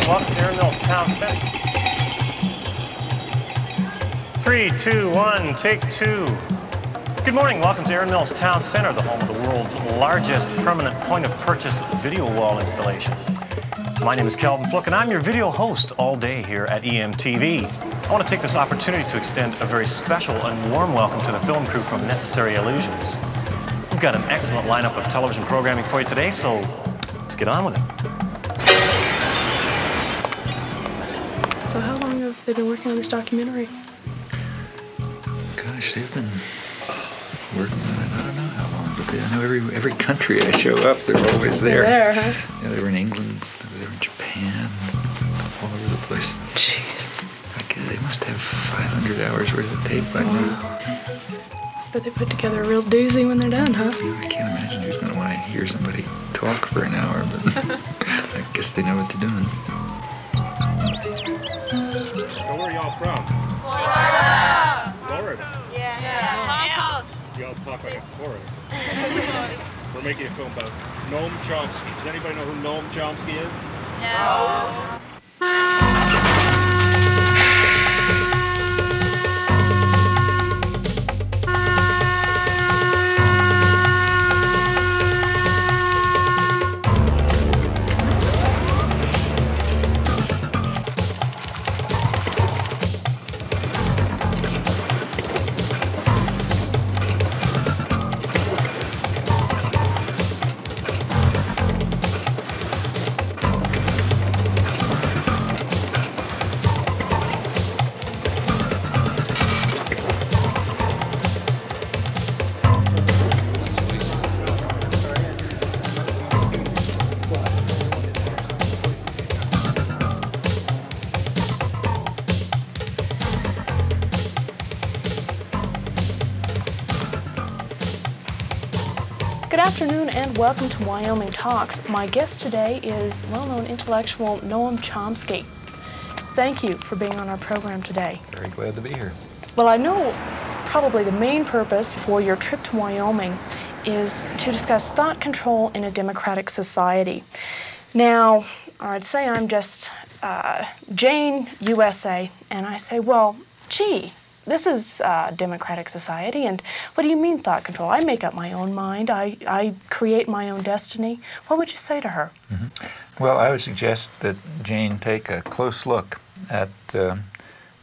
Welcome to Mills Town Center. 3, 2, 1, take 2. Good morning, welcome to Aaron Mills Town Center, the home of the world's largest permanent point-of-purchase video wall installation. My name is Kelvin Fluke, and I'm your video host all day here at EMTV. I want to take this opportunity to extend a very special and warm welcome to the film crew from Necessary Illusions. We've got an excellent lineup of television programming for you today, so let's get on with it. So how long have they been working on this documentary? Gosh, they've been working on it, I don't know how long, but I know every country I show up, they're always there. They're there, huh? Yeah, they were in England, they were in Japan, all over the place. Jeez. They must have 500 hours worth of tape by now. But they put together a real doozy when they're done, huh? Yeah, I can't imagine who's going to want to hear somebody talk for an hour, but I guess they know what they're doing. So where are y'all from? Florida! Florida? Yeah. Y'all talk like a chorus. We're making a film about Noam Chomsky. Does anybody know who Noam Chomsky is? No. Good afternoon and welcome to Wyoming Talks. My guest today is well-known intellectual Noam Chomsky. Thank you for being on our program today. Very glad to be here. Well, I know probably the main purpose for your trip to Wyoming is to discuss thought control in a democratic society. Now, I'd say I'm just Jane, USA, and I say, well, gee, this is a democratic society, and what do you mean thought control? I make up my own mind. I create my own destiny. What would you say to her? Mm-hmm. Well, I would suggest that Jane take a close look at the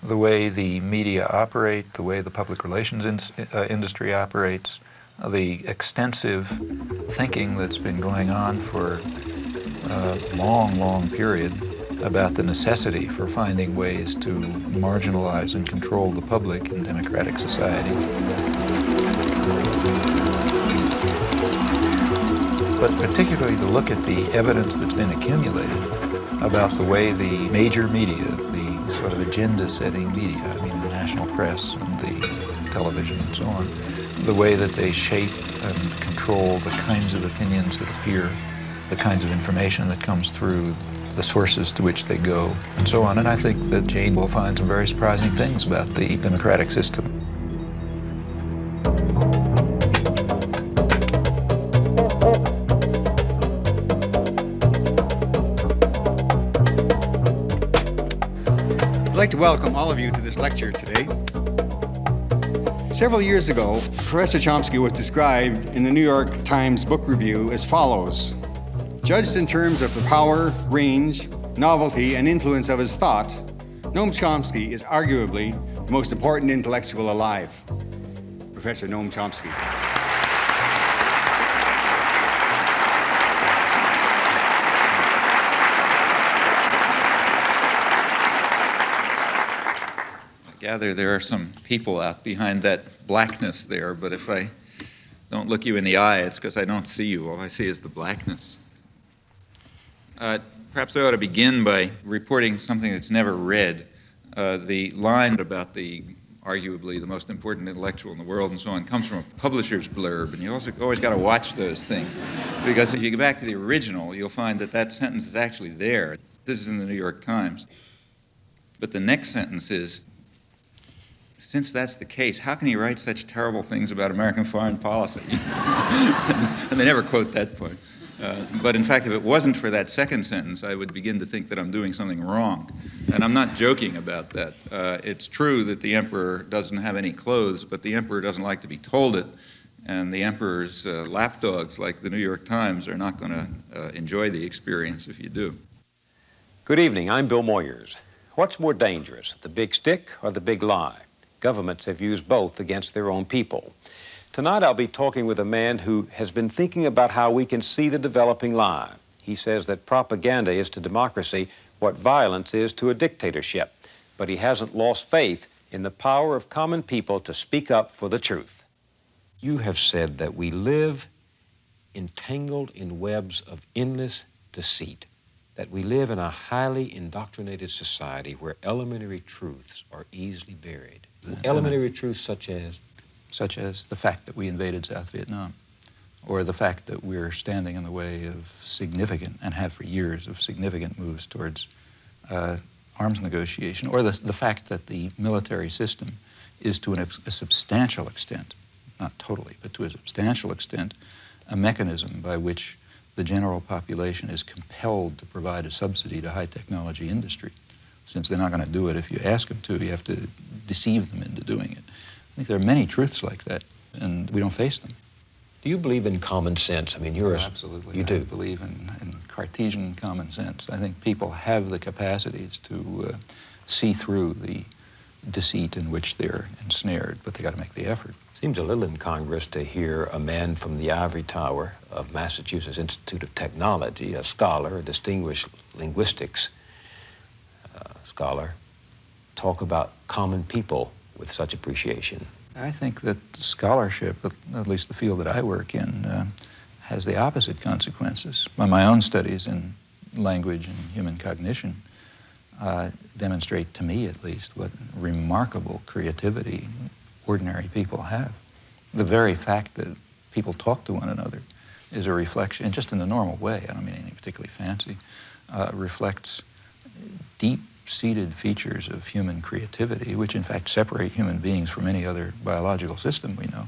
way the media operate, the way the public relations industry operates, the extensive thinking that's been going on for a long, long period about the necessity for finding ways to marginalize and control the public in democratic society. But particularly to look at the evidence that's been accumulated about the way the major media, the sort of agenda-setting media, I mean the national press and the television and so on, the way that they shape and control the kinds of opinions that appear, the kinds of information that comes through, the sources to which they go, and so on. And I think that Jane will find some very surprising things about the democratic system. I'd like to welcome all of you to this lecture today. Several years ago, Professor Chomsky was described in the New York Times Book Review as follows: judged in terms of the power, range, novelty, and influence of his thought, Noam Chomsky is arguably the most important intellectual alive. Professor Noam Chomsky. I gather there are some people out behind that blackness there, but if I don't look you in the eye, it's because I don't see you. All I see is the blackness. Perhaps I ought to begin by reporting something that's never read. The line about the arguably the most important intellectual in the world and so on, comes from a publisher's blurb, and you also always got to watch those things. Because if you go back to the original, you'll find that that sentence is actually there. This is in the New York Times. But the next sentence is, since that's the case, how can he write such terrible things about American foreign policy? And they never quote that point. But in fact, if it wasn't for that second sentence, I would begin to think that I'm doing something wrong. And I'm not joking about that. It's true that the emperor doesn't have any clothes, but the emperor doesn't like to be told it. And the emperor's lapdogs, like the New York Times, are not going to enjoy the experience if you do. Good evening. I'm Bill Moyers. What's more dangerous, the big stick or the big lie? Governments have used both against their own people. Tonight I'll be talking with a man who has been thinking about how we can see the developing lie. He says that propaganda is to democracy what violence is to a dictatorship, but he hasn't lost faith in the power of common people to speak up for the truth. You have said that we live entangled in webs of endless deceit, that we live in a highly indoctrinated society where elementary truths are easily buried. Elementary truths such as? Such as the fact that we invaded South Vietnam, or the fact that we're standing in the way of significant, and have for years, of significant moves towards arms negotiation, or the fact that the military system is to a substantial extent, not totally, but to a substantial extent, a mechanism by which the general population is compelled to provide a subsidy to high-technology industry. Since they're not going to do it if you ask them to, you have to deceive them into doing it. I think there are many truths like that, and we don't face them. Do you believe in common sense? I mean, Absolutely. You do? I believe in Cartesian common sense. I think people have the capacities to see through the deceit in which they're ensnared, but they got to make the effort. Seems a little incongruous to hear a man from the ivory tower of Massachusetts Institute of Technology, a scholar, a distinguished linguistics scholar, talk about common people with such appreciation. I think that scholarship, at least the field that I work in, has the opposite consequences. My own studies in language and human cognition demonstrate, to me at least, what remarkable creativity ordinary people have. The very fact that people talk to one another is a reflection, just in the normal way, I don't mean anything particularly fancy, reflects deep-seated features of human creativity, which in fact separate human beings from any other biological system we know.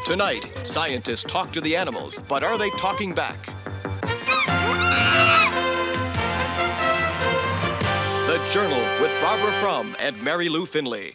Tonight, scientists talk to the animals, but are they talking back? The Journal with Barbara Frum and Mary Lou Finley.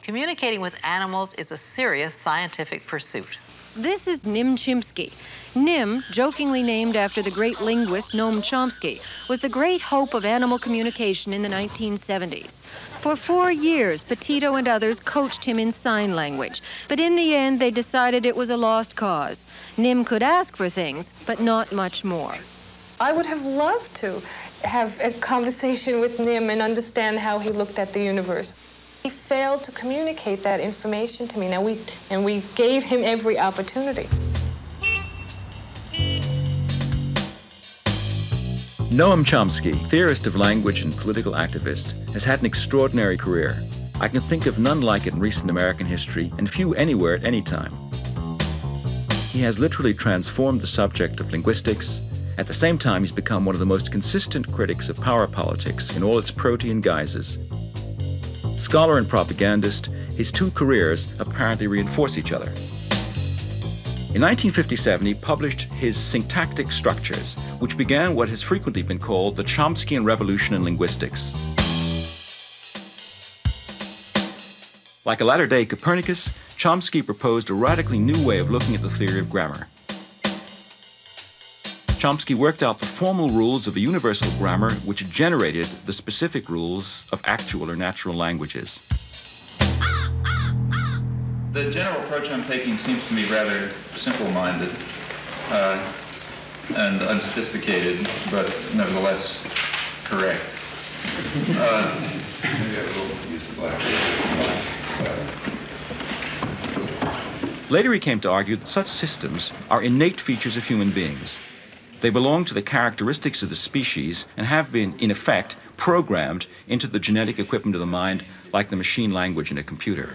Communicating with animals is a serious scientific pursuit. This is Noam Chomsky. Nim, jokingly named after the great linguist Noam Chomsky, was the great hope of animal communication in the 1970s. For 4 years, Petito and others coached him in sign language, but in the end, they decided it was a lost cause. Nim could ask for things, but not much more. I would have loved to have a conversation with Nim and understand how he looked at the universe. He failed to communicate that information to me. Now we gave him every opportunity. Noam Chomsky, theorist of language and political activist, has had an extraordinary career. I can think of none like it in recent American history, and few anywhere at any time. He has literally transformed the subject of linguistics. At the same time, he's become one of the most consistent critics of power politics in all its protean guises. Scholar and propagandist, his two careers apparently reinforce each other. In 1957, he published his Syntactic Structures, which began what has frequently been called the Chomskyan Revolution in linguistics. Like a latter-day Copernicus, Chomsky proposed a radically new way of looking at the theory of grammar. Chomsky worked out the formal rules of a universal grammar which generated the specific rules of actual or natural languages. The general approach I'm taking seems to me rather simple-minded and unsophisticated, but nevertheless correct. Maybe I will use the blackboard. Later he came to argue that such systems are innate features of human beings. They belong to the characteristics of the species and have been, in effect, programmed into the genetic equipment of the mind like the machine language in a computer.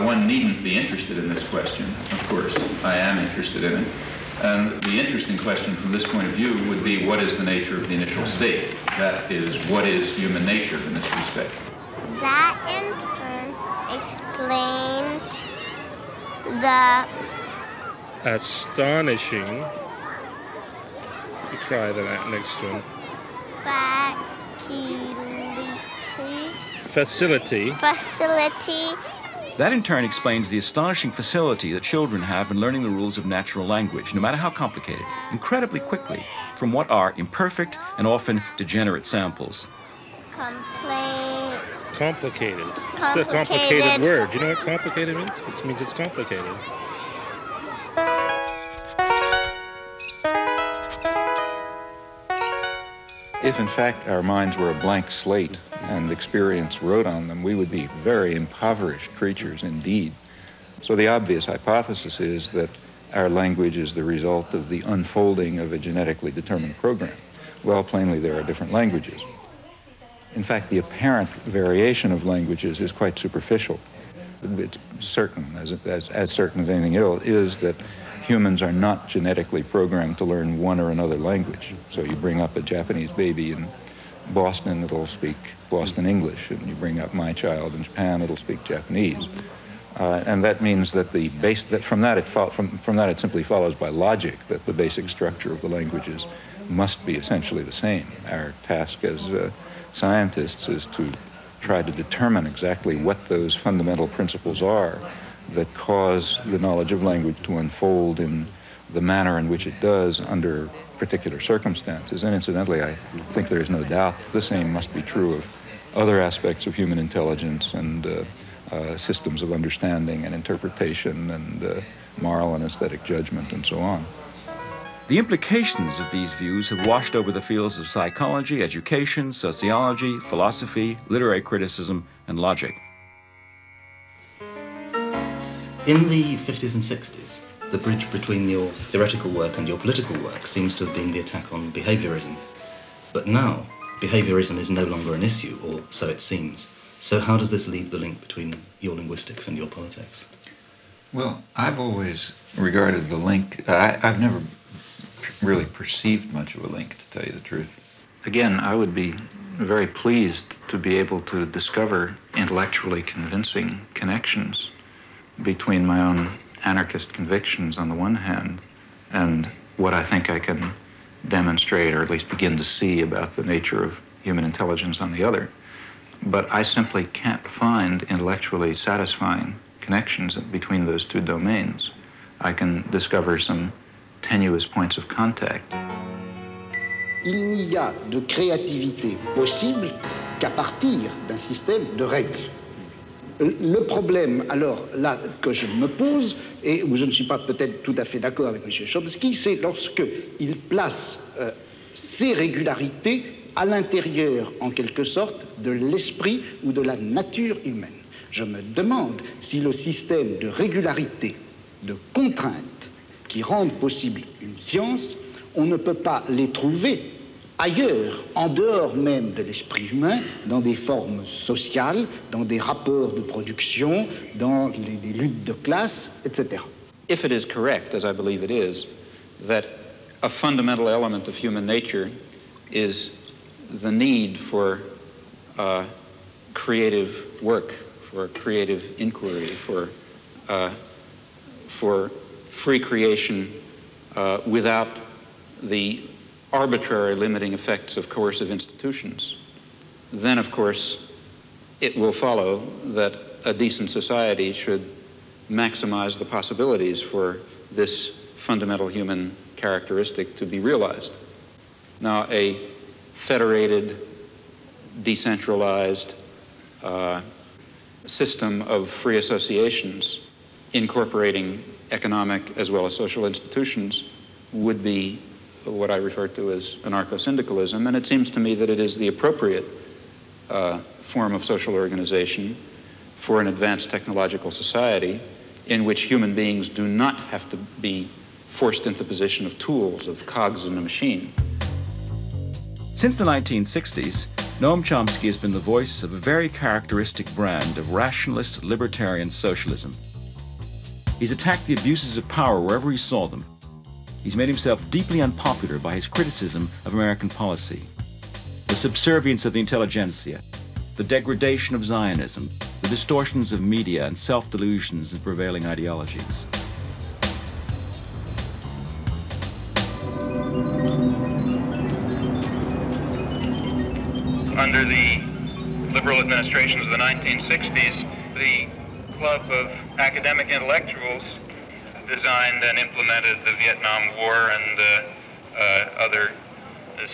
One needn't be interested in this question. Of course, I am interested in it. And the interesting question from this point of view would be, what is the nature of the initial state? That is, what is human nature in this respect? That in turn explains the astonishing. You try the next one. Facility. That in turn explains the astonishing facility that children have in learning the rules of natural language, no matter how complicated, incredibly quickly, from what are imperfect and often degenerate samples. Complicated. It's a complicated word. You know what complicated means? It means it's complicated. If in fact our minds were a blank slate and experience wrote on them, we would be very impoverished creatures indeed. So the obvious hypothesis is that our language is the result of the unfolding of a genetically determined program. Well, plainly there are different languages. In fact, the apparent variation of languages is quite superficial. It's certain, as certain as anything else, is that humans are not genetically programmed to learn one or another language. So you bring up a Japanese baby in Boston, it'll speak Boston English, and you bring up my child in Japan, it'll speak Japanese. And that means that from that it simply follows by logic that the basic structure of the languages must be essentially the same. Our task as scientists is to try to determine exactly what those fundamental principles are that cause the knowledge of language to unfold in the manner in which it does under particular circumstances. And incidentally, I think there is no doubt the same must be true of other aspects of human intelligence and systems of understanding and interpretation and moral and aesthetic judgment and so on. The implications of these views have washed over the fields of psychology, education, sociology, philosophy, literary criticism, and logic. In the 50s and 60s, the bridge between your theoretical work and your political work seems to have been the attack on behaviorism. But now, behaviorism is no longer an issue, or so it seems. So how does this leave the link between your linguistics and your politics? Well, I've always regarded the link, I've never really perceived much of a link, to tell you the truth. Again, I would be very pleased to be able to discover intellectually convincing connections between my own anarchist convictions on the one hand and what I think I can demonstrate or at least begin to see about the nature of human intelligence on the other. But I simply can't find intellectually satisfying connections between those two domains. I can discover some tenuous points of contact. Il n'y a de créativité possible qu'à partir d'un système de règles. Le problème, alors, là, que je me pose, et où je ne suis pas peut-être tout à fait d'accord avec M. Chomsky, c'est lorsqu'il place ces régularités à l'intérieur, en quelque sorte, de l'esprit ou de la nature humaine. Je me demande si le système de régularité, de contraintes qui rendent possible une science, on ne peut pas les trouver ailleurs, en dehors même de l'esprit humain, dans des formes sociales, dans des rapports de production, dans des luttes de classe, etc. If it is correct, as I believe it is, that a fundamental element of human nature is the need for creative work, for creative inquiry, for free creation without the arbitrary limiting effects of coercive institutions, then of course it will follow that a decent society should maximize the possibilities for this fundamental human characteristic to be realized. Now, a federated, decentralized system of free associations incorporating economic as well as social institutions would be what I refer to as anarcho-syndicalism, and it seems to me that it is the appropriate form of social organization for an advanced technological society in which human beings do not have to be forced into the position of tools, of cogs in a machine. Since the 1960s, Noam Chomsky has been the voice of a very characteristic brand of rationalist libertarian socialism. He's attacked the abuses of power wherever he saw them. He's made himself deeply unpopular by his criticism of American policy, the subservience of the intelligentsia, the degradation of Zionism, the distortions of media and self-delusions in prevailing ideologies. Under the liberal administrations of the 1960s, the club of academic intellectuals designed and implemented the Vietnam War and other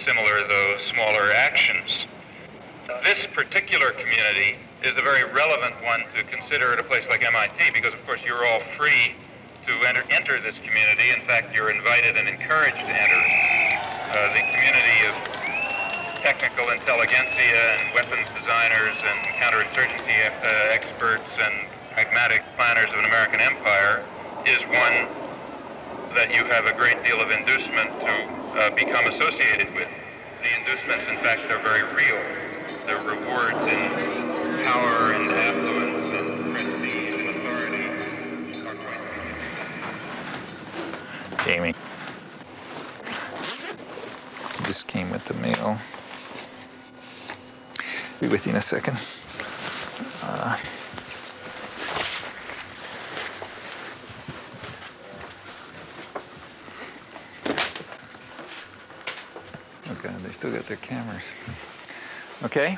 similar, though smaller, actions. This particular community is a very relevant one to consider at a place like MIT because, of course, you're all free to enter this community. In fact, you're invited and encouraged to enter the community of technical intelligentsia and weapons designers and counterinsurgency experts and pragmatic planners of an American empire is one that you have a great deal of inducement to become associated with. The inducements, in fact, are very real. The rewards in power and affluence and prestige and authority are quite real. Jamie. This came with the mail. Be with you in a second. Oh God, they still got their cameras. Okay.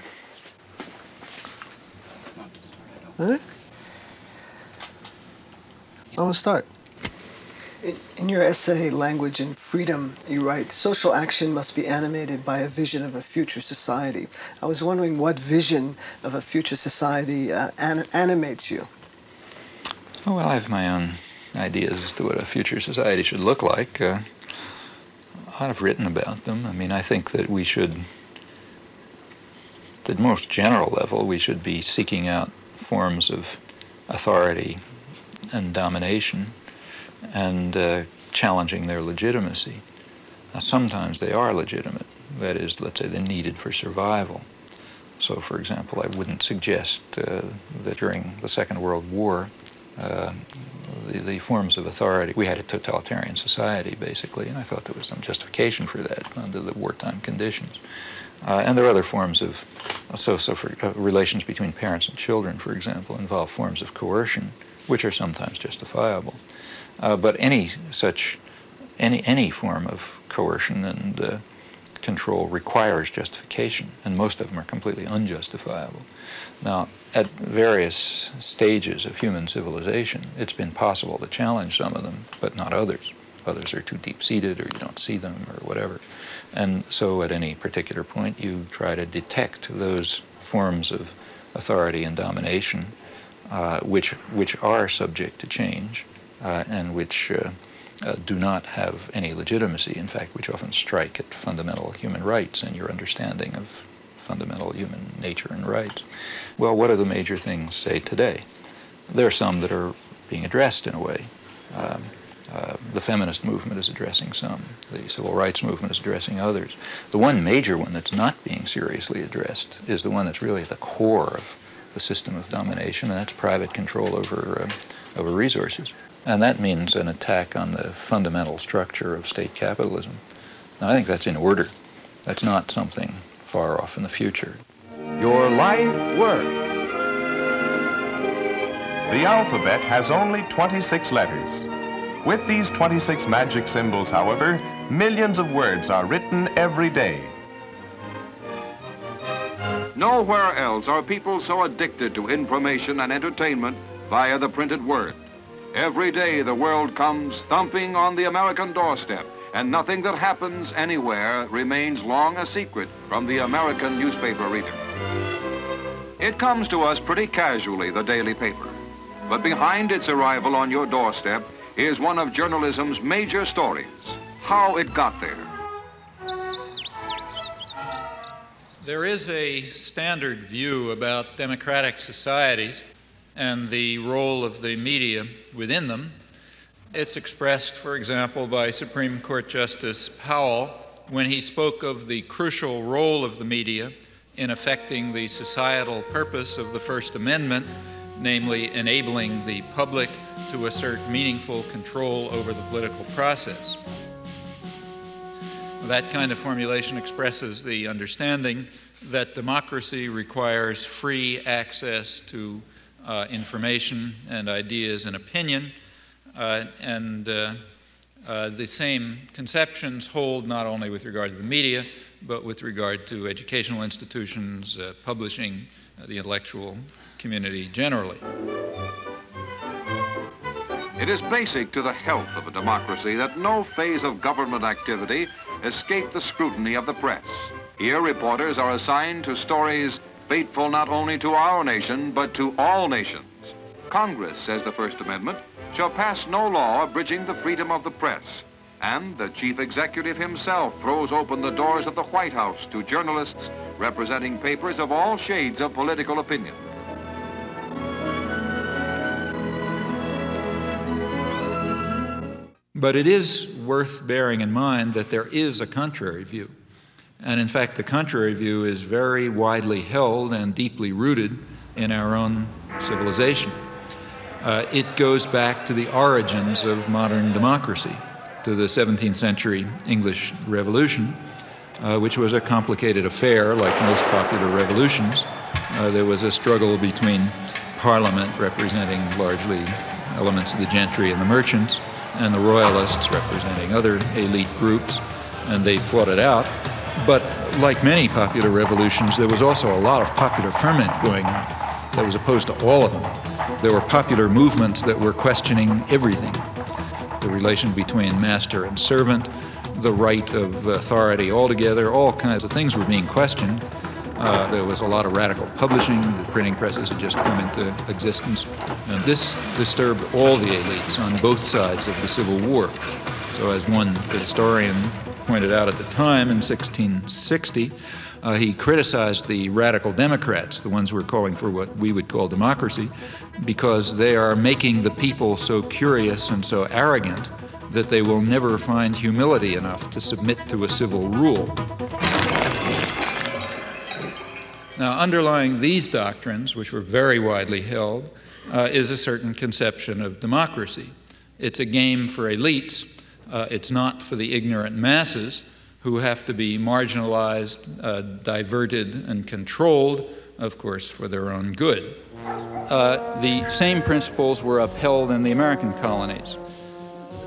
Huh? I want to start. In your essay, Language and Freedom, you write, social action must be animated by a vision of a future society. I was wondering what vision of a future society animates you? Oh, well, I have my own ideas as to what a future society should look like. I've written about them. I mean, I think that we should, at the most general level, we should be seeking out forms of authority and domination and challenging their legitimacy. Now, sometimes they are legitimate. That is, let's say, they're needed for survival. So, for example, I wouldn't suggest that during the Second World War, the forms of authority, we had a totalitarian society, basically, and I thought there was some justification for that under the wartime conditions. And there are other forms of, relations between parents and children, for example, involve forms of coercion, which are sometimes justifiable. But any form of coercion and control requires justification, and most of them are completely unjustifiable. Now, at various stages of human civilization, it's been possible to challenge some of them, but not others. Others are too deep-seated, or you don't see them, or whatever. And so at any particular point, you try to detect those forms of authority and domination which are subject to change and which do not have any legitimacy, in fact, which often strike at fundamental human rights and your understanding of fundamental human nature and rights. Well, what are the major things, say, today? There are some that are being addressed in a way. The feminist movement is addressing some. The civil rights movement is addressing others. The one major one that's not being seriously addressed is the one that's really at the core of the system of domination, and that's private control over resources. And that means an attack on the fundamental structure of state capitalism. Now, I think that's in order. That's not something far off in the future. Your life work. The alphabet has only 26 letters. With these 26 magic symbols, however, millions of words are written every day. Nowhere else are people so addicted to information and entertainment via the printed word. Every day the world comes thumping on the American doorstep, and nothing that happens anywhere remains long a secret from the American newspaper reader. It comes to us pretty casually, the daily paper. But behind its arrival on your doorstep is one of journalism's major stories, how it got there. There is a standard view about democratic societies and the role of the media within them It's expressed, for example, by Supreme Court Justice Powell when he spoke of the crucial role of the media in affecting the societal purpose of the First Amendment, namely enabling the public to assert meaningful control over the political process. That kind of formulation expresses the understanding that democracy requires free access to information and ideas and opinion, the same conceptions hold not only with regard to the media, but with regard to educational institutions, publishing, the intellectual community generally. It is basic to the health of a democracy that no phase of government activity escape the scrutiny of the press. Here, reporters are assigned to stories fateful not only to our nation, but to all nations. Congress, says the First Amendment, shall pass no law abridging the freedom of the press. And the chief executive himself throws open the doors of the White House to journalists representing papers of all shades of political opinion. But it is worth bearing in mind that there is a contrary view. And in fact, the contrary view is very widely held and deeply rooted in our own civilization. It goes back to the origins of modern democracy, to the 17th century English Revolution, which was a complicated affair like most popular revolutions. There was a struggle between Parliament, representing largely elements of the gentry and the merchants, and the royalists, representing other elite groups, and they fought it out. But like many popular revolutions, there was also a lot of popular ferment going on that was opposed to all of them. There were popular movements that were questioning everything. The relation between master and servant, the right of authority altogether, all kinds of things were being questioned. There was a lot of radical publishing. The printing presses had just come into existence. And this disturbed all the elites on both sides of the Civil War. So as one historian pointed out at the time in 1660, he criticized the radical Democrats, the ones who were calling for what we would call democracy, because they are making the people so curious and so arrogant that they will never find humility enough to submit to a civil rule. Now, underlying these doctrines, which were very widely held, is a certain conception of democracy. It's a game for elites. It's not for the ignorant masses who have to be marginalized, diverted, and controlled, of course, for their own good. The same principles were upheld in the American colonies.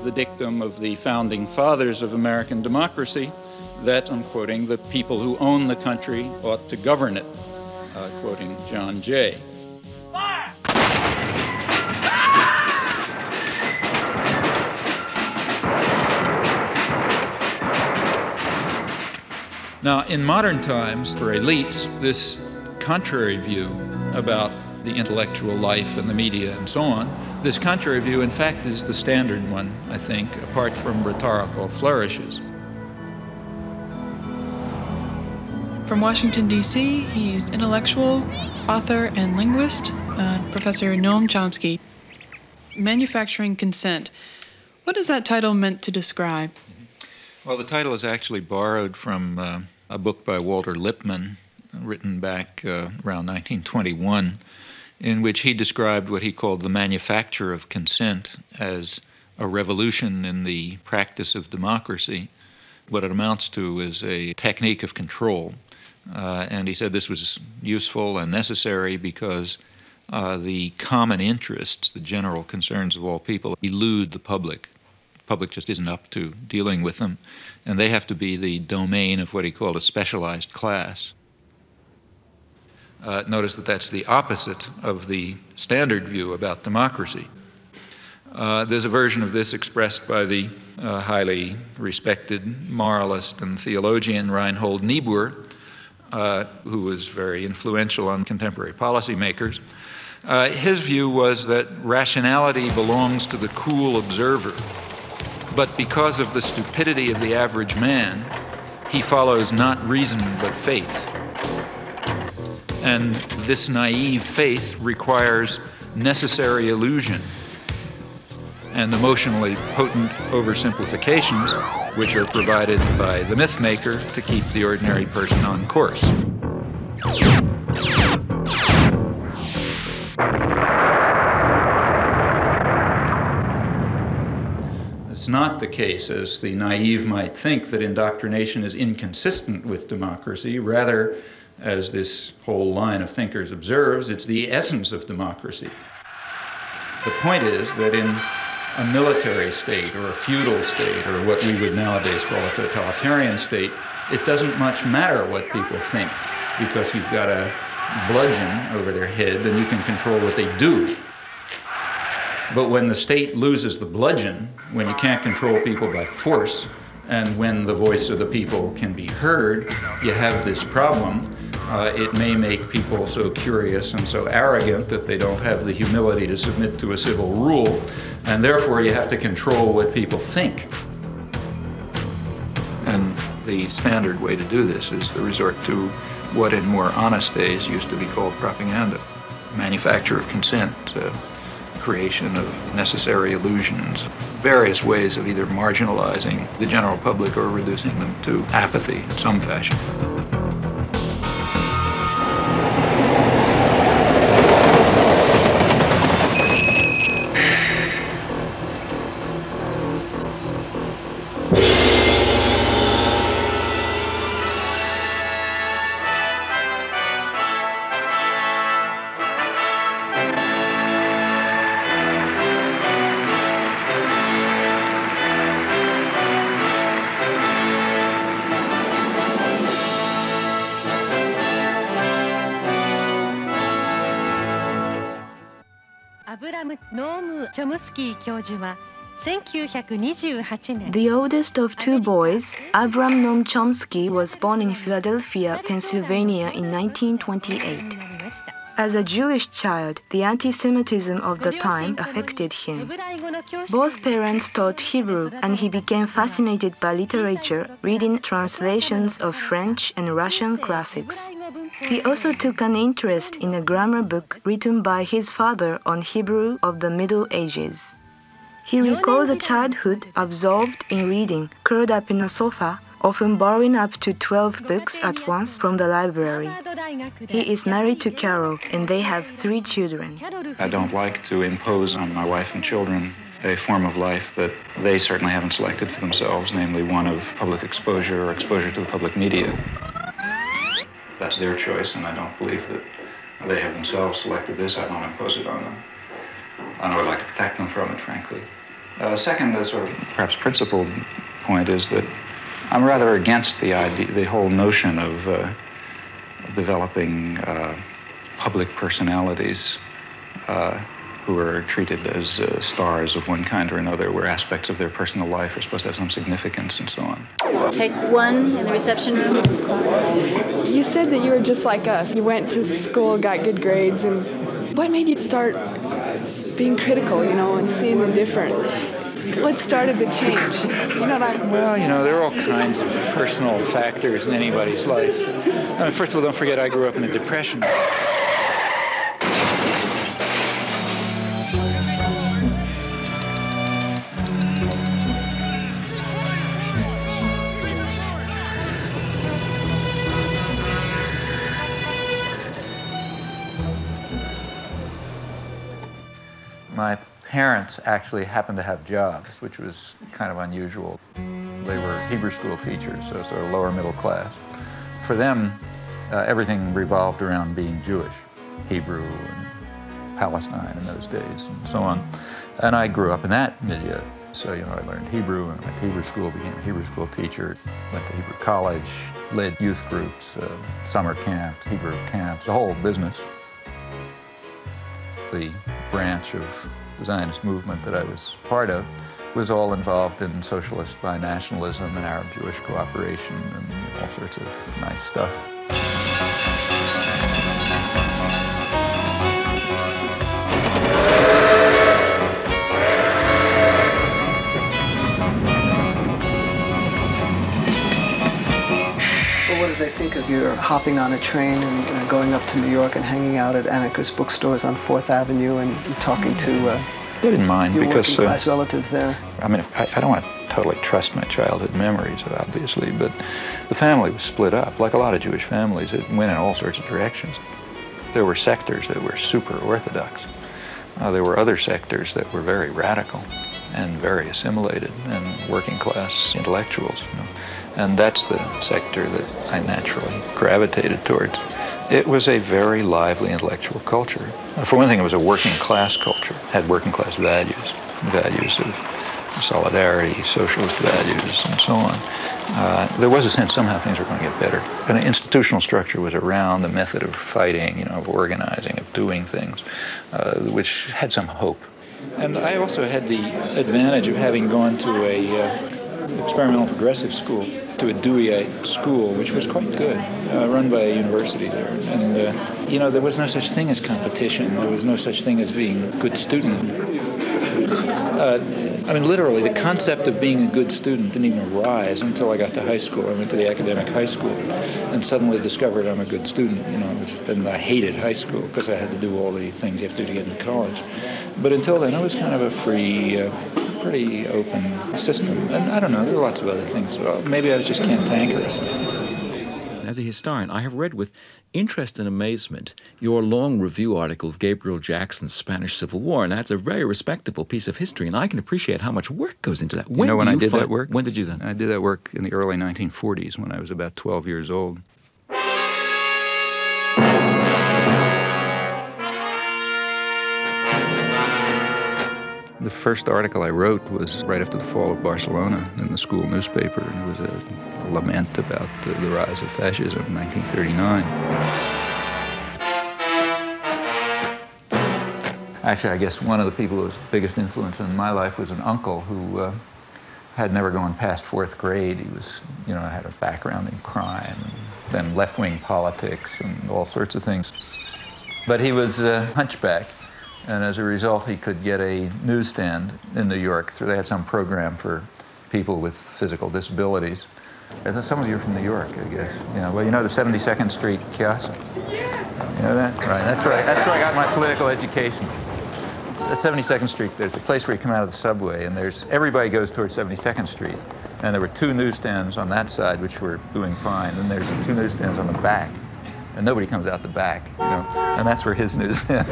The dictum of the founding fathers of American democracy that, I'm quoting, the people who own the country ought to govern it, quoting John Jay. Now, in modern times, for elites, this contrary view about the intellectual life and the media and so on, this contrary view, in fact, is the standard one, I think, apart from rhetorical flourishes. From Washington, D.C., he's intellectual, author, and linguist, Professor Noam Chomsky. Manufacturing Consent. What is that title meant to describe? Well, the title is actually borrowed from a book by Walter Lippmann, written back around 1921, in which he described what he called the manufacture of consent as a revolution in the practice of democracy. What it amounts to is a technique of control. And he said this was useful and necessary because the common interests, the general concerns of all people, elude the public. The public just isn't up to dealing with them, and they have to be the domain of what he called a specialized class. Notice that that's the opposite of the standard view about democracy. There's a version of this expressed by the highly respected moralist and theologian Reinhold Niebuhr, who was very influential on contemporary policymakers. His view was that rationality belongs to the cool observer, but because of the stupidity of the average man, he follows not reason but faith. And this naive faith requires necessary illusion. and emotionally potent oversimplifications, which are provided by the myth maker to keep the ordinary person on course. It's not the case, as the naive might think, that indoctrination is inconsistent with democracy. Rather, as this whole line of thinkers observes, it's the essence of democracy. The point is that in a military state or a feudal state or what we would nowadays call a totalitarian state, it doesn't much matter what people think, because you've got a bludgeon over their head and you can control what they do. But when the state loses the bludgeon, when you can't control people by force, and when the voice of the people can be heard, you have this problem. It may make people so curious and so arrogant that they don't have the humility to submit to a civil rule, and therefore you have to control what people think. And the standard way to do this is the resort to what in more honest days used to be called propaganda. Manufacture of consent, creation of necessary illusions, various ways of either marginalizing the general public or reducing them to apathy in some fashion. Noam Chomsky 教授は1928年 The oldest of two boys, Abram Noam Chomsky, was born in Philadelphia, Pennsylvania in 1928. As a Jewish child, the anti-Semitism of the time affected him. Both parents taught Hebrew, and he became fascinated by literature, reading translations of French and Russian classics. He also took an interest in a grammar book written by his father on Hebrew of the Middle Ages. He recalls a childhood absorbed in reading, curled up in a sofa, often borrowing up to 12 books at once from the library. He is married to Carol, and they have 3 children. I don't like to impose on my wife and children a form of life that they certainly haven't selected for themselves, namely one of public exposure or exposure to the public media. That's their choice, and I don't believe that they have themselves selected this. I don't impose it on them. I would like to protect them from it, frankly. Second, the sort of perhaps principal point is that I'm rather against the idea, the whole notion of developing public personalities who are treated as stars of one kind or another, where aspects of their personal life are supposed to have some significance and so on. Take 1 in the reception room. You said that you were just like us. You went to school, got good grades, and what made you start being critical, and seeing the different? What started the change? Well, there are all kinds of personal factors in anybody's life. First of all, don't forget I grew up in a depression. My parents actually happened to have jobs, which was kind of unusual. They were Hebrew school teachers, so sort of lower middle class. For them, everything revolved around being Jewish, Hebrew and Palestine in those days and so on. And I grew up in that milieu. So, I learned Hebrew and went to Hebrew school, became a Hebrew school teacher, went to Hebrew college, led youth groups, summer camps, Hebrew camps, the whole business. The branch of the Zionist movement that I was part of was all involved in socialist binationalism and Arab-Jewish cooperation and all sorts of nice stuff. What did they think of your hopping on a train and going up to New York and hanging out at anarchist bookstores on 4th Avenue and talking to They didn't mind your because working class relatives there. I mean, I don't want to totally trust my childhood memories, obviously, but the family was split up. Like a lot of Jewish families, it went in all sorts of directions. There were sectors that were super orthodox. There were other sectors that were very radical and very assimilated and working class intellectuals. And that's the sector that I naturally gravitated towards. It was a very lively intellectual culture. For one thing, it was a working class culture. It had working class values, values of solidarity, socialist values, and so on. There was a sense somehow things were going to get better. An institutional structure was around, the method of fighting, of organizing, of doing things, which had some hope. And I also had the advantage of having gone to a experimental progressive school, to a Deweyite school, which was quite good, run by a university there. And, there was no such thing as competition. There was no such thing as being a good student. Literally, the concept of being a good student didn't even arise until I got to high school. I went to the academic high school and suddenly discovered I'm a good student, and I hated high school because I had to do all the things you have to do to get into college. But until then, it was kind of a free, pretty open system. And I don't know, there are lots of other things. Well, maybe I was just cantankerous. As a historian, I have read with interest and amazement your long review article of Gabriel Jackson's Spanish Civil War, and that's a very respectable piece of history, and I can appreciate how much work goes into that. When I did that work? When did you do that? I did that work in the early 1940s when I was about 12 years old. The first article I wrote was right after the fall of Barcelona in the school newspaper, and it was a lament about the rise of fascism in 1939. Actually, I guess one of the people who was the biggest influence in my life was an uncle who had never gone past 4th grade. He was, had a background in crime, and then left-wing politics and all sorts of things. But he was a hunchback. And as a result, he could get a newsstand in New York. So they had some program for people with physical disabilities. And some of you are from New York, I guess. Well, the 72nd Street kiosk? Yes. You know that? Right, that's where I got my political education. At 72nd Street, there's a place where you come out of the subway, and everybody goes towards 72nd Street. And there were 2 newsstands on that side, which were doing fine. And there's 2 newsstands on the back. And nobody comes out the back, and that's where his newsstand.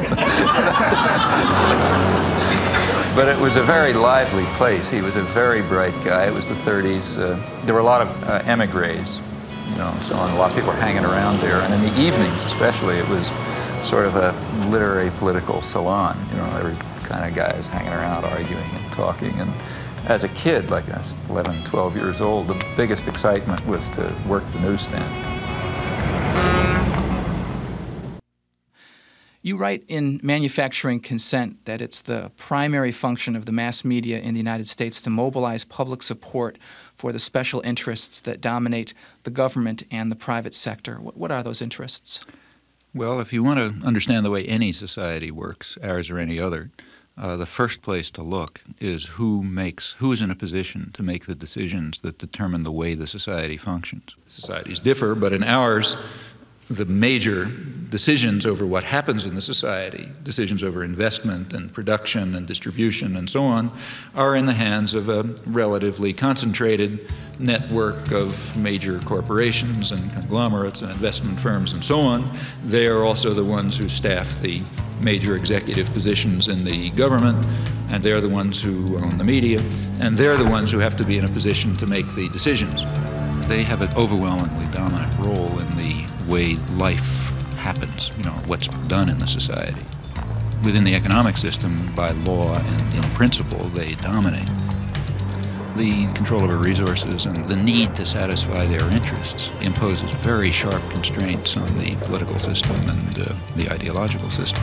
But it was a very lively place. He was a very bright guy. It was the 30s. There were a lot of emigres, so on. A lot of people were hanging around there. And in the evenings, especially, it was sort of a literary political salon. Every kind of guys hanging around, arguing and talking. And as a kid, like I was 11, 12 years old, the biggest excitement was to work the newsstand. You write in Manufacturing Consent that it's the primary function of the mass media in the United States to mobilize public support for the special interests that dominate the government and the private sector. What are those interests? Well, if you want to understand the way any society works, ours or any other, the first place to look is who is in a position to make the decisions that determine the way the society functions. Societies differ, but in ours, the major decisions over what happens in the society, decisions over investment and production and distribution and so on, are in the hands of a relatively concentrated network of major corporations and conglomerates and investment firms and so on. They are also the ones who staff the major executive positions in the government, and they're the ones who own the media, and they're the ones who have to be in a position to make the decisions. They have an overwhelmingly dominant role in the way life happens, what's done in the society. Within the economic system, by law and in principle, they dominate. The control over resources and the need to satisfy their interests imposes very sharp constraints on the political system and the ideological system.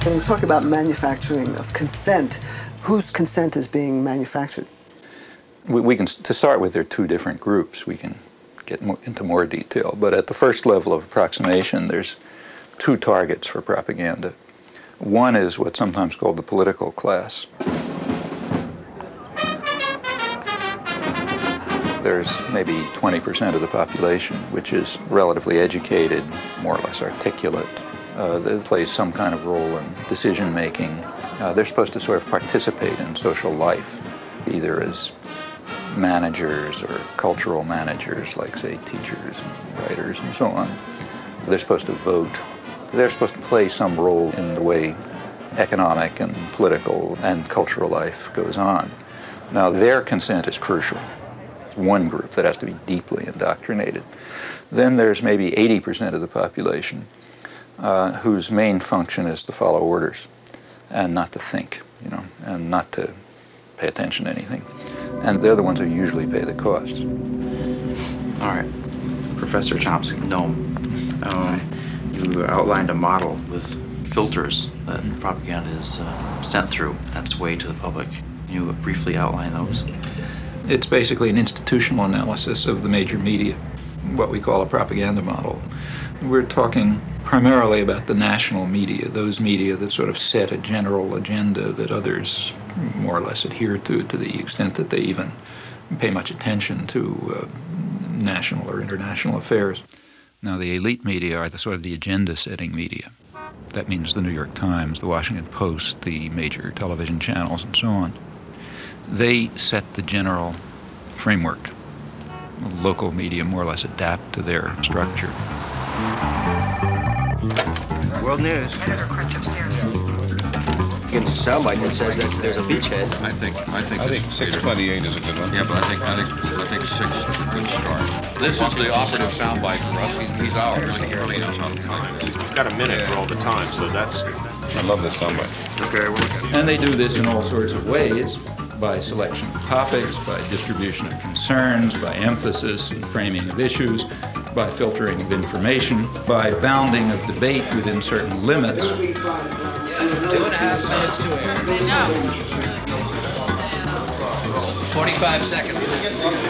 When we talk about manufacturing of consent, whose consent is being manufactured? We can, to start with, there are 2 different groups. We can get into more detail. But at the first level of approximation, there's 2 targets for propaganda. One is what's sometimes called the political class. There's maybe 20% of the population which is relatively educated, more or less articulate, They play some kind of role in decision-making. They're supposed to sort of participate in social life, either as managers or cultural managers, like, say, teachers and writers and so on. They're supposed to vote. They're supposed to play some role in the way economic and political and cultural life goes on. Now, their consent is crucial. It's one group that has to be deeply indoctrinated. Then there's maybe 80% of the population whose main function is to follow orders and not to think, you know, and not to pay attention to anything. And they're the ones who usually pay the costs. All right. Professor Chomsky, Noam, you outlined a model with filters that propaganda is sent through, its way to the public. Can you briefly outline those? It's basically an institutional analysis of the major media, what we call a propaganda model. We're talking primarily about the national media, those media that sort of set a general agenda that others more or less adhere to the extent that they even pay much attention to national or international affairs. Now, the elite media are the sort of the agenda-setting media. That means the New York Times, the Washington Post, the major television channels, and so on. They set the general framework. Local media more or less adapt to their structure. World News. Begins to sound like it says that there's a beachhead. I think 628 is a good one. Yeah, but I think 6 is a good start. This is the operative soundbite for us. He's ours. He really knows how to time. He's got a minute for all the time, so that's... I love this soundbite. Okay, we'll look at it. And they do this in all sorts of ways, by selection of topics, by distribution of concerns, by emphasis and framing of issues, by filtering of information, by bounding of debate within certain limits. 2.5 minutes to air. No. 45 seconds.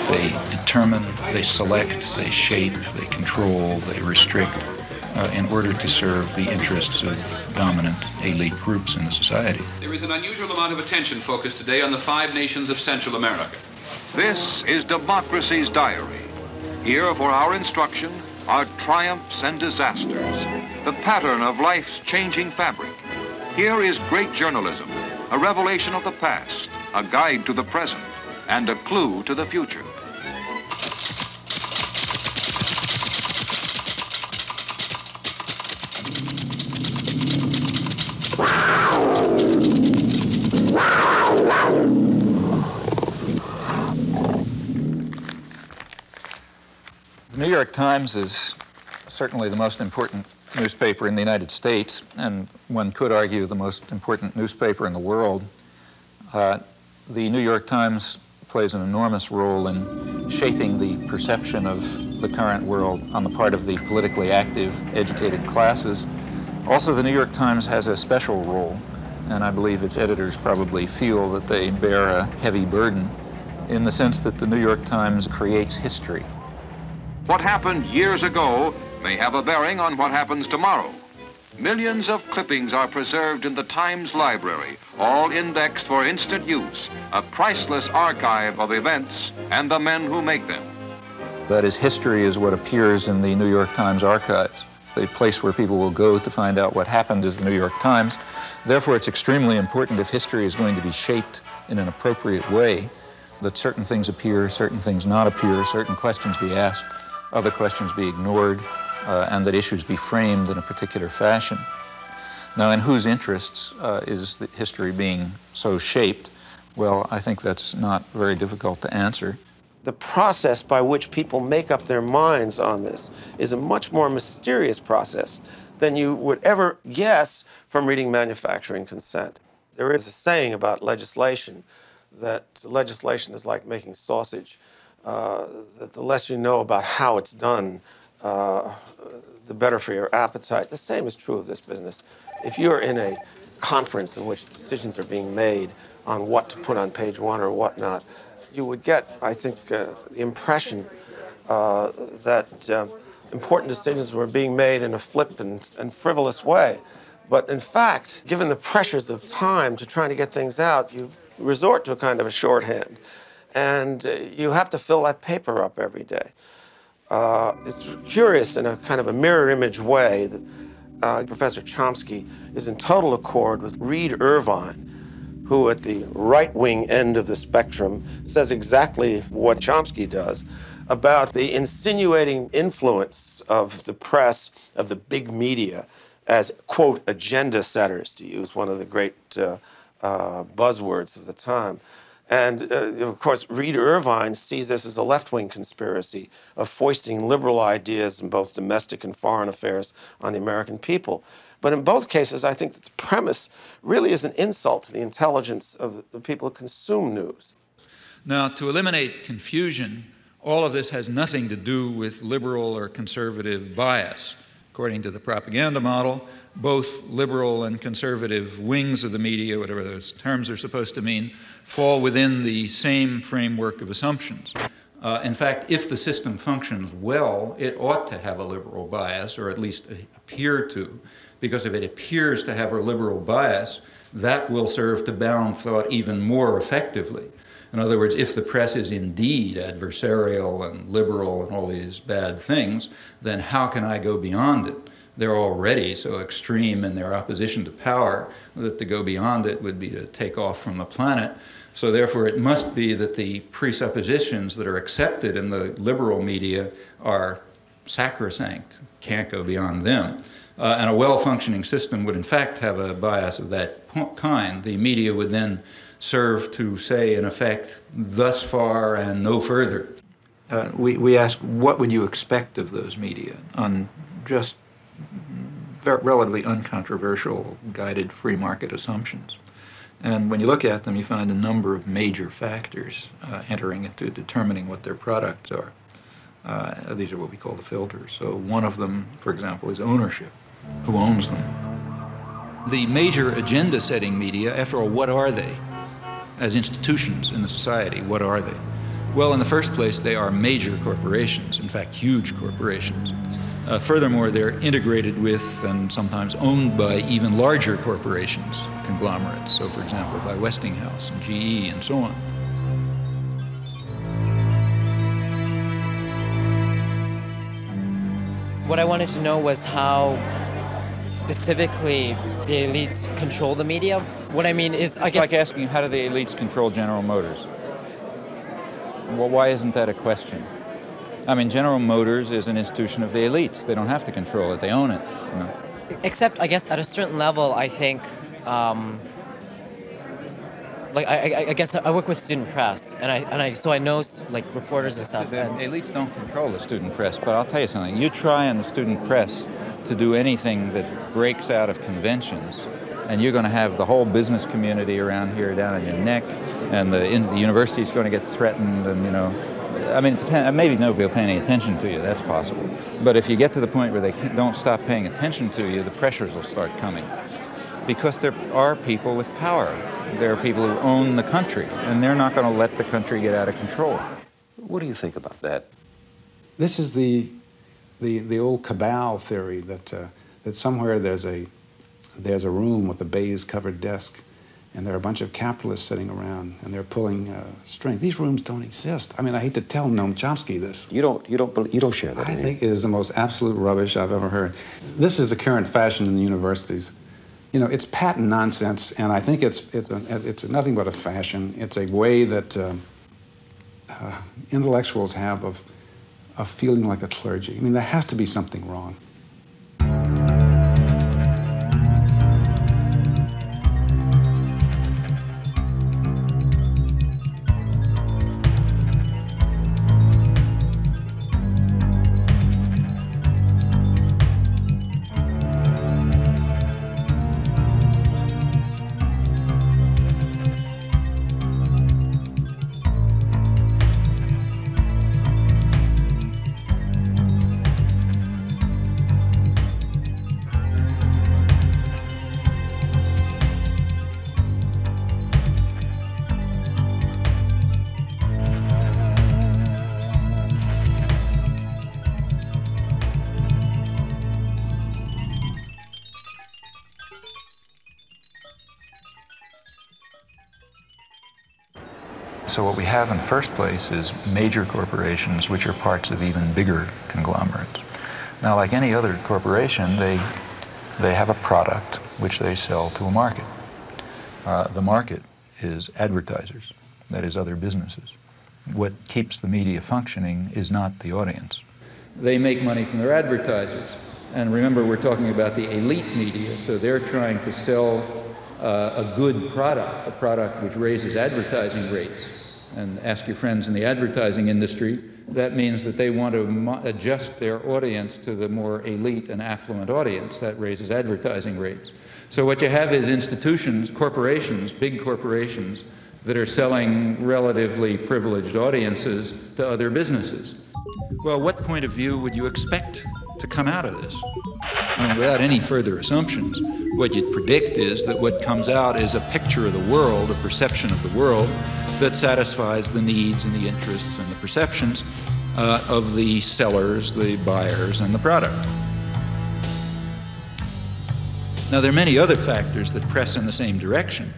They determine, they select, they shape, they control, they restrict in order to serve the interests of dominant elite groups in the society. There is an unusual amount of attention focused today on the 5 nations of Central America. This is Democracy's Diary. Here for our instruction are triumphs and disasters, the pattern of life's changing fabric. Here is great journalism, a revelation of the past, a guide to the present, and a clue to the future. The New York Times is certainly the most important newspaper in the United States, and one could argue the most important newspaper in the world. The New York Times plays an enormous role in shaping the perception of the current world on the part of the politically active, educated classes. Also, the New York Times has a special role, and I believe its editors probably feel that they bear a heavy burden in the sense that the New York Times creates history. What happened years ago may have a bearing on what happens tomorrow. Millions of clippings are preserved in the Times library, all indexed for instant use, a priceless archive of events and the men who make them. That is, history is what appears in the New York Times archives, a place where people will go to find out what happened is the New York Times. Therefore, it's extremely important, if history is going to be shaped in an appropriate way, that certain things appear, certain things not appear, certain questions be asked, other questions be ignored, and that issues be framed in a particular fashion. Now, in whose interests is the history being so shaped? Well, I think that's not very difficult to answer. The process by which people make up their minds on this is a much more mysterious process than you would ever guess from reading Manufacturing Consent. There is a saying about legislation that legislation is like making sausage, that the less you know about how it's done, the better for your appetite. The same is true of this business. If you're in a conference in which decisions are being made on what to put on page 1 or what not, you would get, I think, the impression that important decisions were being made in a flip and frivolous way. But in fact, given the pressures of time to trying to get things out, you resort to a kind of a shorthand. And you have to fill that paper up every day. It's curious in a kind of a mirror image way that Professor Chomsky is in total accord with Reed Irvine, who at the right-wing end of the spectrum says exactly what Chomsky does about the insinuating influence of the press, of the big media, as, quote, agenda setters, to use one of the great buzzwords of the time. And, of course, Reed Irvine sees this as a left-wing conspiracy of foisting liberal ideas in both domestic and foreign affairs on the American people. But in both cases, I think that the premise really is an insult to the intelligence of the people who consume news. Now, to eliminate confusion, all of this has nothing to do with liberal or conservative bias. According to the propaganda model, both liberal and conservative wings of the media, whatever those terms are supposed to mean, fall within the same framework of assumptions. In fact, if the system functions well, it ought to have a liberal bias, or at least appear to, because if it appears to have a liberal bias, that will serve to bound thought even more effectively. In other words, if the press is indeed adversarial and liberal and all these bad things, then how can I go beyond it? They're already so extreme in their opposition to power that to go beyond it would be to take off from the planet. So therefore, it must be that the presuppositions that are accepted in the liberal media are sacrosanct, can't go beyond them. And a well-functioning system would in fact have a bias of that kind. The media would then serve to say, in effect, thus far and no further. We ask, what would you expect of those media on just relatively uncontroversial, guided free market assumptions? And when you look at them, you find a number of major factors entering into determining what their products are. These are what we call the filters. So one of them, for example, is ownership. Who owns them? The major agenda-setting media, after all, what are they? As institutions in the society, what are they? Well, in the first place, they are major corporations, in fact, huge corporations. Furthermore, they're integrated with and sometimes owned by even larger corporations, conglomerates, so for example, by Westinghouse and GE and so on. What I wanted to know was how specifically the elites control the media. What I mean is, I guess... It's like asking, how do the elites control General Motors? Well, why isn't that a question? I mean, General Motors is an institution of the elites. They don't have to control it. They own it. You know? Except, I guess, at a certain level, I think, like, I guess I work with student press, so I know, like, reporters and stuff. The elites don't control the student press, but I'll tell you something. You try in the student press to do anything that breaks out of conventions, and you're going to have the whole business community around here down on your neck, and the university's going to get threatened, and, you know, I mean, maybe nobody will pay any attention to you, that's possible. But if you get to the point where they don't stop paying attention to you, the pressures will start coming. Because there are people with power. There are people who own the country, and they're not going to let the country get out of control. What do you think about that? This is the old cabal theory that somewhere there's a room with a baize-covered desk, and there are a bunch of capitalists sitting around, and they're pulling string. These rooms don't exist. I mean, I hate to tell Noam Chomsky this. You don't share that. I think it is the most absolute rubbish I've ever heard. This is the current fashion in the universities. You know, it's patent nonsense, and I think it's nothing but a fashion. It's a way that intellectuals have of feeling like a clergy. I mean, there has to be something wrong. So what we have in the first place is major corporations which are parts of even bigger conglomerates. Now, like any other corporation, they They have a product which they sell to a market. The market is advertisers, that is, other businesses. What keeps the media functioning is not the audience. They make money from their advertisers. And remember, we're talking about the elite media, so they're trying to sell a good product, a product which raises advertising rates. And ask your friends in the advertising industry, that means that they want to adjust their audience to the more elite and affluent audience. That raises advertising rates. So what you have is institutions, corporations, big corporations, that are selling relatively privileged audiences to other businesses. Well, what point of view would you expect to come out of this? I mean, without any further assumptions, what you'd predict is that what comes out is a picture of the world, a perception of the world that satisfies the needs and the interests and the perceptions of the sellers, the buyers, and the product. Now, there are many other factors that press in the same direction.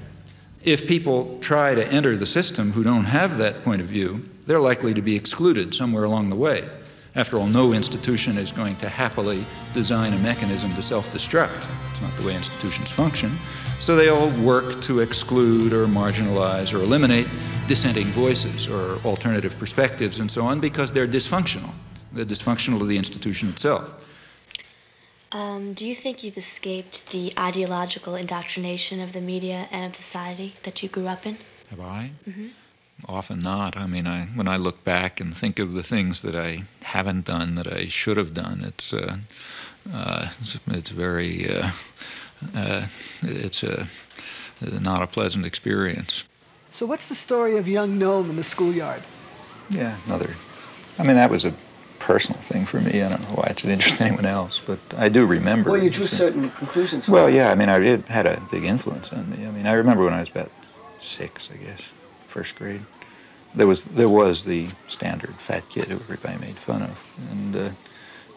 If people try to enter the system who don't have that point of view, they're likely to be excluded somewhere along the way. After all, no institution is going to happily design a mechanism to self-destruct. It's not the way institutions function. So they all work to exclude or marginalize or eliminate dissenting voices or alternative perspectives and so on because they're dysfunctional. They're dysfunctional to the institution itself. Do you think you've escaped the ideological indoctrination of the media and of society that you grew up in? Have I? Mm-hmm. Often not. I mean, when I look back and think of the things that I haven't done that I should have done, it's very, it's not a pleasant experience. So what's the story of young Noam in the schoolyard? Yeah, I mean, that was a personal thing for me. I don't know why it's of interest to anyone else, but I do remember. Well, you drew certain conclusions. Well, yeah, I mean, it had a big influence on me. I mean, I remember when I was about 6, I guess, first grade. There was the standard fat kid who everybody made fun of, and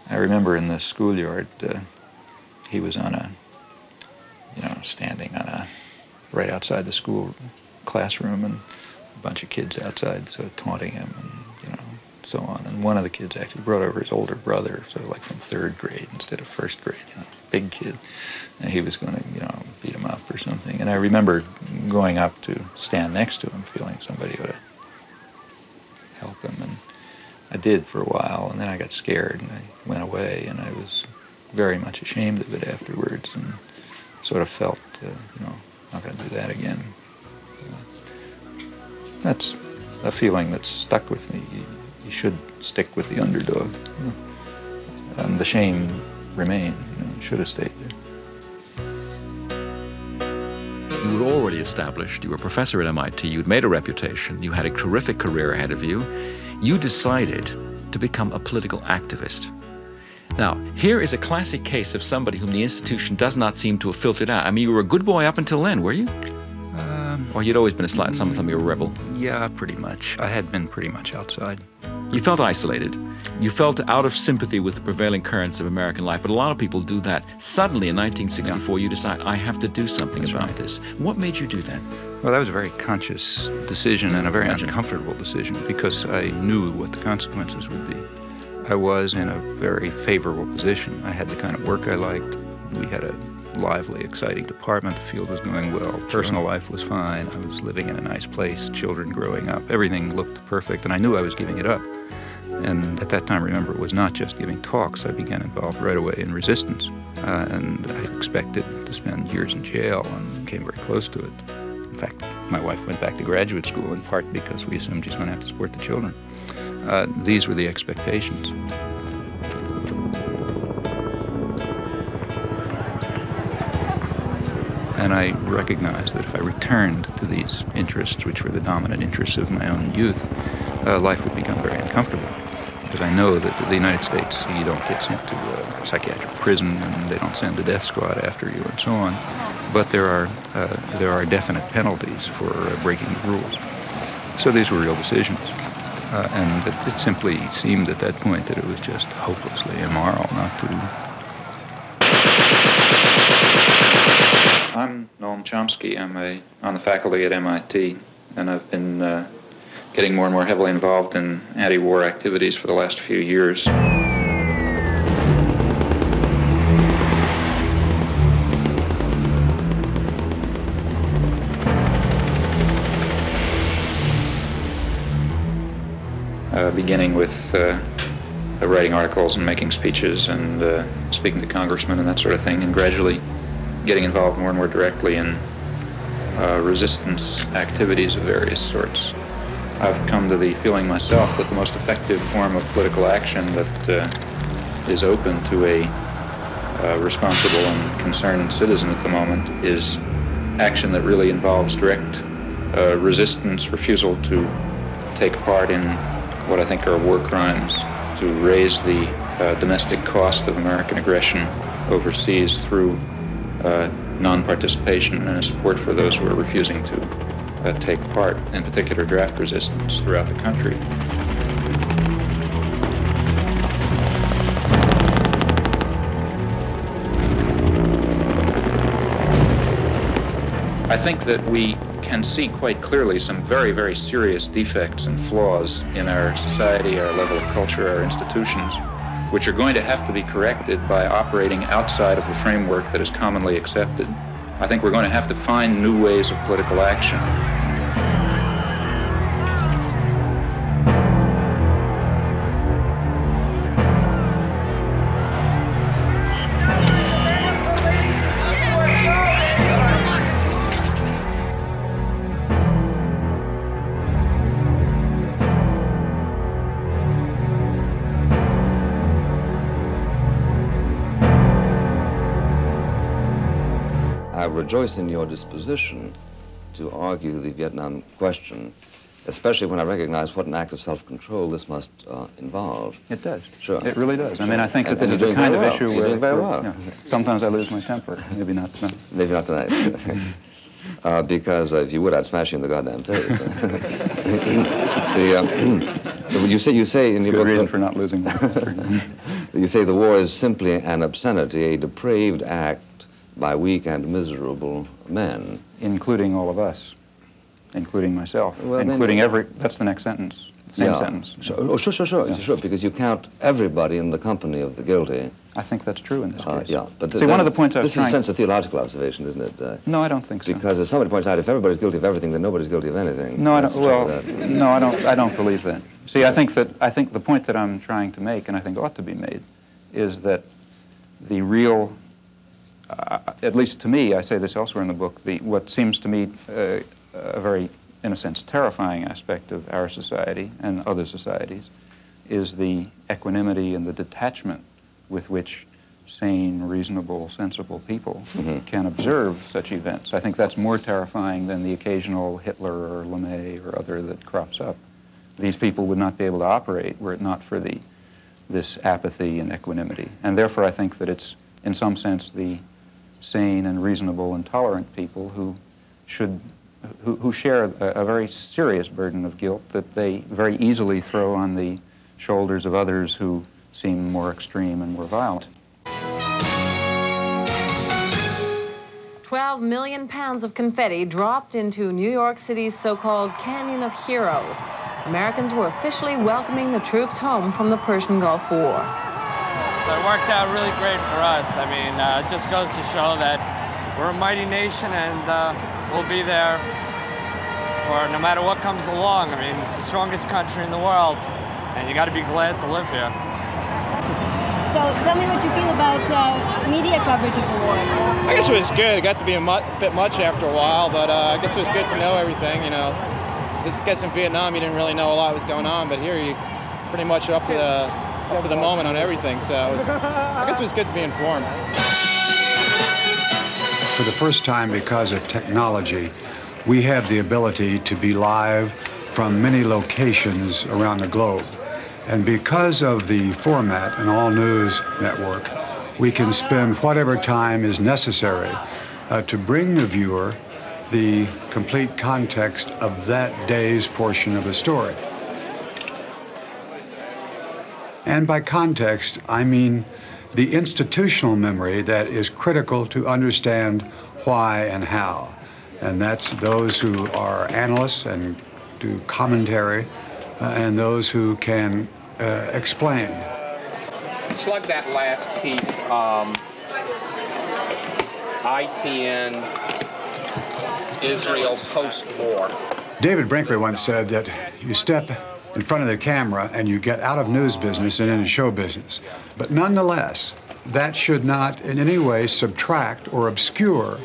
I remember in the schoolyard, he was on standing on right outside the school classroom, and a bunch of kids outside sort of taunting him, and so on. And one of the kids actually brought over his older brother, sort of like from 3rd grade instead of 1st grade, big kid. And he was going to, beat him up or something. And I remember going up to stand next to him, feeling somebody ought to help him. And I did for a while, and then I got scared, and I went away, and I was very much ashamed of it afterwards, and sort of felt, not going to do that again. That's a feeling that's stuck with me. You should stick with the underdog. And the shame remained. You should have stayed there. You were already established. You were a professor at MIT. You'd made a reputation. You had a terrific career ahead of you. You decided to become a political activist. Now, here is a classic case of somebody whom the institution does not seem to have filtered out. I mean, you were a good boy up until then, were you? Or you'd always been a slight, some of them you were a rebel? Yeah, pretty much. I had been pretty much outside. You felt isolated. You felt out of sympathy with the prevailing currents of American life, but a lot of people do that. Suddenly, in 1964, you decide, I have to do something about this. What made you do that? Well, that was a very conscious decision and a very uncomfortable decision because I knew what the consequences would be. I was in a very favorable position. I had the kind of work I liked. We had a lively, exciting department. The field was going well. Personal life was fine. I was living in a nice place, children growing up. Everything looked perfect, and I knew I was giving it up. And at that time, remember, it was not just giving talks. I began involved right away in resistance. And I expected to spend years in jail and came very close to it. In fact, my wife went back to graduate school in part because we assumed she's going to have to support the children. These were the expectations. And I recognized that if I returned to these interests, which were the dominant interests of my own youth, life would become very uncomfortable. Because I know that in the United States, you don't get sent to a psychiatric prison, and they don't send a death squad after you, and so on. But there are definite penalties for breaking the rules. So these were real decisions. And it simply seemed at that point that it was just hopelessly immoral not to. I'm Noam Chomsky. I'm on the faculty at MIT, and I've been getting more and more heavily involved in anti-war activities for the last few years. beginning with writing articles and making speeches and speaking to congressmen and that sort of thing, and gradually getting involved more and more directly in resistance activities of various sorts. I've come to the feeling myself that the most effective form of political action that is open to a responsible and concerned citizen at the moment is action that really involves direct resistance, refusal to take part in what I think are war crimes, to raise the domestic cost of American aggression overseas through non-participation and support for those who are refusing to take part, in particular draft resistance throughout the country. I think that we can see quite clearly some very, very serious defects and flaws in our society, our level of culture, our institutions, which are going to have to be corrected by operating outside of the framework that is commonly accepted. I think we're going to have to find new ways of political action. I rejoice in your disposition to argue the Vietnam question, especially when I recognize what an act of self-control this must involve. It does. Sure. It really does. I mean, I think that this is the kind of issue where sometimes I lose my temper. Maybe not tonight. Maybe not tonight. Because if you would, I'd smash you in the goddamn face. You say in your book, good reason for not losing my temper. You say the war is simply an obscenity, a depraved act by weak and miserable men. Including all of us, including myself, well, including that's the next sentence, same sentence. Sure, because you count everybody in the company of the guilty. I think that's true in this case. Yeah, but see, one of the points I was this is a sense of theological observation, isn't it? No, I don't think so. Because as somebody points out, if everybody's guilty of everything, then nobody's guilty of anything. No, I don't. Well, no, I don't. I don't believe that. See, I think the point that I'm trying to make, and I think ought to be made, is that the real at least to me, I say this elsewhere in the book, what seems to me a very, in a sense, terrifying aspect of our society and other societies is the equanimity and the detachment with which sane, reasonable, sensible people can observe such events. I think that's more terrifying than the occasional Hitler or LeMay or other that crops up. These people would not be able to operate were it not for this apathy and equanimity. And therefore I think that it's, in some sense, the sane and reasonable and tolerant people who share a very serious burden of guilt that they very easily throw on the shoulders of others who seem more extreme and more violent. 12 million pounds of confetti dropped into New York City's so-called Canyon of Heroes. Americans were officially welcoming the troops home from the Persian Gulf War. So it worked out really great for us. I mean, it just goes to show that we're a mighty nation and we'll be there for no matter what comes along. I mean, it's the strongest country in the world and you got to be glad to live here. So tell me what you feel about media coverage of the war. I guess it was good. It got to be a bit much after a while, but I guess it was good to know everything, you know. I guess in Vietnam you didn't really know a lot was going on, but here you pretty much up to the moment on everything, so I guess it was good to be informed. For the first time, because of technology, we have the ability to be live from many locations around the globe. And because of the format, an all-news network, we can spend whatever time is necessary to bring the viewer the complete context of that day's portion of the story. And by context, I mean the institutional memory that is critical to understand why and how. And that's those who are analysts and do commentary, and those who can explain. Slug that last piece, ITN, Israel post-war. David Brinkley once said that you step in front of the camera and you get out of news business and into show business. But nonetheless, that should not in any way subtract or obscure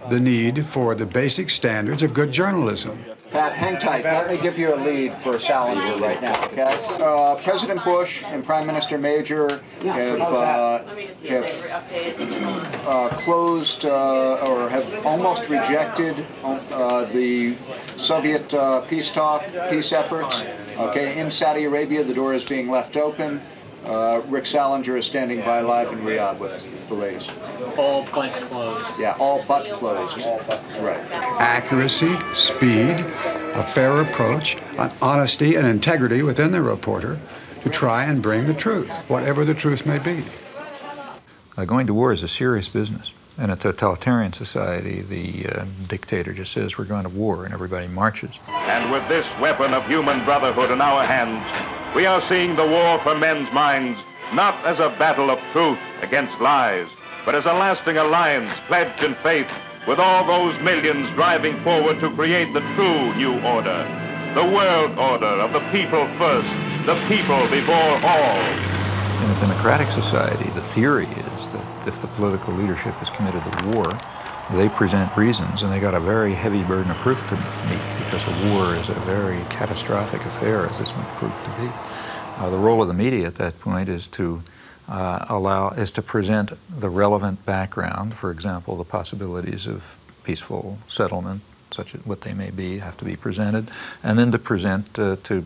the need for the basic standards of good journalism. Pat, hang tight. Let me give you a lead for Salinger right now, okay? President Bush and Prime Minister Major have closed or have almost rejected the Soviet peace efforts. Okay, in Saudi Arabia, the door is being left open. Rick Salinger is standing by live in Riyadh with the latest. All but closed. Yeah, all but closed. Right. Accuracy, speed, a fair approach, honesty and integrity within the reporter to try and bring the truth, whatever the truth may be. Going to war is a serious business. In a totalitarian society, the dictator just says we're going to war and everybody marches. And with this weapon of human brotherhood in our hands, we are seeing the war for men's minds not as a battle of truth against lies, but as a lasting alliance pledged in faith with all those millions driving forward to create the true new order, the world order of the people first, the people before all. In a democratic society, the theory is that if the political leadership is committed to war, they present reasons, and they got a very heavy burden of proof to meet, because a war is a very catastrophic affair, as this one proved to be. The role of the media at that point is to present the relevant background. For example, the possibilities of peaceful settlement, such as what they may be, have to be presented, and then to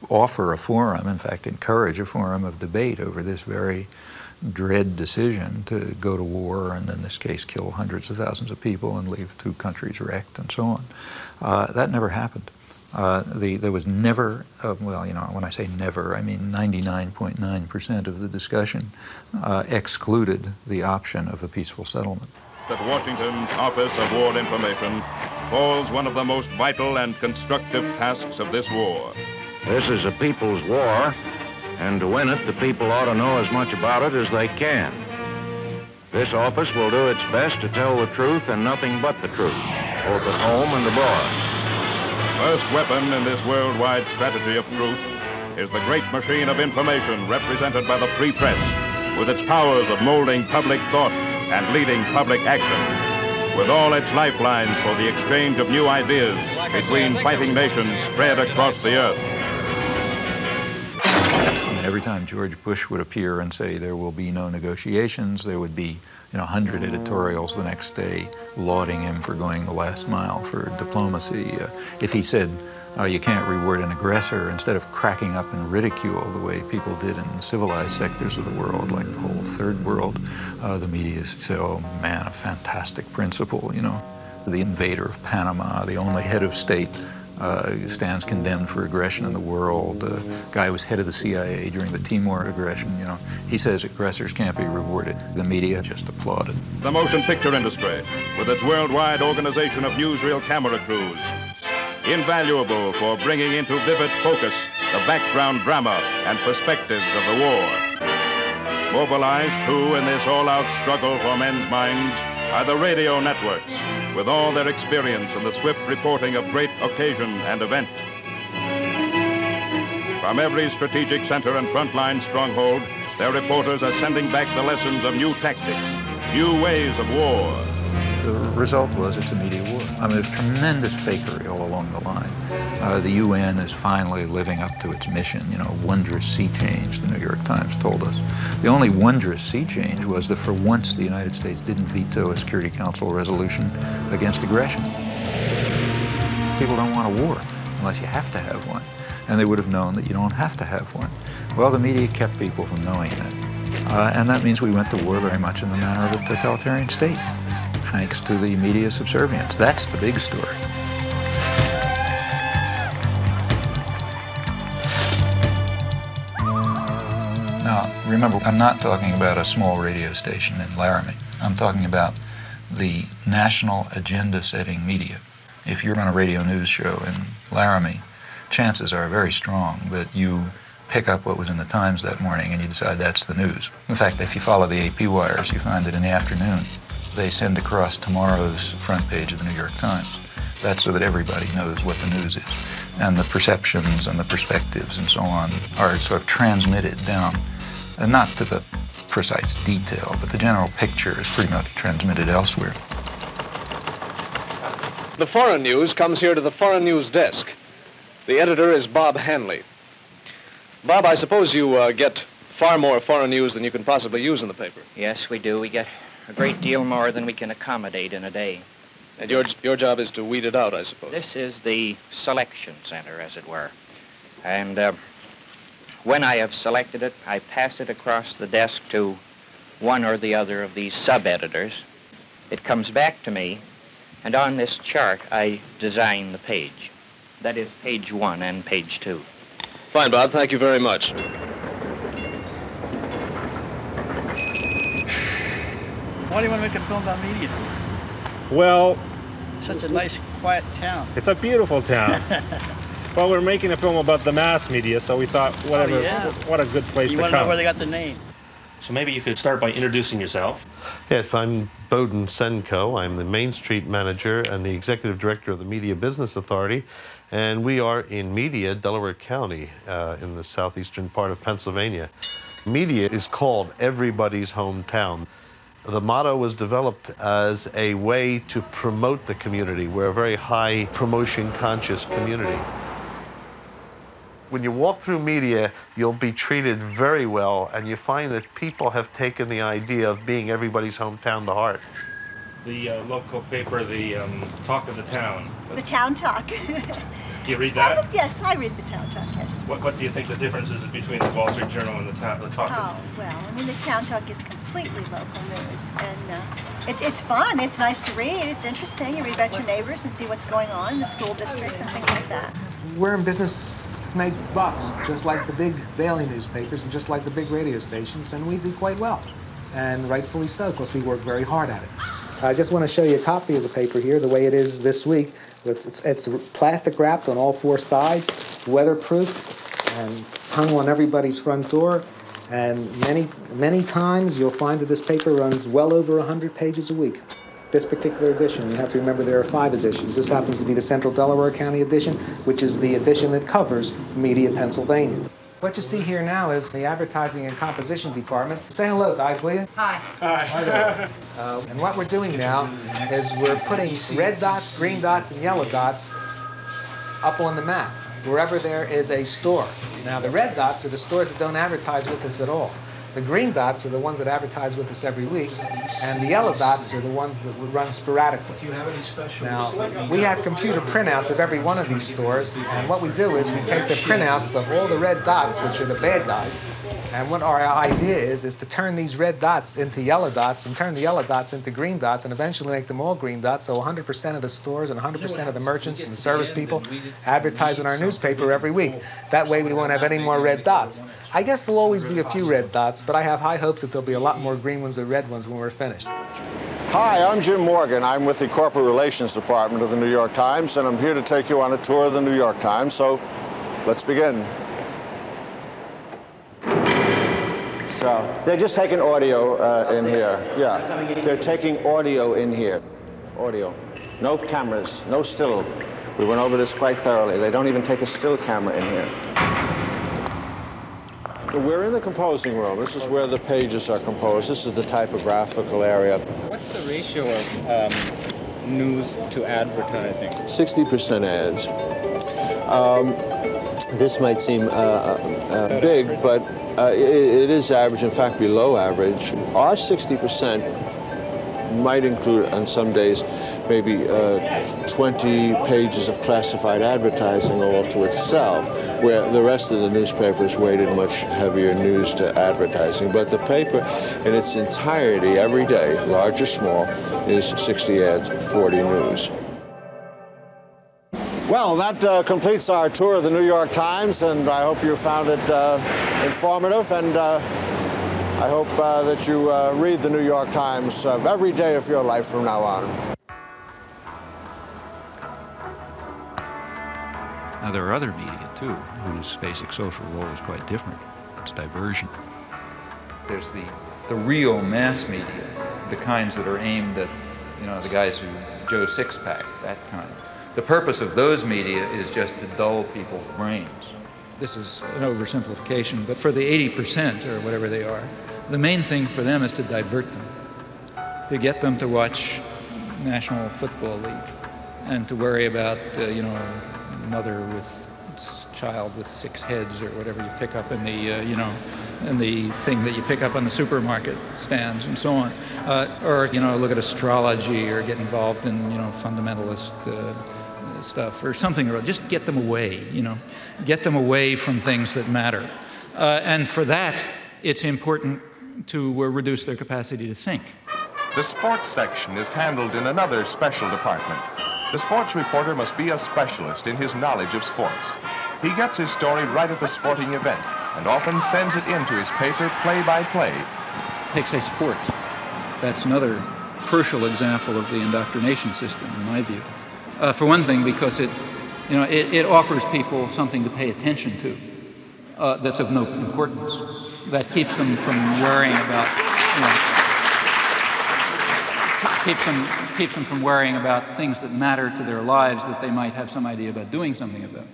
offer a forum, in fact, encourage a forum of debate over this very dread decision to go to war and, in this case, kill hundreds of thousands of people and leave two countries wrecked and so on. That never happened. There was never, well, you know, when I say never, I mean 99.9% of the discussion excluded the option of a peaceful settlement. At Washington's Office of War Information falls one of the most vital and constructive tasks of this war. This is a people's war, and to win it, the people ought to know as much about it as they can. This office will do its best to tell the truth and nothing but the truth, both at home and abroad. First weapon in this worldwide strategy of truth is the great machine of information represented by the free press, with its powers of molding public thought and leading public action, with all its lifelines for the exchange of new ideas between fighting nations spread across the earth. Every time George Bush would appear and say there will be no negotiations, there would be 100 editorials the next day lauding him for going the last mile for diplomacy. If he said you can't reward an aggressor, instead of cracking up in ridicule the way people did in civilized sectors of the world, like the whole third world, the media said, oh man, a fantastic principle, you know. The invader of Panama, the only head of state, stands condemned for aggression in the world. The guy who was head of the CIA during the Timor aggression, you know, he says aggressors can't be rewarded. The media just applauded. The motion picture industry, with its worldwide organization of newsreel camera crews, invaluable for bringing into vivid focus the background drama and perspectives of the war. Mobilized, too, in this all-out struggle for men's minds are the radio networks, with all their experience in the swift reporting of great occasion and event. From every strategic center and frontline stronghold, their reporters are sending back the lessons of new tactics, new ways of war. The result was it's a media war. I mean, there's tremendous fakery all along the line. The UN is finally living up to its mission, you know, wondrous sea change, the New York Times told us. The only wondrous sea change was that for once the United States didn't veto a Security Council resolution against aggression. People don't want a war unless you have to have one, and they would have known that you don't have to have one. Well, the media kept people from knowing that, and that means we went to war very much in the manner of a totalitarian state, thanks to the media subservience. That's the big story. Now, remember, I'm not talking about a small radio station in Laramie. I'm talking about the national agenda-setting media. If you're on a radio news show in Laramie, chances are very strong that you pick up what was in the Times that morning and you decide that's the news. In fact, if you follow the AP wires, you find that in the afternoon, they send across tomorrow's front page of the New York Times. That's so that everybody knows what the news is. And the perceptions and the perspectives and so on are sort of transmitted down, and not to the precise detail, but the general picture is pretty much transmitted elsewhere. The foreign news comes here to the foreign news desk. The editor is Bob Hanley. Bob, I suppose you get far more foreign news than you can possibly use in the paper. Yes, we do. We get a great deal more than we can accommodate in a day. And your job is to weed it out, I suppose. This is the selection center, as it were. And when I have selected it, I pass it across the desk to one or the other of these sub-editors. It comes back to me, and on this chart, I design the page. That is page 1 and page 2. Fine, Bob. Thank you very much. Why do you want to make a film about media for? Well, Such a nice, quiet town. it's a beautiful town. Well, we're making a film about the mass media, so we thought, whatever, what a good place You to want to know come. where they got the name? So maybe you could start by introducing yourself. Yes, I'm Bowden Senko. I'm the Main Street manager and the executive director of the Media Business Authority. And we are in Media, Delaware County, in the southeastern part of Pennsylvania. Media is called everybody's hometown. The motto was developed as a way to promote the community. We're a very high promotion conscious community. When you walk through media, you'll be treated very well, and you find that people have taken the idea of being everybody's hometown to heart. The local paper, the Talk of the Town. The Town Talk. Do you read that? Yes, I read the Town Talk, yes. What do you think the difference is between the Wall Street Journal and the Talk? Oh, well, I mean, the Town Talk is completely local news, and it's fun. It's nice to read. It's interesting. You read about your neighbors and see what's going on in the school district and things like that. We're in business to make bucks, just like the big daily newspapers and just like the big radio stations, and we do quite well, and rightfully so, because we work very hard at it. I just want to show you a copy of the paper here, the way it is this week. It's plastic wrapped on all 4 sides, weatherproof, and hung on everybody's front door. And many times you'll find that this paper runs well over 100 pages a week. This particular edition, you have to remember there are 5 editions. This happens to be the Central Delaware County edition, which is the edition that covers Media, Pennsylvania. What you see here now is the advertising and composition department. Say hello, guys, will you? Hi. Hi there. And what we're doing now is we're putting red dots, green dots, and yellow dots up on the map, wherever there is a store. Now, the red dots are the stores that don't advertise with us at all. The green dots are the ones that advertise with us every week, and the yellow dots are the ones that would run sporadically. Now, we have computer printouts of every one of these stores, and what we do is we take the printouts of all the red dots, which are the bad guys, and what our idea is to turn these red dots into yellow dots, and turn the yellow dots into green dots, and eventually make them all green dots, so 100% of the stores and 100% of the merchants and the service people advertise in our newspaper every week. That way we won't have any more red dots. I guess there'll always be a few red dots, but I have high hopes that there'll be a lot more green ones or red ones when we're finished. Hi, I'm Jim Morgan. I'm with the Corporate Relations Department of the New York Times, and I'm here to take you on a tour of the New York Times, so let's begin. So, they're just taking audio in here. Yeah, they're taking audio in here. Audio. No cameras, no still. We went over this quite thoroughly. They don't even take a still camera in here. We're in the composing room. This is where the pages are composed. This is the typographical area. What's the ratio of news to advertising? 60% ads. This might seem big, but it is average, in fact, below average. Our 60% might include, on some days, maybe 20 pages of classified advertising all to itself, where the rest of the newspapers weighted much heavier news to advertising. But the paper in its entirety, every day, large or small, is 60 ads, 40 news. Well, that completes our tour of the New York Times, and I hope you found it informative, and I hope that you read the New York Times every day of your life from now on. Now, there are other media, too, whose basic social role is quite different. It's diversion. There's the real mass media, the kinds that are aimed at, you know, the guys who Joe Sixpack, that kind. The purpose of those media is just to dull people's brains. This is an oversimplification, but for the 80% or whatever they are, the main thing for them is to divert them, to get them to watch National Football League and to worry about, mother with child with 6 heads or whatever you pick up in the, in the thing that you pick up on the supermarket stands and so on. Or look at astrology or get involved in, fundamentalist stuff or something, or just get them away, get them away from things that matter. And for that, it's important to reduce their capacity to think. The sports section is handled in another special department. The sports reporter must be a specialist in his knowledge of sports. He gets his story right at the sporting event and often sends it into his paper play by play. Take, say, sports. That's another crucial example of the indoctrination system, in my view. For one thing, because it offers people something to pay attention to that's of no importance, that keeps them from worrying about, keeps them from worrying about things that matter to their lives that they might have some idea about doing something about.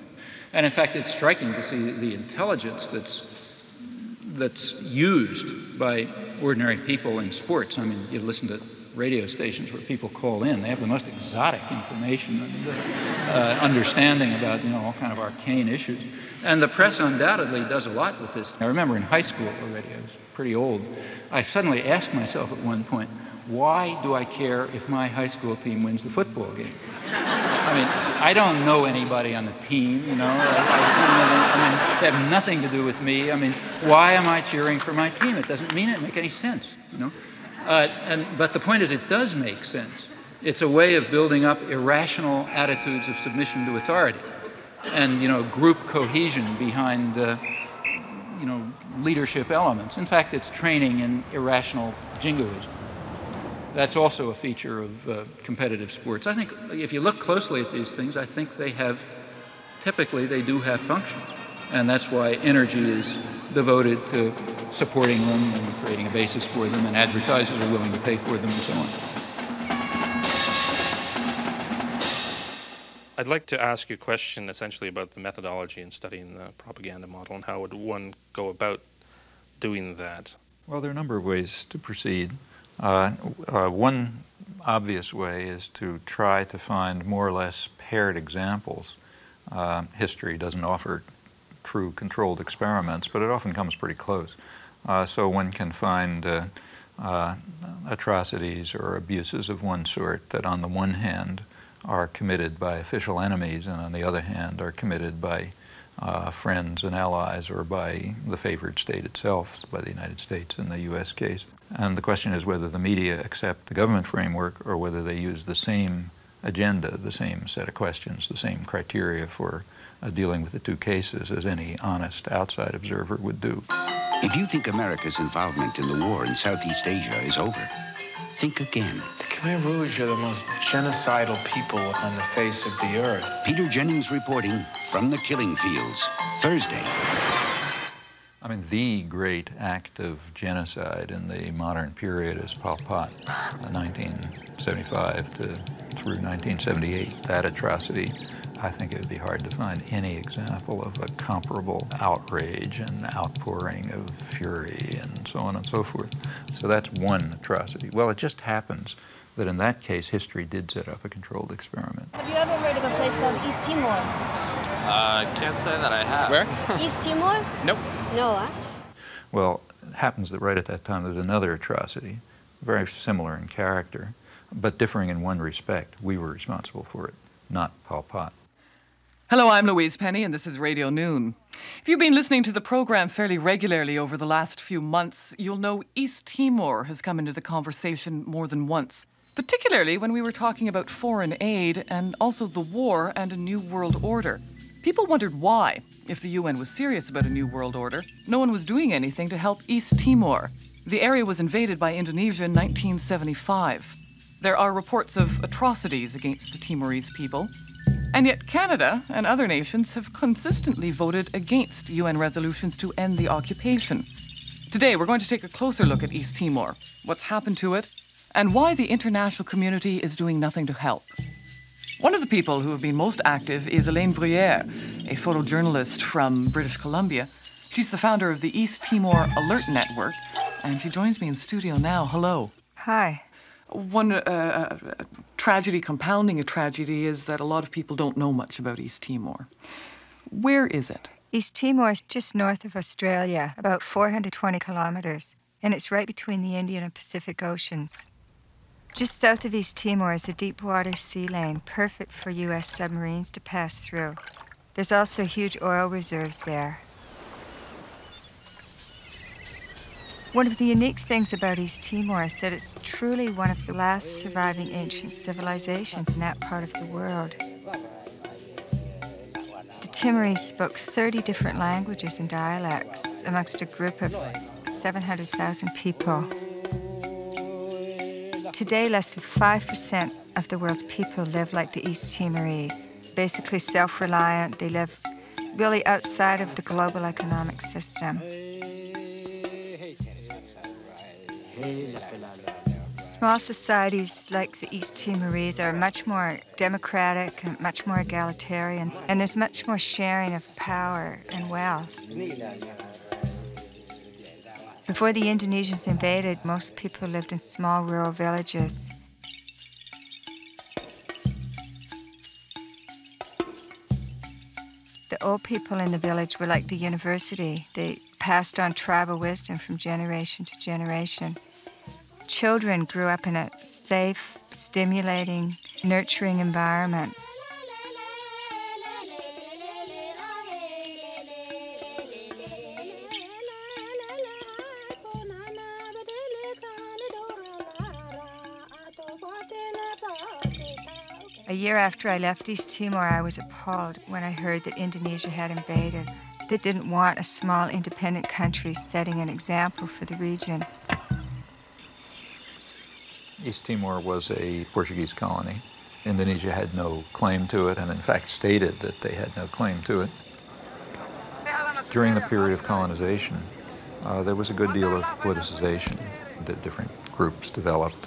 And in fact, it's striking to see the intelligence that's used by ordinary people in sports. I mean, you listen to radio stations where people call in. They have the most exotic information and understanding about, all kind of arcane issues. And the press undoubtedly does a lot with this. I remember in high school already, I was pretty old, I suddenly asked myself at one point, why do I care if my high school team wins the football game? I mean, I don't know anybody on the team, they have nothing to do with me. I mean, why am I cheering for my team? It doesn't make any sense, But the point is, it does make sense. It's a way of building up irrational attitudes of submission to authority and, group cohesion behind, leadership elements. In fact, it's training in irrational jingoism. That's also a feature of competitive sports. I think if you look closely at these things, I think typically they do have function. And that's why energy is devoted to supporting them and creating a basis for them, and advertisers are willing to pay for them and so on. I'd like to ask you a question essentially about the methodology in studying the propaganda model and how would one go about doing that? Well, there are a number of ways to proceed. One obvious way is to try to find more or less paired examples. History doesn't offer true controlled experiments, but it often comes pretty close. So one can find atrocities or abuses of one sort that on the one hand are committed by official enemies and on the other hand are committed by friends and allies or by the favored state itself, by the United States in the U.S. case. And the question is whether the media accept the government framework or whether they use the same agenda, the same set of questions, the same criteria for dealing with the two cases as any honest outside observer would do. If you think America's involvement in the war in Southeast Asia is over, think again. The Khmer Rouge are the most genocidal people on the face of the earth. Peter Jennings reporting from the killing fields, Thursday. I mean, the great act of genocide in the modern period is Pol Pot, 1975 through 1978. That atrocity, I think it would be hard to find any example of a comparable outrage and outpouring of fury and so on and so forth. So that's one atrocity. Well, it just happens that in that case, history did set up a controlled experiment. Have you ever heard of a place called East Timor? Can't say that I have. Where? East Timor? Nope. No, huh? Well, it happens that right at that time there was another atrocity, very similar in character, but differing in one respect. We were responsible for it, not Pol Pot. Hello, I'm Louise Penny, and this is Radio Noon. If you've been listening to the program fairly regularly over the last few months, you'll know East Timor has come into the conversation more than once, particularly when we were talking about foreign aid and also the war and a new world order. People wondered why, if the UN was serious about a new world order, no one was doing anything to help East Timor. The area was invaded by Indonesia in 1975. There are reports of atrocities against the Timorese people. And yet Canada and other nations have consistently voted against UN resolutions to end the occupation. Today, we're going to take a closer look at East Timor, what's happened to it, and why the international community is doing nothing to help. One of the people who have been most active is Elaine Bruyere, a photojournalist from British Columbia. She's the founder of the East Timor Alert Network, and she joins me in studio now. Hello. Hi. One tragedy compounding a tragedy is that a lot of people don't know much about East Timor. Where is it? East Timor is just north of Australia, about 420 kilometers, and it's right between the Indian and Pacific Oceans. Just south of East Timor is a deep-water sea lane, perfect for U.S. submarines to pass through. There's also huge oil reserves there. One of the unique things about East Timor is that it's truly one of the last surviving ancient civilizations in that part of the world. The Timorese spoke 30 different languages and dialects amongst a group of 700,000 people. Today, less than 5% of the world's people live like the East Timorese, basically self-reliant. They live really outside of the global economic system. Small societies like the East Timorese are much more democratic and much more egalitarian, and there's much more sharing of power and wealth. Before the Indonesians invaded, most people lived in small rural villages. The old people in the village were like the university. They passed on tribal wisdom from generation to generation. Children grew up in a safe, stimulating, nurturing environment. A year after I left East Timor, I was appalled when I heard that Indonesia had invaded. They didn't want a small, independent country setting an example for the region. East Timor was a Portuguese colony. Indonesia had no claim to it, and in fact stated that they had no claim to it. During the period of colonization, there was a good deal of politicization that different groups developed.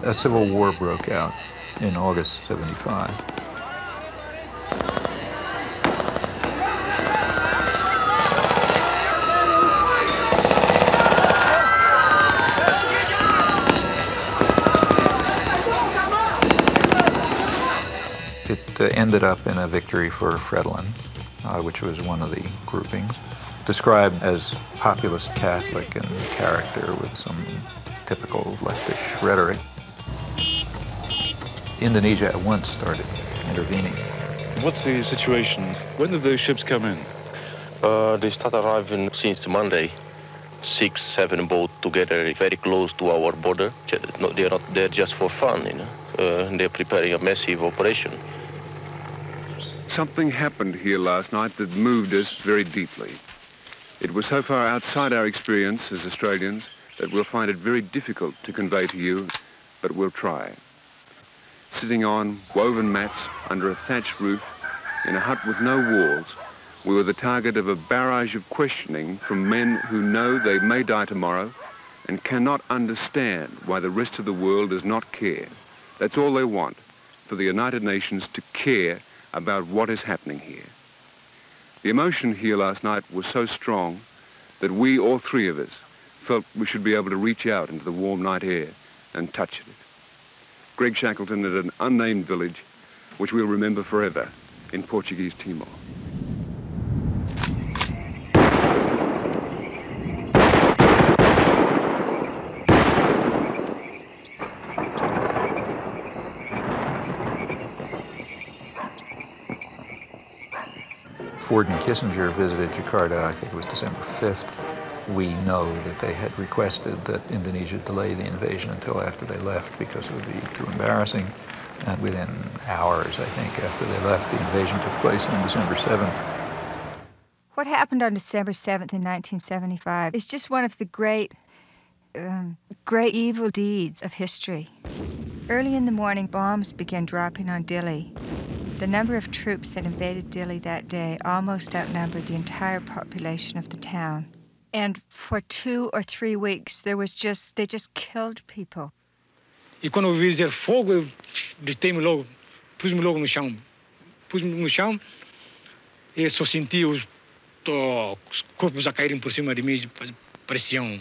A civil war broke out in August '75. It ended up in a victory for Fredlin, which was one of the groupings, described as populist Catholic in character with some typical leftish rhetoric. Indonesia at once started intervening. What's the situation? When did those ships come in? They start arriving since Monday. 6, 7 boats together, very close to our border. They're not there just for fun, you know. They're preparing a massive operation. Something happened here last night that moved us very deeply. It was so far outside our experience as Australians that we'll find it very difficult to convey to you, but we'll try. Sitting on woven mats under a thatched roof in a hut with no walls, we were the target of a barrage of questioning from men who know they may die tomorrow and cannot understand why the rest of the world does not care. That's all they want, for the United Nations to care about what is happening here. The emotion here last night was so strong that we, all three of us, felt we should be able to reach out into the warm night air and touch it. Greg Shackleton at an unnamed village, which we'll remember forever in Portuguese Timor. Ford and Kissinger visited Jakarta, I think it was December 5th. We know that they had requested that Indonesia delay the invasion until after they left because it would be too embarrassing. And within hours, I think, after they left, the invasion took place on December 7th. What happened on December 7th in 1975 is just one of the great evil deeds of history. Early in the morning, bombs began dropping on Dili. The number of troops that invaded Dili that day almost outnumbered the entire population of the town. And for 2 or 3 weeks, they just killed people. E quando eu ouvi dizer fogo, eu deitei-me logo, pus-me logo no chão. Pus-me no chão e só senti os corpos a caírem por cima de mim, pareciam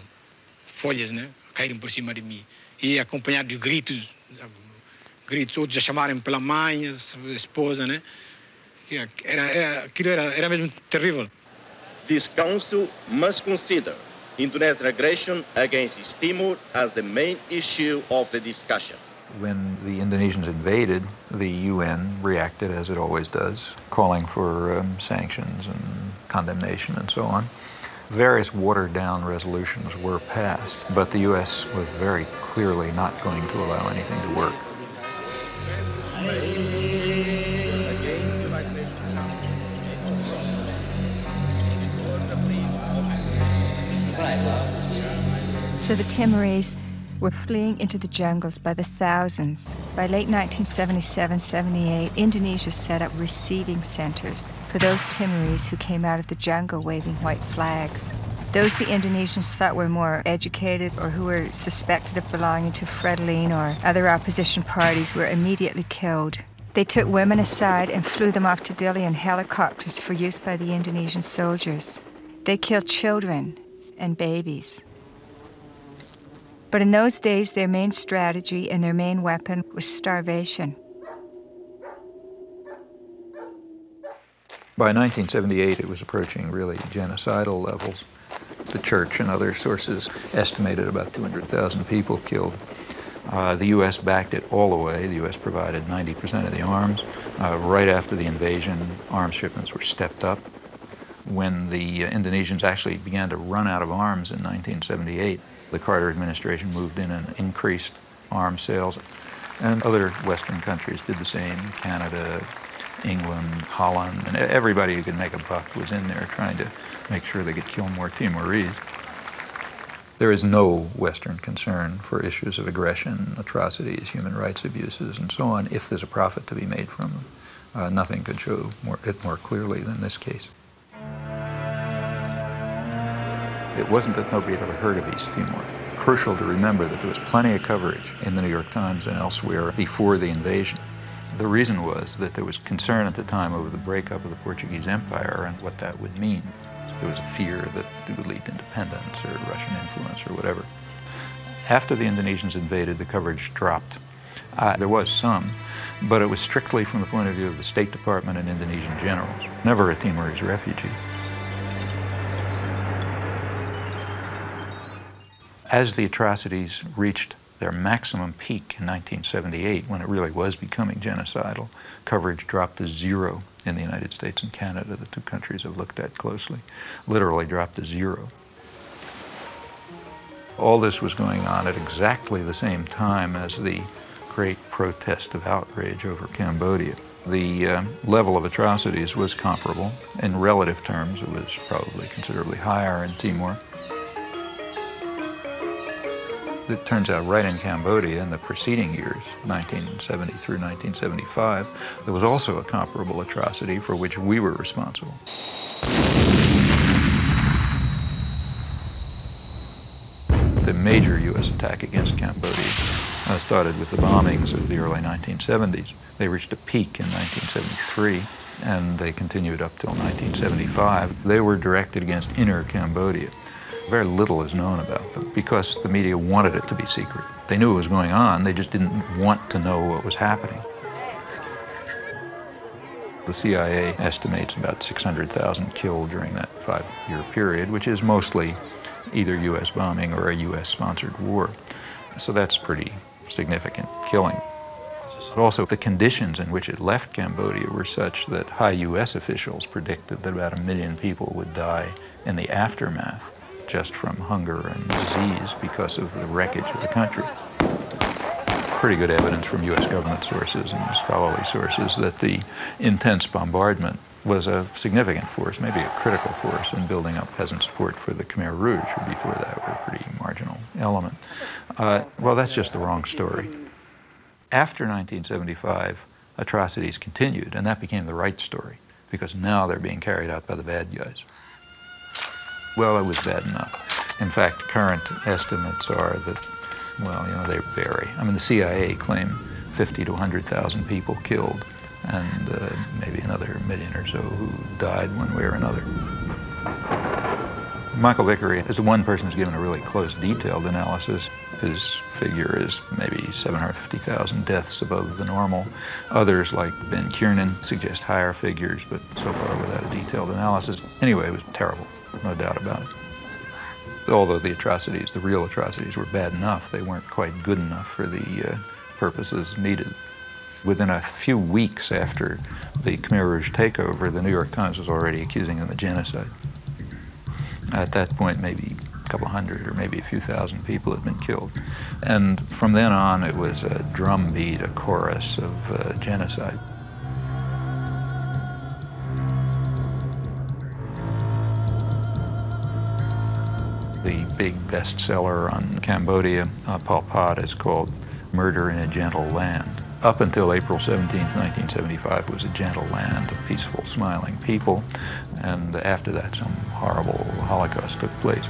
folhas, né? A caírem por cima de mim. E acompanhado de gritos, outros a chamarem pela mãe, a esposa, né? Aquilo era mesmo terrível. This council must consider Indonesian aggression against East Timor as the main issue of the discussion. When the Indonesians invaded, the UN reacted as it always does, calling for sanctions and condemnation and so on. Various watered-down resolutions were passed, but the U.S. was very clearly not going to allow anything to work. So the Timorese were fleeing into the jungles by the thousands. By late 1977-78, Indonesia set up receiving centers for those Timorese who came out of the jungle waving white flags. Those the Indonesians thought were more educated or who were suspected of belonging to Frelimo or other opposition parties were immediately killed. They took women aside and flew them off to Dili in helicopters for use by the Indonesian soldiers. They killed children and babies. But in those days, their main strategy and their main weapon was starvation. By 1978, it was approaching really genocidal levels. The church and other sources estimated about 200,000 people killed. The U.S. backed it all the way. The U.S. provided 90% of the arms. Right after the invasion, arms shipments were stepped up. When the Indonesians actually began to run out of arms in 1978, the Carter administration moved in and increased arms sales, and other Western countries did the same. Canada, England, Holland, and everybody who could make a buck was in there trying to make sure they could kill more Timorese. There is no Western concern for issues of aggression, atrocities, human rights abuses, and so on, if there's a profit to be made from them. Nothing could show it more clearly than this case. It wasn't that nobody had ever heard of East Timor. Crucial to remember that there was plenty of coverage in the New York Times and elsewhere before the invasion. The reason was that there was concern at the time over the breakup of the Portuguese Empire and what that would mean. There was a fear that it would lead to independence or Russian influence or whatever. After the Indonesians invaded, the coverage dropped. There was some, but it was strictly from the point of view of the State Department and Indonesian generals, never a Timorese refugee. As the atrocities reached their maximum peak in 1978, when it really was becoming genocidal, coverage dropped to zero in the United States and Canada, the two countries I've looked at closely, literally dropped to zero. All this was going on at exactly the same time as the great protest of outrage over Cambodia. The level of atrocities was comparable. In relative terms, it was probably considerably higher in Timor. It turns out right in Cambodia in the preceding years, 1970 through 1975, there was also a comparable atrocity for which we were responsible. The major U.S. attack against Cambodia started with the bombings of the early 1970s. They reached a peak in 1973, and they continued up till 1975. They were directed against inner Cambodia. Very little is known about them because the media wanted it to be secret. They knew it was going on, they just didn't want to know what was happening. The CIA estimates about 600,000 killed during that 5-year period, which is mostly either U.S. bombing or a U.S.-sponsored war. So that's pretty significant killing. But also the conditions in which it left Cambodia were such that high U.S. officials predicted that about 1 million people would die in the aftermath, just from hunger and disease because of the wreckage of the country. Pretty good evidence from U.S. government sources and scholarly sources that the intense bombardment was a significant force, maybe a critical force in building up peasant support for the Khmer Rouge, who before that were a pretty marginal element. Well, that's just the wrong story. After 1975, atrocities continued, and that became the right story, because now they're being carried out by the bad guys. Well, it was bad enough. In fact, current estimates are that Well, you know, they vary. I mean, the CIA claimed 50 to 100,000 people killed, and maybe another million or so who died one way or another. Michael Vickery is the one person who's given a really close, detailed analysis. His figure is maybe 750,000 deaths above the normal. Others, like Ben Kiernan, suggest higher figures, but so far without a detailed analysis. Anyway, it was terrible, no doubt about it. Although the atrocities, the real atrocities, were bad enough, they weren't quite good enough for the purposes needed. Within a few weeks after the Khmer Rouge takeover, the New York Times was already accusing them of genocide. At that point, maybe a couple hundred or maybe a few thousand people had been killed. And from then on, it was a drumbeat, a chorus of genocide. The big bestseller on Cambodia, Pol Pot, is called Murder in a Gentle Land. Up until April 17, 1975, it was a gentle land of peaceful, smiling people, and after that, some horrible Holocaust took place.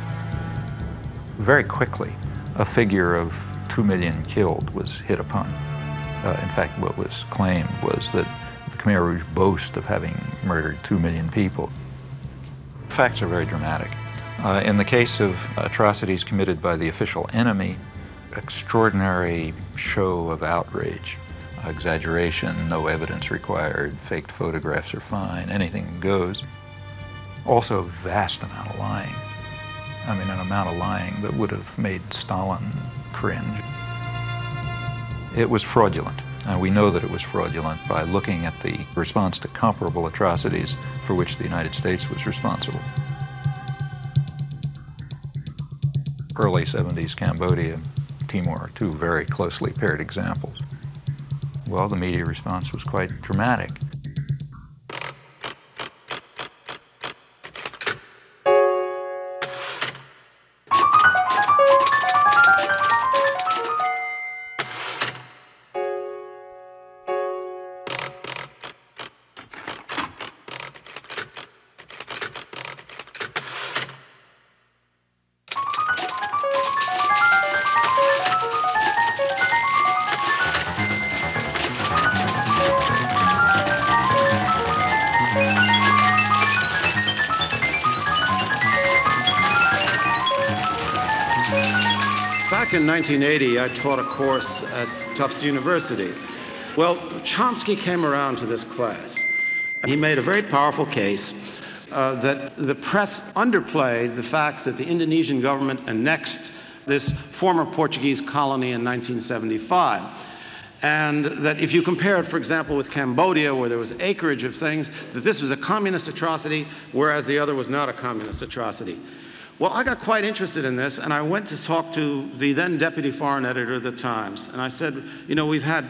Very quickly, a figure of 2 million killed was hit upon. In fact, what was claimed was that the Khmer Rouge boast of having murdered 2 million people. Facts are very dramatic. In the case of atrocities committed by the official enemy, extraordinary show of outrage. Exaggeration, no evidence required, faked photographs are fine, anything goes. Also, a vast amount of lying. I mean, an amount of lying that would have made Stalin cringe. It was fraudulent, and we know that it was fraudulent by looking at the response to comparable atrocities for which the United States was responsible. Early 70s Cambodia, Timor are two very closely paired examples. Well, the media response was quite dramatic. Back in 1980, I taught a course at Tufts University. Well, Chomsky came around to this class. He made a very powerful case that the press underplayed the fact that the Indonesian government annexed this former Portuguese colony in 1975. And that if you compare it, for example, with Cambodia, where there was acreage of things, that this was a communist atrocity, whereas the other was not a communist atrocity. Well, I got quite interested in this, and I went to talk to the then deputy foreign editor of the Times. And I said, you know, we've had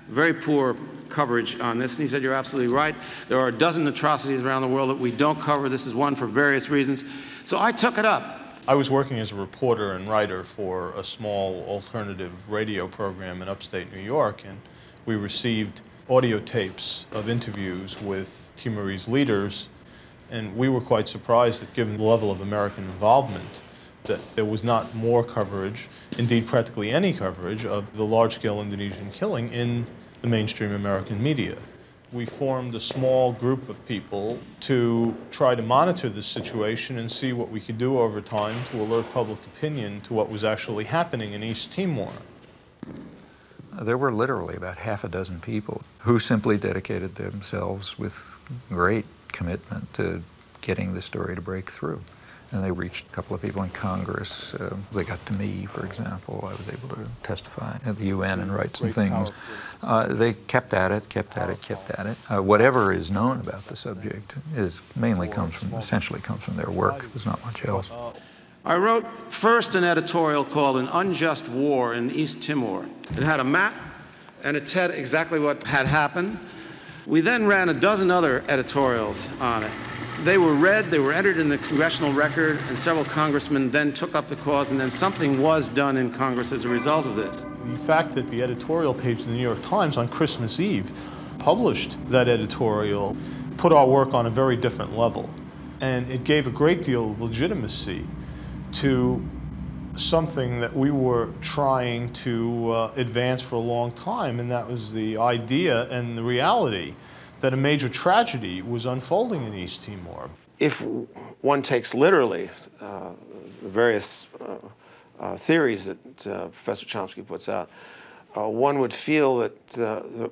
very poor coverage on this. And he said, you're absolutely right. There are a dozen atrocities around the world that we don't cover. This is one for various reasons. So I took it up. I was working as a reporter and writer for a small alternative radio program in upstate New York, and we received audio tapes of interviews with Timorese leaders. And we were quite surprised that, given the level of American involvement, that there was not more coverage, indeed practically any coverage, of the large-scale Indonesian killing in the mainstream American media. We formed a small group of people to try to monitor this situation and see what we could do over time to alert public opinion to what was actually happening in East Timor. There were literally about half a dozen people who simply dedicated themselves with great commitment to getting the story to break through. And they reached a couple of people in Congress. They got to me, for example. I was able to testify at the UN and write some things. They kept at it, kept at it, kept at it. Whatever is known about the subject essentially comes from their work. There's not much else. I wrote first an editorial called An Unjust War in East Timor. It had a map, and it said exactly what had happened. We then ran a dozen other editorials on it. They were read, they were entered in the congressional record, and several congressmen then took up the cause, and then something was done in Congress as a result of this. The fact that the editorial page of the New York Times on Christmas Eve published that editorial put our work on a very different level. And it gave a great deal of legitimacy to something that we were trying to advance for a long time, and that was the idea and the reality that a major tragedy was unfolding in East Timor. If one takes literally the various theories that Professor Chomsky puts out, one would feel that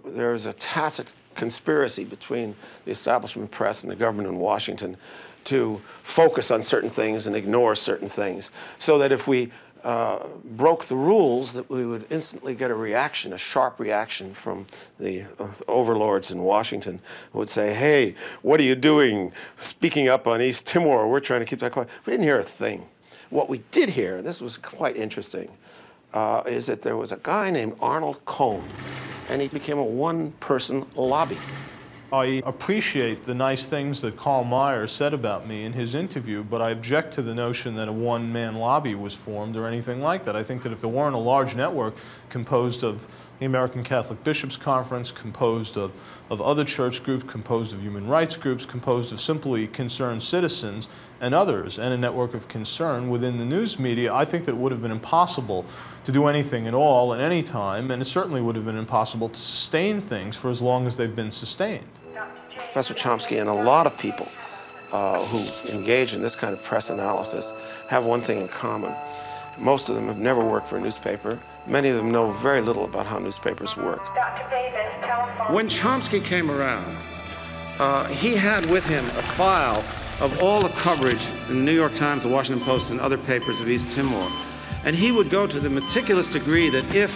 there is a tacit conspiracy between the establishment press and the government in Washington to focus on certain things and ignore certain things, so that if we broke the rules, that we would instantly get a reaction, a sharp reaction from the overlords in Washington, who would say, hey, what are you doing speaking up on East Timor? We're trying to keep that quiet. We didn't hear a thing. What we did hear, and this was quite interesting, is that there was a guy named Arnold Cohn, and he became a one-person lobby. I appreciate the nice things that Karl Meyer said about me in his interview, but I object to the notion that a one-man lobby was formed or anything like that. I think that if there weren't a large network composed of the American Catholic Bishops' Conference, composed of other church groups, composed of human rights groups, composed of simply concerned citizens and others, and a network of concern within the news media, I think that it would have been impossible to do anything at all at any time, and it certainly would have been impossible to sustain things for as long as they've been sustained. Professor Chomsky and a lot of people who engage in this kind of press analysis have one thing in common. Most of them have never worked for a newspaper. Many of them know very little about how newspapers work. When Chomsky came around, he had with him a file of all the coverage in the New York Times, the Washington Post, and other papers of East Timor. And he would go to the meticulous degree that if,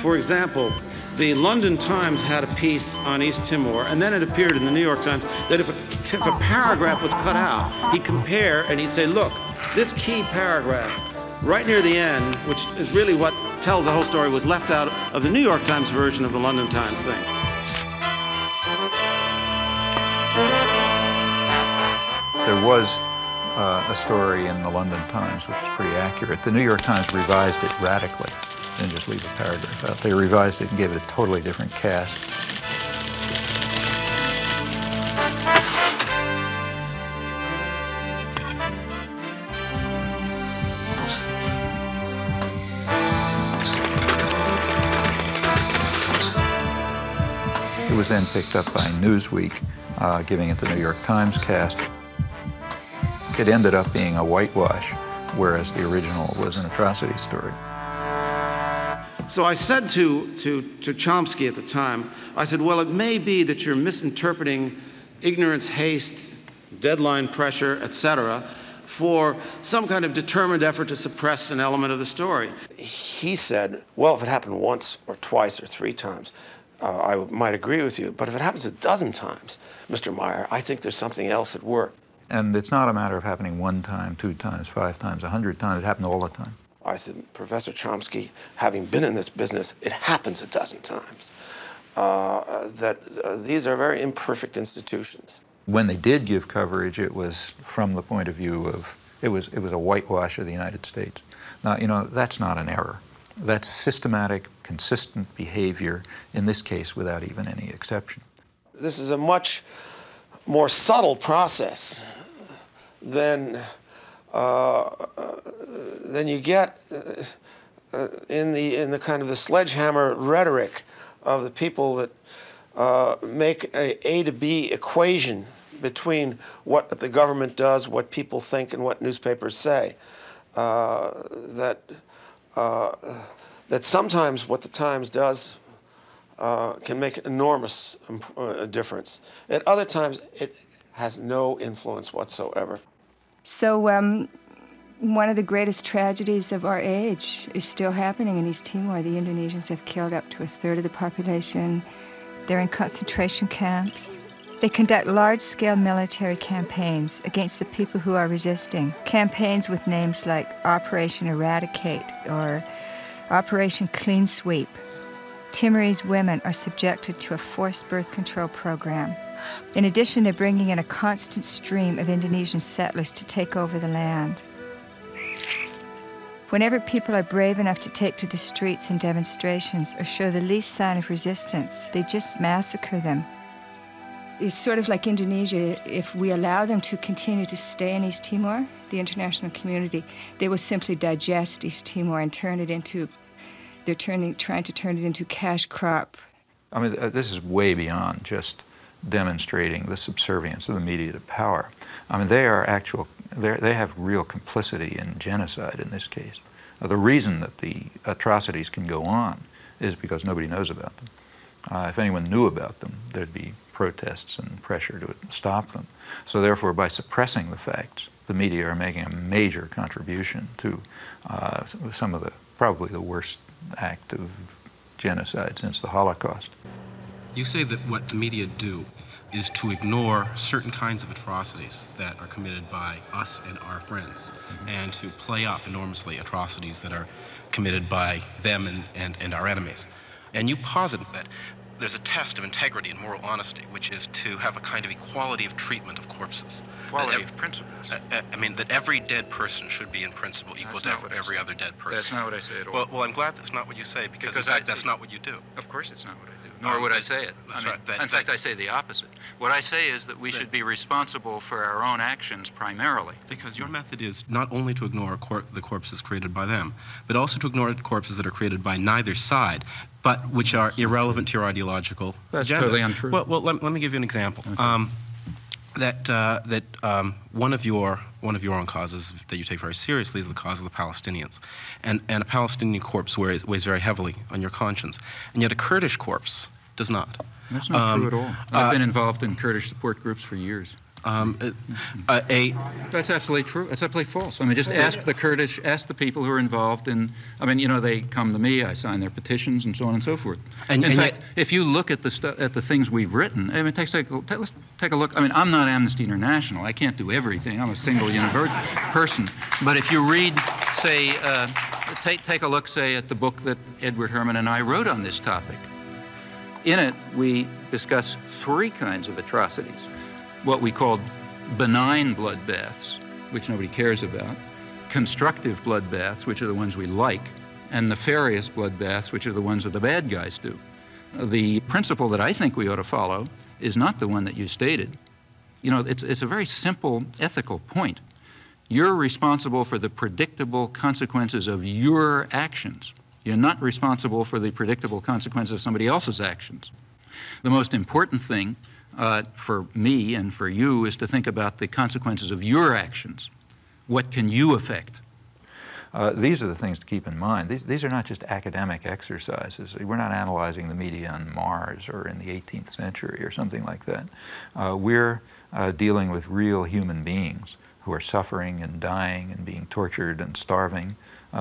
for example, the London Times had a piece on East Timor, and then it appeared in the New York Times, that if a paragraph was cut out, he'd compare and he'd say, look, this key paragraph right near the end, which is really what tells the whole story, was left out of the New York Times version of the London Times thing. There was a story in the London Times which is pretty accurate. The New York Times revised it radically. Didn't just leave a paragraph out. They revised it and gave it a totally different cast. It was then picked up by Newsweek, giving it the New York Times cast. It ended up being a whitewash, whereas the original was an atrocity story. So I said to Chomsky at the time, I said, well, it may be that you're misinterpreting ignorance, haste, deadline pressure, etc., for some kind of determined effort to suppress an element of the story. He said, well, if it happened once or twice or three times, I might agree with you, but if it happens a dozen times, Mr. Meyer, I think there's something else at work. And it's not a matter of happening 1 time, 2 times, 5 times, 100 times. It happened all the time. I said, Professor Chomsky, having been in this business, it happens a dozen times. These are very imperfect institutions. When they did give coverage, it was from the point of view of, it was a whitewash of the United States. Now, you know, that's not an error. That's systematic, consistent behavior, in this case, without even any exception. This is a much more subtle process than you get in the kind of the sledgehammer rhetoric of the people that make a to B equation between what the government does, what people think, and what newspapers say. That sometimes what the Times does can make an enormous difference. At other times, it has no influence whatsoever. So one of the greatest tragedies of our age is still happening in East Timor. The Indonesians have killed up to 1/3 of the population. They're in concentration camps. They conduct large-scale military campaigns against the people who are resisting. Campaigns with names like Operation Eradicate or Operation Clean Sweep. Timorese women are subjected to a forced birth control program. In addition, they're bringing in a constant stream of Indonesian settlers to take over the land. Whenever people are brave enough to take to the streets in demonstrations or show the least sign of resistance, they just massacre them. It's sort of like Indonesia. If we allow them to continue to stay in East Timor, the international community, they will simply digest East Timor and turn it into, trying to turn it into cash crop. I mean, this is way beyond just demonstrating the subservience of the media to power. I mean, they have real complicity in genocide in this case. The reason that the atrocities can go on is because nobody knows about them. If anyone knew about them, there'd be protests and pressure to stop them. So therefore, by suppressing the facts, the media are making a major contribution to some of probably the worst act of genocide since the Holocaust. You say that what the media do is to ignore certain kinds of atrocities that are committed by us and our friends, and to play up enormously atrocities that are committed by them and our enemies. And you posit that there's a test of integrity and moral honesty, which is to have a kind of equality of treatment of corpses. Equality of principles. I mean, that every dead person should be in principle equal to every other dead person. That's not what I say at all. Well, I'm glad that's not what you say, because in fact, that's not what you do. Of course it's not what I do, nor would I say it. In fact, I say the opposite. What I say is that we should be responsible for our own actions primarily. Because your method is not only to ignore the corpses created by them, but also to ignore corpses that are created by neither side, but which are irrelevant to your ideological That's agenda. totally untrue. Well, let me give you an example. Okay. One of your own causes that you take very seriously is the cause of the Palestinians, and a Palestinian corpse weighs very heavily on your conscience, and yet a Kurdish corpse does not. That's not true at all. I've been involved in Kurdish support groups for years. That's absolutely true. That's absolutely false. I mean, just ask the Kurdish, ask the people who are involved in, I mean, you know, they come to me, I sign their petitions and so on and so forth. In fact, if you look at the things we've written, I mean, let's take a look. I mean, I'm not Amnesty International. I can't do everything. I'm a single person. But if you read, say, take a look, say, at the book that Edward Herman and I wrote on this topic. In it, we discuss 3 kinds of atrocities. What we called benign bloodbaths, which nobody cares about, constructive bloodbaths, which are the ones we like, and nefarious bloodbaths, which are the ones that the bad guys do. The principle that I think we ought to follow is not the one that you stated. You know, it's a very simple ethical point. You're responsible for the predictable consequences of your actions. You're not responsible for the predictable consequences of somebody else's actions. The most important thing for me and for you is to think about the consequences of your actions. What can you affect? These are the things to keep in mind. These are not just academic exercises. We're not analyzing the media on Mars or in the 18th century or something like that. We're dealing with real human beings who are suffering and dying and being tortured and starving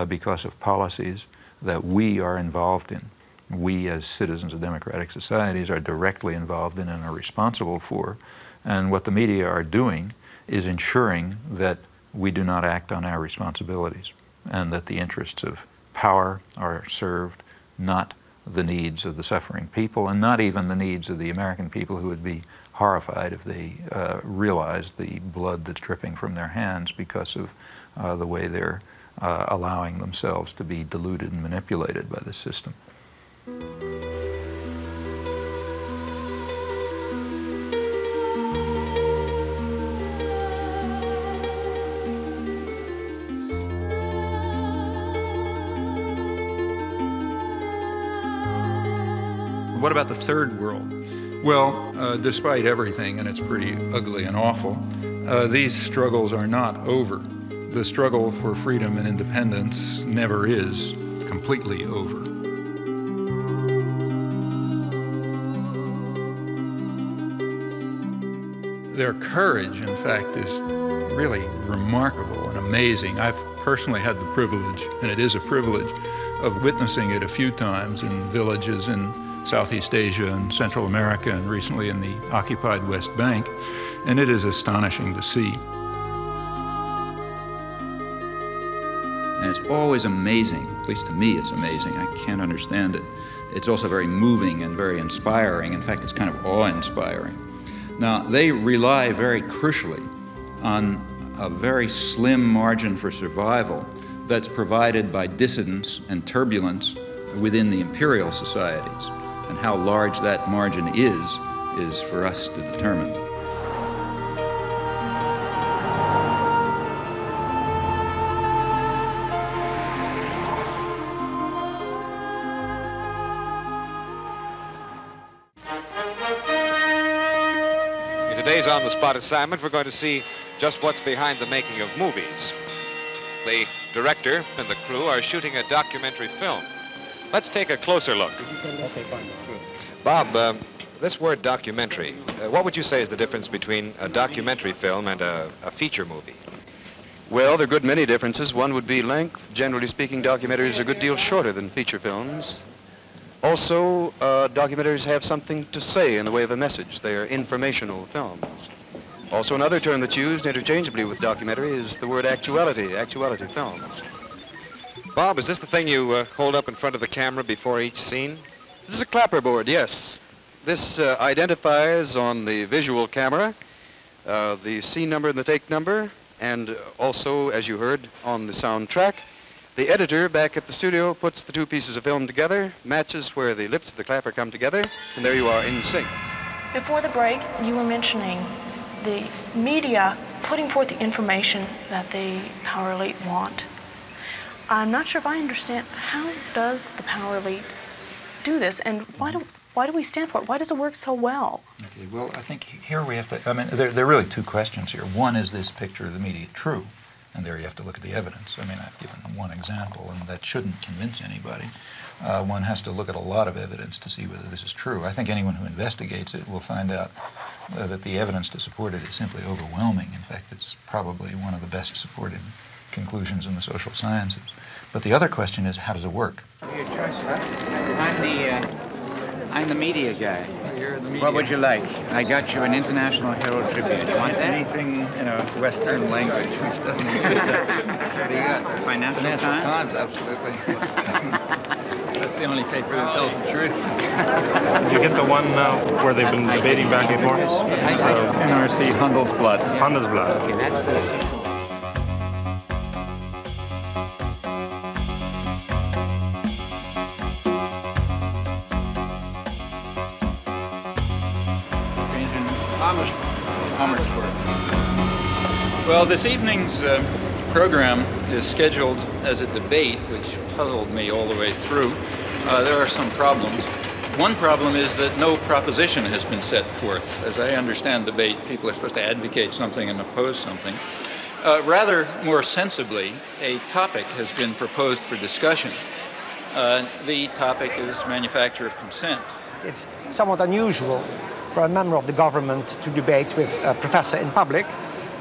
because of policies that we are involved in. We as citizens of democratic societies are directly involved in and are responsible for. And what the media are doing is ensuring that we do not act on our responsibilities and that the interests of power are served, not the needs of the suffering people and not even the needs of the American people who would be horrified if they realized the blood that's dripping from their hands because of the way they're allowing themselves to be deluded and manipulated by the system. What about the third world? Well, despite everything, and it's pretty ugly and awful, these struggles are not over. The struggle for freedom and independence never is completely over. Their courage, in fact, is really remarkable and amazing. I've personally had the privilege, and it is a privilege, of witnessing it a few times in villages in Southeast Asia and Central America and recently in the occupied West Bank, and it is astonishing to see. And it's always amazing, at least to me it's amazing, I can't understand it. It's also very moving and very inspiring. In fact, it's kind of awe-inspiring. Now, they rely very crucially on a very slim margin for survival that's provided by dissidence and turbulence within the imperial societies. And how large that margin is is for us to determine. In today's on-the-spot assignment, we're going to see just what's behind the making of movies. The director and the crew are shooting a documentary film. Let's take a closer look. Bob, this word documentary, what would you say is the difference between a documentary film and a feature movie? Well, there are a good many differences. One would be length. Generally speaking, documentaries are a good deal shorter than feature films. Also, documentaries have something to say in the way of a message. They are informational films. Also, another term that's used interchangeably with documentary is the word actuality films. Bob, is this the thing you hold up in front of the camera before each scene? This is a clapperboard, yes. This identifies on the visual camera the scene number and the take number, and also, as you heard, on the soundtrack. The editor back at the studio puts the two pieces of film together, matches where the lips of the clapper come together, and there you are in sync. Before the break, you were mentioning the media putting forth the information that the power elite want. I'm not sure if I understand, how does the power elite do this, and why do we stand for it? Why does it work so well? Okay, well, I think here we have to, I mean, there are really two questions here. One, is this picture of the media true? And there you have to look at the evidence. I mean, I've given one example, and that shouldn't convince anybody. One has to look at a lot of evidence to see whether this is true. I think anyone who investigates it will find out that the evidence to support it is simply overwhelming. In fact, it's probably one of the best supported conclusions in the social sciences. But the other question is, how does it work? Your choice, I'm the media guy. You're the media. What would you like? I got you an International Herald Tribune. You want that? Anything in a Western language which doesn't include that. What do you got? Financial Times? Absolutely. That's the only paper that tells the truth. Did you get the one where they've been debating back and forth? NRC Handelsblatt. Handelsblatt. Okay, that's the... Well, this evening's program is scheduled as a debate, which puzzled me all the way through. There are some problems. One problem is that no proposition has been set forth. As I understand debate, people are supposed to advocate something and oppose something. Rather more sensibly, a topic has been proposed for discussion. The topic is manufacture of consent. It's somewhat unusual for a member of the government to debate with a professor in public.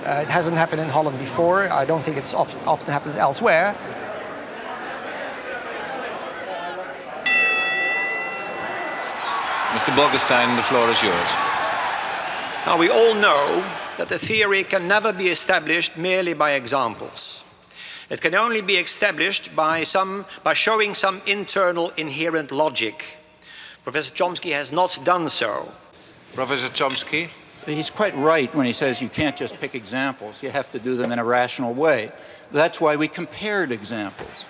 It hasn't happened in Holland before. I don't think it's often happens elsewhere. Mr. Borgestein, the floor is yours. Now, we all know that a theory can never be established merely by examples. It can only be established by showing some internal inherent logic. Professor Chomsky has not done so. Professor Chomsky? He's quite right when he says you can't just pick examples. You have to do them in a rational way. That's why we compared examples.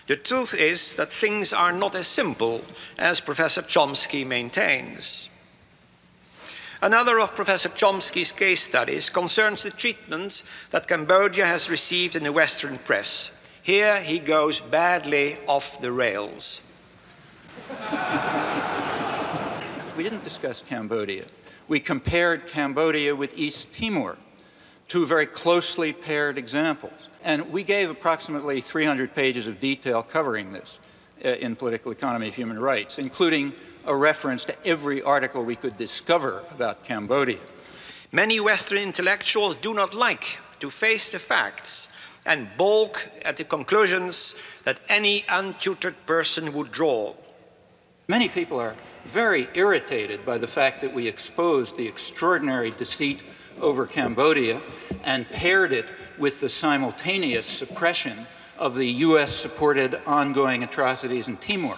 The truth is that things are not as simple as Professor Chomsky maintains. Another of Professor Chomsky's case studies concerns the treatment that Cambodia has received in the Western press. Here he goes badly off the rails. We didn't discuss Cambodia. We compared Cambodia with East Timor, two very closely paired examples. And we gave approximately 300 pages of detail covering this in Political Economy of Human Rights, including a reference to every article we could discover about Cambodia. Many Western intellectuals do not like to face the facts and balk at the conclusions that any untutored person would draw. Many people are very irritated by the fact that we exposed the extraordinary deceit over Cambodia and paired it with the simultaneous suppression of the US-supported ongoing atrocities in Timor.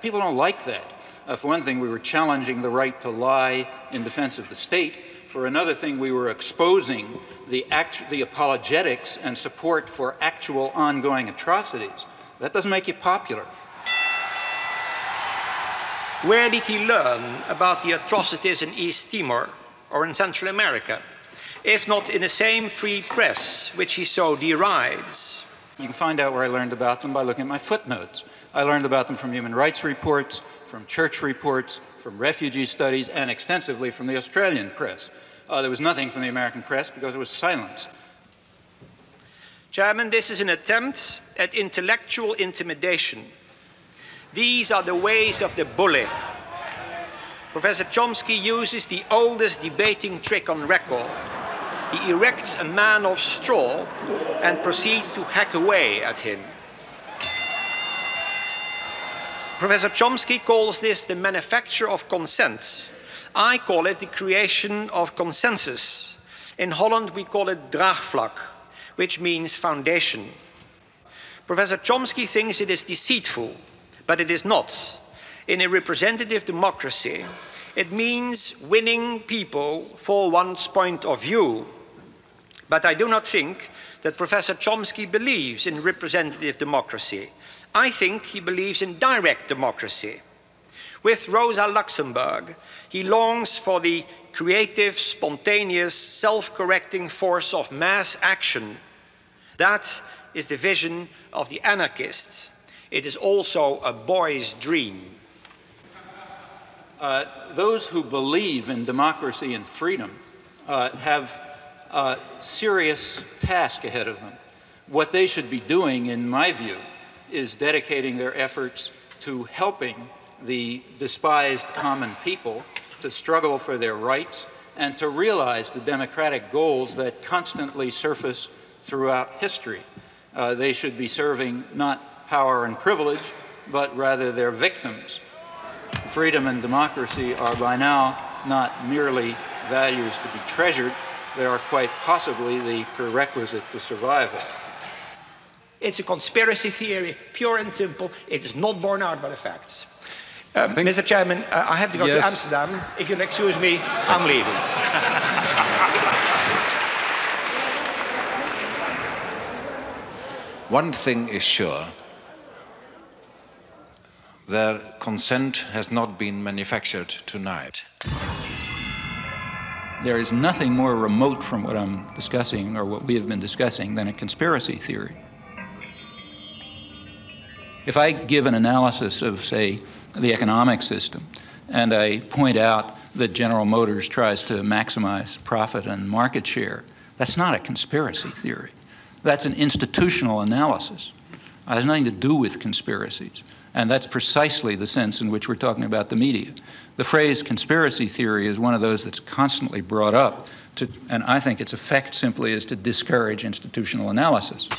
People don't like that. For one thing, we were challenging the right to lie in defense of the state. For another thing, we were exposing the apologetics and support for actual ongoing atrocities. That doesn't make you popular. Where did he learn about the atrocities in East Timor or in Central America, if not in the same free press which he so derides? You can find out where I learned about them by looking at my footnotes. I learned about them from human rights reports, from church reports, from refugee studies, and extensively from the Australian press. There was nothing from the American press because it was silenced. Chairman, this is an attempt at intellectual intimidation. These are the ways of the bully. Professor Chomsky uses the oldest debating trick on record. He erects a man of straw and proceeds to hack away at him. Professor Chomsky calls this the manufacture of consent. I call it the creation of consensus. In Holland, we call it draagvlak, which means foundation. Professor Chomsky thinks it is deceitful, but it is not. In a representative democracy, it means winning people for one's point of view. But I do not think that Professor Chomsky believes in representative democracy. I think he believes in direct democracy. With Rosa Luxemburg, he longs for the creative, spontaneous, self-correcting force of mass action. That is the vision of the anarchist. It is also a boy's dream. Those who believe in democracy and freedom have a serious task ahead of them. What they should be doing, in my view, is dedicating their efforts to helping the despised common people to struggle for their rights and to realize the democratic goals that constantly surface throughout history. They should be serving not power and privilege, but rather their victims. Freedom and democracy are by now not merely values to be treasured, they are quite possibly the prerequisite to survival. It's a conspiracy theory, pure and simple. It is not borne out by the facts. Mr. Chairman, I have to go to Amsterdam. If you'll excuse me, I'm leaving. One thing is sure, that consent has not been manufactured tonight. There is nothing more remote from what I'm discussing, or what we have been discussing, than a conspiracy theory. If I give an analysis of, say, the economic system, and I point out that General Motors tries to maximize profit and market share, that's not a conspiracy theory. That's an institutional analysis. It has nothing to do with conspiracies. And that's precisely the sense in which we're talking about the media. The phrase conspiracy theory is one of those that's constantly brought up, and I think its effect simply is to discourage institutional analysis.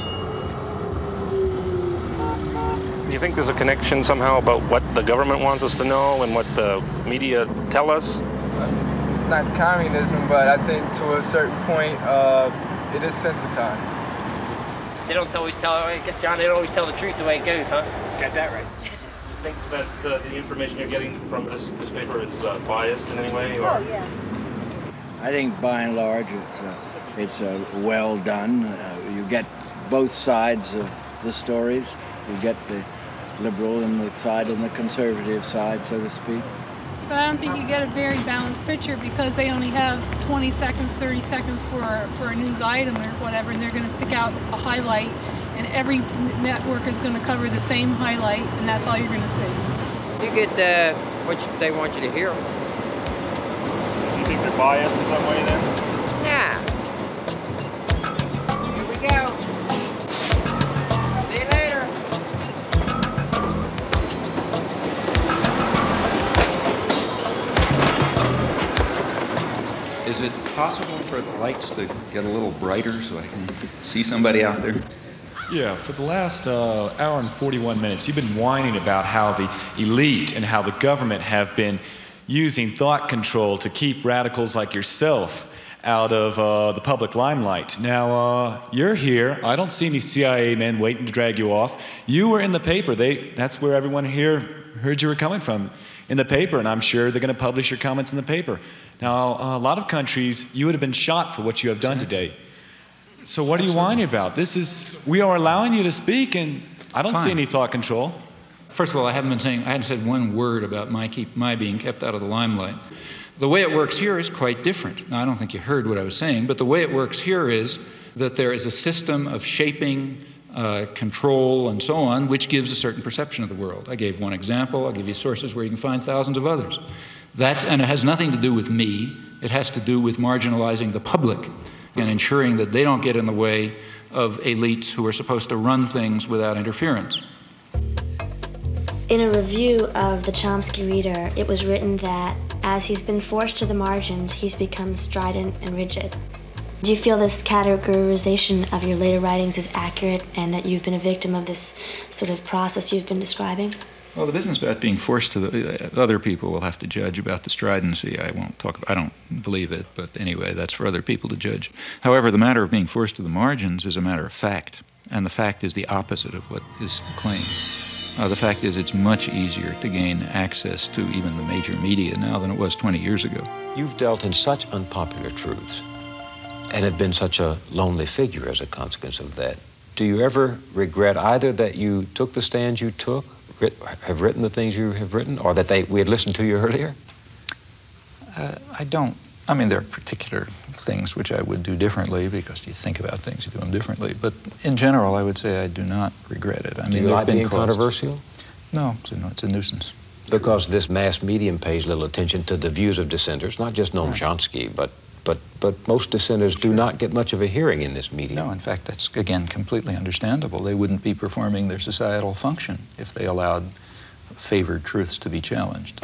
Do you think there's a connection somehow about what the government wants us to know and what the media tell us? It's not communism, but I think to a certain point, it is sensitized. They don't always tell, I guess, John, they don't always tell the truth the way it goes, huh? Got that right. You think that the information you're getting from this paper is biased in any way? Or? Oh, yeah. I think by and large it's well done. You get both sides of the stories. You get the liberal side and the conservative side, so to speak. But I don't think you get a very balanced picture because they only have 20 seconds, 30 seconds for a news item or whatever, and they're going to pick out a highlight, and every network is going to cover the same highlight, and that's all you're going to see. You get what they want you to hear. Do you think they're biased in some way then? Nah. Here we go. See you later. Is it possible for the lights to get a little brighter so I can see somebody out there? Yeah, for the last hour and 41 minutes, you've been whining about how the elite and how the government have been using thought control to keep radicals like yourself out of the public limelight. Now, you're here. I don't see any CIA men waiting to drag you off. You were in the paper. That's where everyone here heard you were coming from, in the paper, and I'm sure they're going to publish your comments in the paper. Now, a lot of countries, you would have been shot for what you have done today. So what are you whining about? We are allowing you to speak, and I don't see any thought control. first of all, I hadn't said one word about my being kept out of the limelight. The way it works here is quite different. Now, I don't think you heard what I was saying, but the way it works here is that there is a system of shaping, control, and so on, which gives a certain perception of the world. I gave one example. I'll give you sources where you can find thousands of others. And it has nothing to do with me. It has to do with marginalizing the public and ensuring that they don't get in the way of elites who are supposed to run things without interference. In a review of the Chomsky Reader, it was written that as he's been forced to the margins, he's become strident and rigid. Do you feel this categorization of your later writings is accurate and that you've been a victim of this sort of process you've been describing? Well, the business about being forced to other people will have to judge about the stridency. I don't believe it, but anyway, that's for other people to judge. However, the matter of being forced to the margins is a matter of fact, and the fact is the opposite of what is claimed. The fact is it's much easier to gain access to even the major media now than it was 20 years ago. You've dealt in such unpopular truths and have been such a lonely figure as a consequence of that. Do you ever regret either that you took the stand you took, have written the things you have written, or that we had listened to you earlier? I don't. I mean, there are particular things which I would do differently because you think about things, you do them differently. But in general, I would say I do not regret it. I mean, do you like being controversial? No, it's a nuisance. Because this mass medium pays little attention to the views of dissenters, not just Noam Chomsky, but most dissenters do not get much of a hearing in this medium. No, in fact, that's, again, completely understandable. They wouldn't be performing their societal function if they allowed favored truths to be challenged.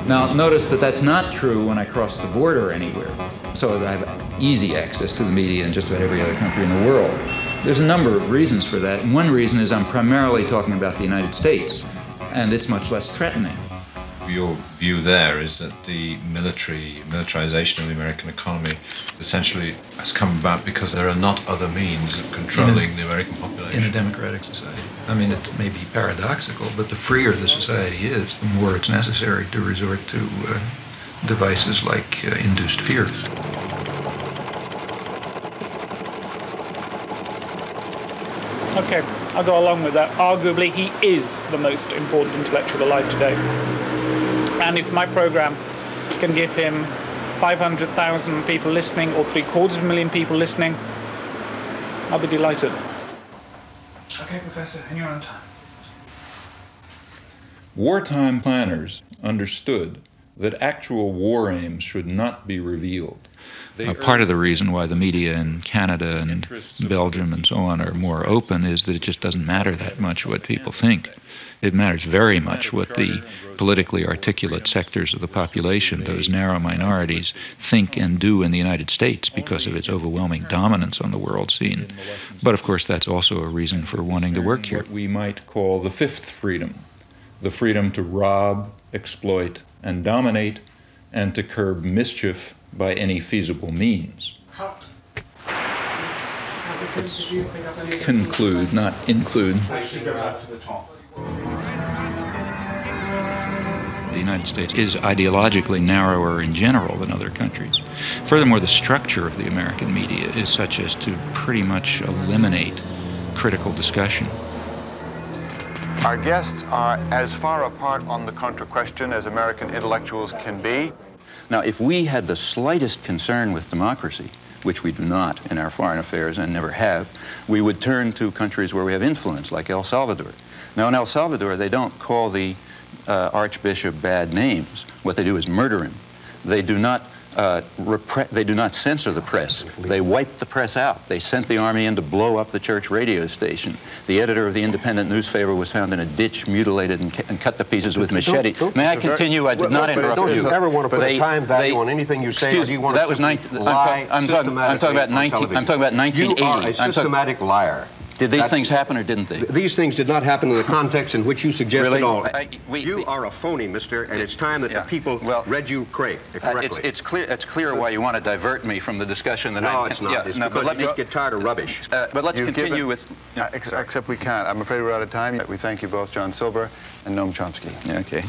Now, notice that that's not true when I cross the border anywhere. So I have easy access to the media in just about every other country in the world. There's a number of reasons for that. And one reason is I'm primarily talking about the United States, and it's much less threatening. Your view there is that the militarization of the American economy essentially has come about because there are not other means of controlling the American population. In a democratic society. I mean, it may be paradoxical, but the freer the society is, the more it's necessary to resort to devices like induced fear. Okay, I'll go along with that. Arguably, he is the most important intellectual alive today. And if my program can give him 500,000 people listening or 750,000 people listening, I'll be delighted. Okay, Professor, and you're on time. Wartime planners understood that actual war aims should not be revealed. Part of the reason why the media in Canada and Belgium and so on are more open is that it just doesn't matter that much what people think. It matters very much what the politically articulate sectors of the population, those narrow minorities, think and do in the United States because of its overwhelming dominance on the world scene. But of course, that's also a reason for wanting to work here. What we might call the fifth freedom, the freedom to rob, exploit, and dominate, and to curb mischief by any feasible means. Let's conclude, not include. The United States is ideologically narrower in general than other countries. Furthermore, the structure of the American media is such as to pretty much eliminate critical discussion. Our guests are as far apart on the contra question as American intellectuals can be. Now, if we had the slightest concern with democracy, which we do not in our foreign affairs and never have, we would turn to countries where we have influence, like El Salvador. Now, in El Salvador, they don't call the archbishop bad names. What they do is murder him. They do not censor the press. They wiped the press out. They sent the army in to blow up the church radio station. The editor of the independent newspaper was found in a ditch, mutilated and cut to pieces with machete. May I continue? I did not interrupt you. Don't you ever want to put a time value on anything you say, or do you want to lie systematically on television? I'm talking about 1980. You are a systematic liar. Did these things happen or didn't they? These things did not happen in the context in which you suggest at all. You are a phony, mister, and it's time that the people read you correctly. It's clear why you want to divert me from the discussion that No, it's not. It's because you just get tired of rubbish. But let's continue with... Except we can't. I'm afraid we're out of time. We thank you both, John Silver and Noam Chomsky. Okay.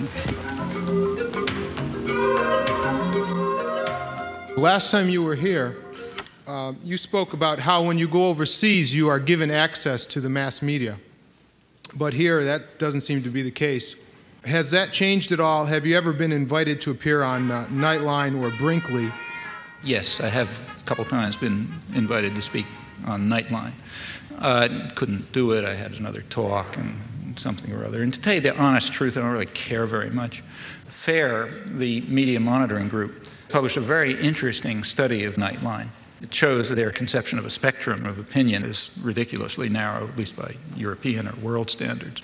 Last time you were here, You spoke about how when you go overseas, you are given access to the mass media. But here, that doesn't seem to be the case. Has that changed at all? Have you ever been invited to appear on Nightline or Brinkley? Yes, I have a couple times been invited to speak on Nightline. I couldn't do it. I had another talk and something or other. And to tell you the honest truth, I don't really care very much. FAIR, the media monitoring group, published a very interesting study of Nightline. It shows that their conception of a spectrum of opinion is ridiculously narrow, at least by European or world standards.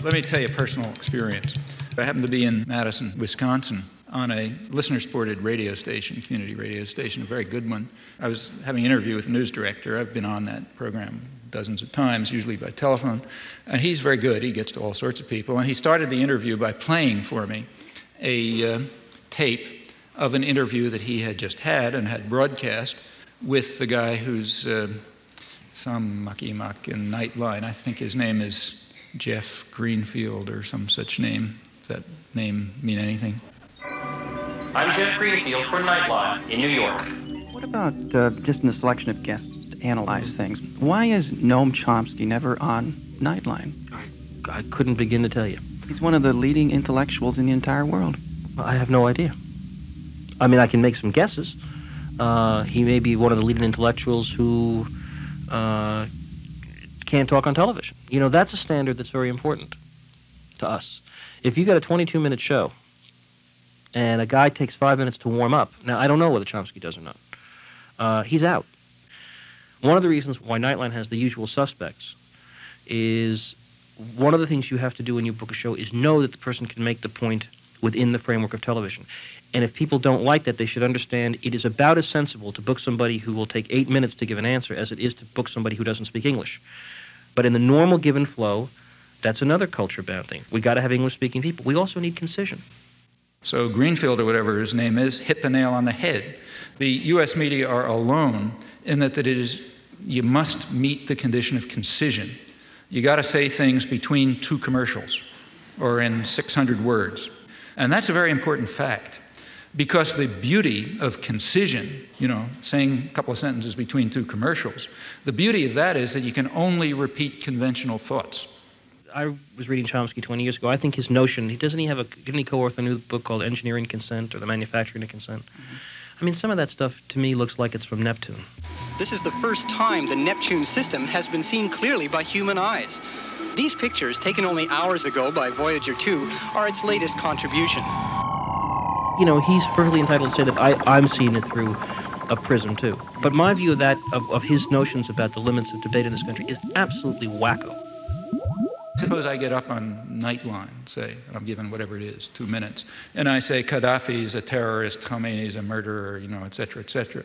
Let me tell you a personal experience. I happened to be in Madison, Wisconsin, on a listener-supported radio station, community radio station, a very good one. I was having an interview with the news director. I've been on that program dozens of times, usually by telephone. And he's very good. He gets to all sorts of people. And he started the interview by playing for me a tape of an interview that he had just had and had broadcast with the guy who's some mucky-muck in Nightline. I think his name is Jeff Greenfield or some such name. Does that name mean anything? I'm Jeff Greenfield for Nightline in New York. What about just in the selection of guests to analyze things? Why is Noam Chomsky never on Nightline? I couldn't begin to tell you. He's one of the leading intellectuals in the entire world. I have no idea. I mean, I can make some guesses. He may be one of the leading intellectuals who can't talk on television. You know, that's a standard that's very important to us. If you got a 22-minute show and a guy takes 5 minutes to warm up, now I don't know whether Chomsky does or not, he's out. One of the reasons why Nightline has the usual suspects is one of the things you have to do when you book a show is know that the person can make the point within the framework of television. And if people don't like that, they should understand it is about as sensible to book somebody who will take 8 minutes to give an answer as it is to book somebody who doesn't speak English. But in the normal given flow, that's another culture-bound thing. We got to have English-speaking people. We also need concision. So Greenfield, or whatever his name is, hit the nail on the head. The U.S. media are alone in that it is, you must meet the condition of concision. You got to say things between two commercials or in 600 words. And that's a very important fact, because the beauty of concision, you know, saying a couple of sentences between two commercials, the beauty of that is that you can only repeat conventional thoughts. I was reading Chomsky 20 years ago. I think his notion, didn't he co-author a new book called Engineering Consent or The Manufacturing of Consent? I mean, some of that stuff to me looks like it's from Neptune. This is the first time the Neptune system has been seen clearly by human eyes. These pictures, taken only hours ago by Voyager 2, are its latest contribution. You know, he's perfectly entitled to say that I'm seeing it through a prism, too. But my view of that, of his notions about the limits of debate in this country, is absolutely wacko. Suppose I get up on Nightline, say, and I'm given whatever it is, 2 minutes, and I say Gaddafi is a terrorist, Khomeini is a murderer, you know, et cetera, et cetera.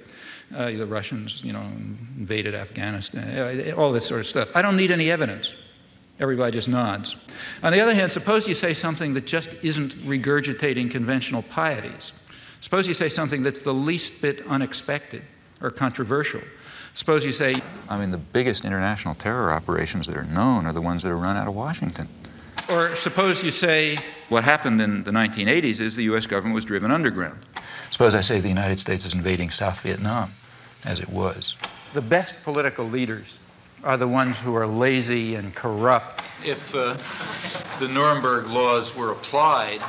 The Russians, you know, invaded Afghanistan, all this sort of stuff. I don't need any evidence. Everybody just nods. On the other hand, suppose you say something that just isn't regurgitating conventional pieties. Suppose you say something that's the least bit unexpected or controversial. Suppose you say, I mean, the biggest international terror operations that are known are the ones that are run out of Washington. Or suppose you say, what happened in the 1980s is the U.S. government was driven underground. Suppose I say the United States is invading South Vietnam, as it was. The best political leaders are the ones who are lazy and corrupt. If the Nuremberg laws were applied,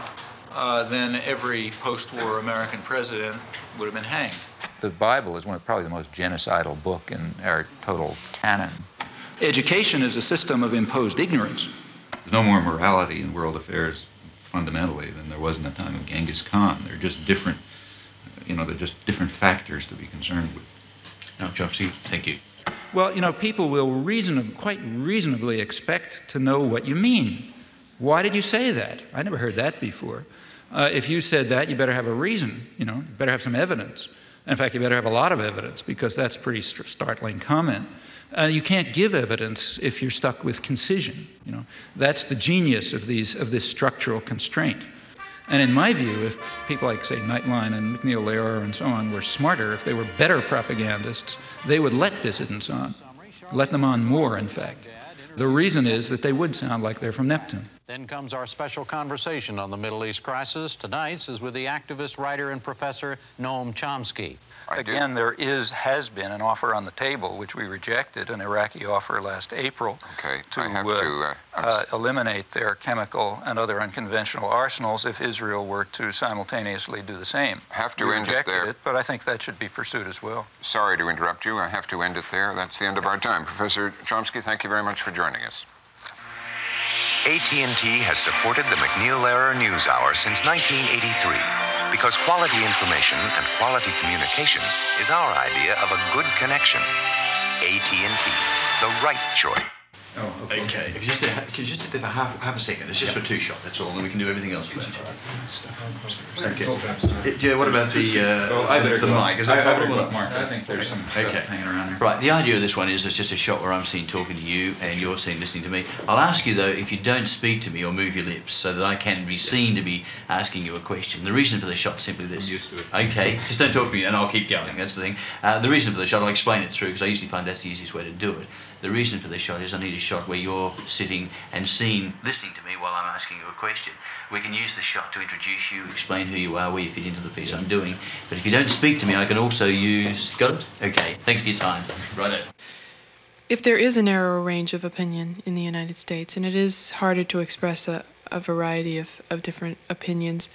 then every post-war American president would have been hanged. The Bible is probably the most genocidal book in our total canon. Education is a system of imposed ignorance. There's no more morality in world affairs fundamentally than there was in the time of Genghis Khan. They're just different, you know, they're just different factors to be concerned with. Now, Chomsky, thank you. Well, you know, people will quite reasonably expect to know what you mean. Why did you say that? I never heard that before. If you said that, you better have a reason, you know, you better have some evidence. In fact, you better have a lot of evidence, because that's a pretty startling comment. You can't give evidence if you're stuck with concision. You know, that's the genius of this structural constraint. And in my view, if people like, say, Nightline and McNeil Lehrer and so on were smarter, if they were better propagandists, they would let dissidents on, let them on more, in fact. The reason is that they would sound like they're from Neptune. Then comes our special conversation on the Middle East crisis. Tonight's is with the activist, writer, and professor Noam Chomsky. Again, there has been an offer on the table, which we rejected, an Iraqi offer last April, to eliminate their chemical and other unconventional arsenals if Israel were to simultaneously do the same. We rejected it, but I think that should be pursued as well. Sorry to interrupt you. I have to end it there. That's the end of our time. Professor Chomsky, thank you very much for joining us. AT&T has supported the McNeil Lehrer NewsHour since 1983. Because quality information and quality communications is our idea of a good connection. AT&T, the right choice. Oh, okay. If you just could you just sit there for half a second? It's just for two shot. That's all. Then we can do everything else. Okay. Yeah. What about the mic? Is that I think there's some stuff hanging around here. Right. The idea of this one is it's just a shot where I'm seen talking to you and you're seen listening to me. I'll ask you though if you don't speak to me or move your lips so that I can be seen to be asking you a question. The reason for the shot is simply this. I'm used to it. Okay. Just don't talk to me and I'll keep going. That's the thing. The reason for the shot, I'll explain it through because I usually find that's the easiest way to do it. The reason for the shot is I need a shot where you're sitting and seen, listening to me while I'm asking you a question. We can use the shot to introduce you, explain who you are, where you fit into the piece I'm doing. But if you don't speak to me, I can also use... Got it? Okay. Thanks for your time. Righto. If there is a narrower range of opinion in the United States, and it is harder to express a variety of different opinions,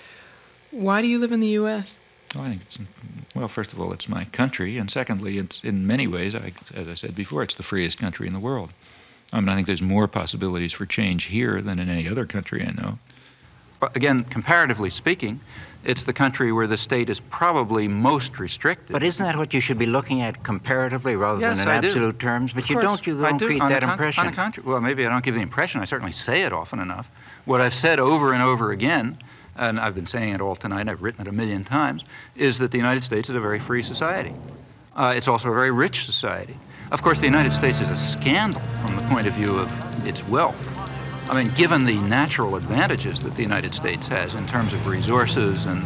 why do you live in the U.S.? Well, I think well, first of all, it's my country, and secondly, it's in many ways, as I said before, it's the freest country in the world. I mean, I think there's more possibilities for change here than in any other country I know. But again, comparatively speaking, it's the country where the state is probably most restricted. But isn't that what you should be looking at comparatively rather than in absolute terms? But you don't create that impression. On the contrary, well, maybe I don't give the impression. I certainly say it often enough. What I've said over and over again, and I've been saying it all tonight, I've written it 1,000,000 times, is that the United States is a very free society. It's also a very rich society. Of course, the United States is a scandal from the point of view of its wealth. I mean, given the natural advantages that the United States has in terms of resources and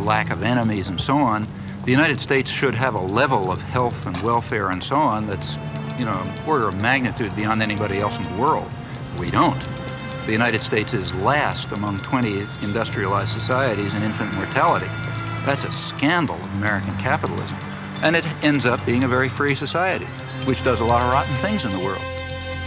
lack of enemies and so on, the United States should have a level of health and welfare and so on that's, you know, an order of magnitude beyond anybody else in the world. We don't. The United States is last among 20 industrialized societies in infant mortality. That's a scandal of American capitalism. And it ends up being a very free society, which does a lot of rotten things in the world.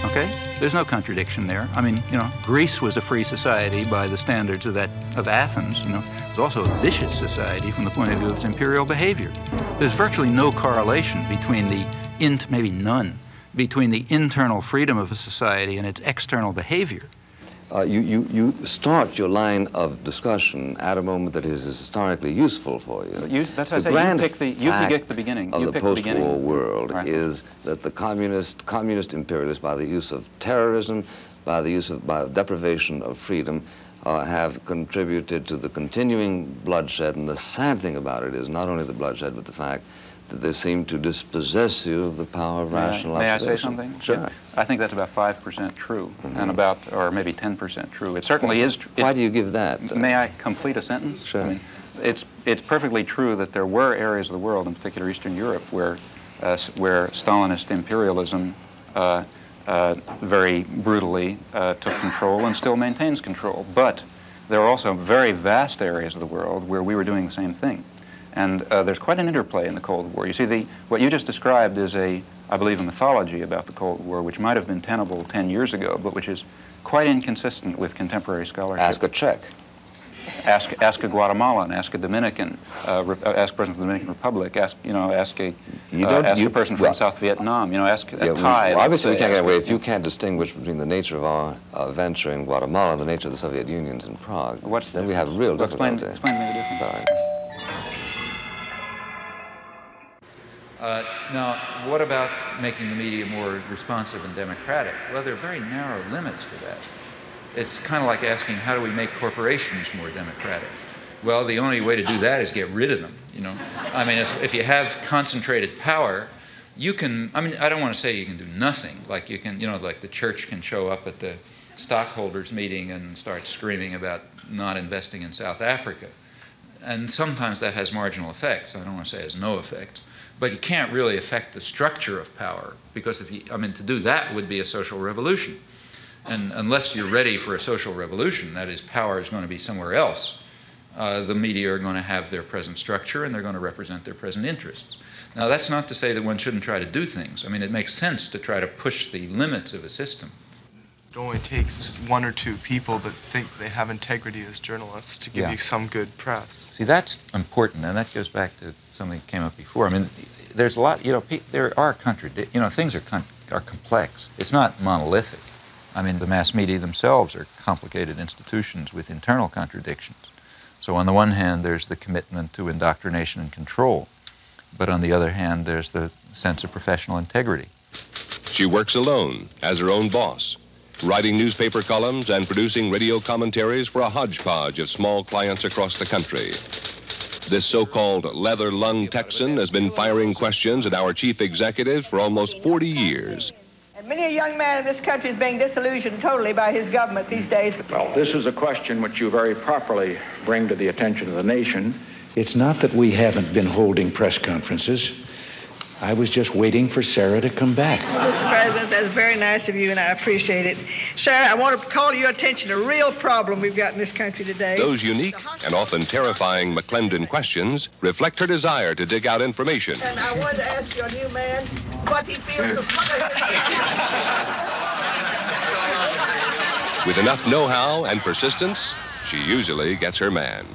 Okay? There's no contradiction there. I mean, you know, Greece was a free society by the standards of Athens, you know. It's also a vicious society from the point of view of its imperial behavior. There's virtually no correlation between maybe none, between the internal freedom of a society and its external behavior. You start your line of discussion at a moment that is historically useful for you. That's why I say you pick the beginning. Of the post-war world is that the communist imperialists, by the use of terrorism, by deprivation of freedom, have contributed to the continuing bloodshed. And the sad thing about it is not only the bloodshed, but the fact that they seem to dispossess you of the power of rational observation. May I say something? Sure. Yeah. I think that's about 5% true, and or maybe 10% true. It certainly is. Why do you give that? May I complete a sentence? Sure. I mean, it's perfectly true that there were areas of the world, in particular Eastern Europe, where Stalinist imperialism very brutally took control and still maintains control. But there are also very vast areas of the world where we were doing the same thing. And there's quite an interplay in the Cold War. You see, what you just described is I believe, a mythology about the Cold War, which might have been tenable 10 years ago, but which is quite inconsistent with contemporary scholarship. Ask a Czech. Ask a Guatemalan, ask a Dominican, ask a person from the Dominican Republic, ask a person from South Vietnam, ask a Thai. Well, obviously we can't get away if you can't distinguish between the nature of our venture in Guatemala and the nature of the Soviet Union's in Prague. Then we have real difficulty. Explain to me the difference. Sorry. Now, what about making the media more responsive and democratic? Well, there are very narrow limits to that. It's kind of like asking, how do we make corporations more democratic? Well, the only way to do that is get rid of them, I mean, if you have concentrated power, you can, I don't want to say you can do nothing. Like you can, like the church can show up at the stockholders meeting and start screaming about not investing in South Africa. And sometimes that has marginal effects. I don't want to say it has no effects. But you can't really affect the structure of power, because to do that would be a social revolution. And unless you're ready for a social revolution, that is, power is going to be somewhere else, the media are going to have their present structure and they're going to represent their present interests. Now, that's not to say that one shouldn't try to do things. I mean, it makes sense to try to push the limits of a system. It only takes one or two people that think they have integrity as journalists to give you some good press. See, that's important, and that goes back to something that came up before. I mean, there's a lot, there are things are complex. It's not monolithic. I mean, the mass media themselves are complicated institutions with internal contradictions. So on the one hand, there's the commitment to indoctrination and control, but on the other hand, there's the sense of professional integrity. She works alone, as her own boss, writing newspaper columns and producing radio commentaries for a hodgepodge of small clients across the country. This so-called leather-lung Texan has been firing questions at our chief executives for almost 40 years. And many a young man in this country is being disillusioned totally by his government these days. Well, this is a question which you very properly bring to the attention of the nation. It's not that we haven't been holding press conferences. I was just waiting for Sarah to come back. Mr. President, that's very nice of you, and I appreciate it. Sarah, I want to call your attention to a real problem we've got in this country today. Those unique and often terrifying McClendon questions reflect her desire to dig out information. And I wanted to ask your new man what he feels. With enough know-how and persistence, she usually gets her man.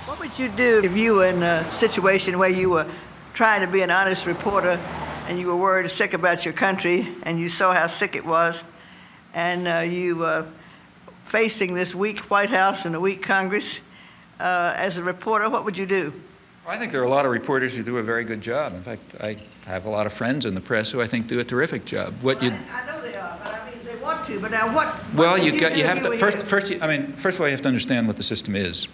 What would you do if you were in a situation where you were trying to be an honest reporter and you were worried sick about your country and you saw how sick it was, and you were facing this weak White House and a weak Congress as a reporter? What would you do? I think there are a lot of reporters who do a very good job. In fact, I have a lot of friends in the press who I think do a terrific job. I know they are, but I mean, they want to. But now, what? Well, you have to first of all, you have to understand what the system is,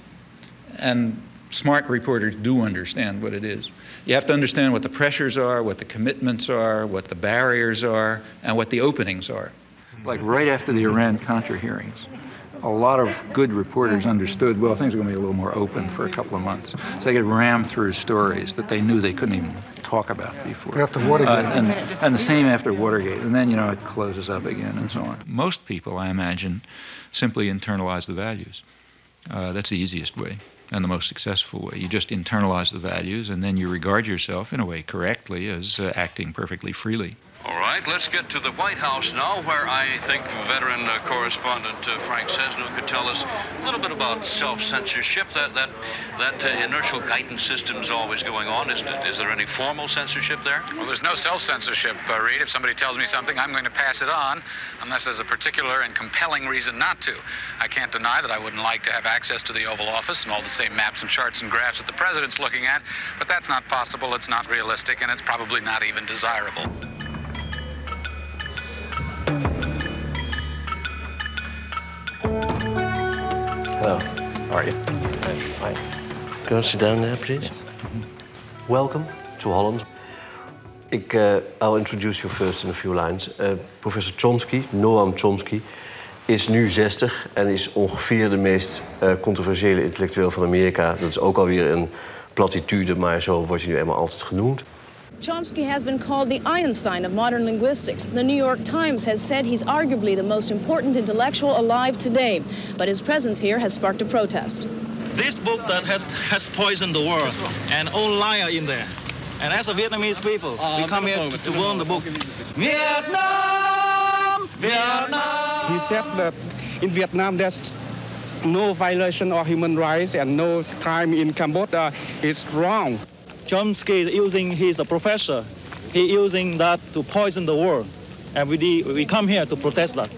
and smart reporters do understand what it is. You have to understand what the pressures are, what the commitments are, what the barriers are, and what the openings are. Like right after the Iran-Contra hearings, a lot of good reporters understood, well, things are going to be a little more open for a couple of months. So they could ram through stories that they knew they couldn't even talk about before. After Watergate. And the same after Watergate. And then, it closes up again and so on. Most people, I imagine, simply internalize the values. That's the easiest way and the most successful way. You just internalize the values, and then you regard yourself, in a way, correctly as acting perfectly freely. All right, let's get to the White House now, where I think veteran correspondent Frank Sesno could tell us a little bit about self-censorship. That inertial guidance system's always going on, isn't it? Is there any formal censorship there? Well, there's no self-censorship, Reed. If somebody tells me something, I'm going to pass it on, unless there's a particular and compelling reason not to. I can't deny that I wouldn't like to have access to the Oval Office and all the same maps and charts and graphs that the president's looking at, but that's not possible, it's not realistic, and it's probably not even desirable. Hello, how are you? I'm fine. Go and sit down there, please. Yes. Welcome to Holland. I'll introduce you first in a few lines. Professor Chomsky, Noam Chomsky, is nu 60 en is ongeveer de meest controversiële intellectueel van Amerika. Dat is ook alweer een platitude, maar zo wordt hij nu eenmaal altijd genoemd. Chomsky has been called the Einstein of modern linguistics. The New York Times has said he's arguably the most important intellectual alive today, but his presence here has sparked a protest. This book that has poisoned the world, and all liar in there. And as a Vietnamese people, we come here to learn the book. Vietnam! Vietnam! He said that in Vietnam there's no violation of human rights and no crime in Cambodia is wrong. Chomsky he's a professor. He's using that to poison the world. And we come here to protest that.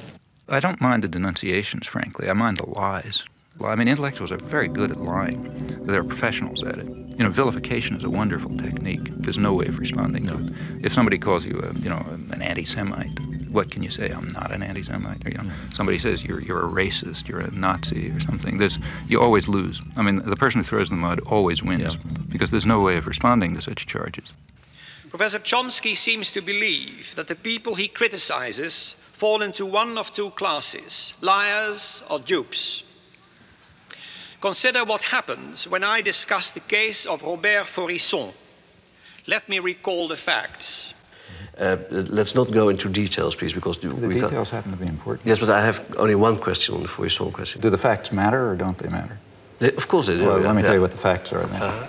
I don't mind the denunciations, frankly. I mind the lies. I mean, intellectuals are very good at lying. They're professionals at it. Vilification is a wonderful technique. There's no way of responding to it. If somebody calls you, an anti-Semite, what can you say? I'm not an anti-Semite. Or, somebody says you're a racist, you're a Nazi or something. You always lose. I mean, the person who throws the mud always wins because there's no way of responding to such charges. Professor Chomsky seems to believe that the people he criticizes fall into one of two classes, liars or dupes. Consider what happens when I discuss the case of Robert Faurisson. Let me recall the facts. Let's not go into details, please, because the details happen to be important. Yes, but I have only one question on the Faurisson question. Do the facts matter or don't they matter? Of course they do. Well, let me tell you what the facts are then.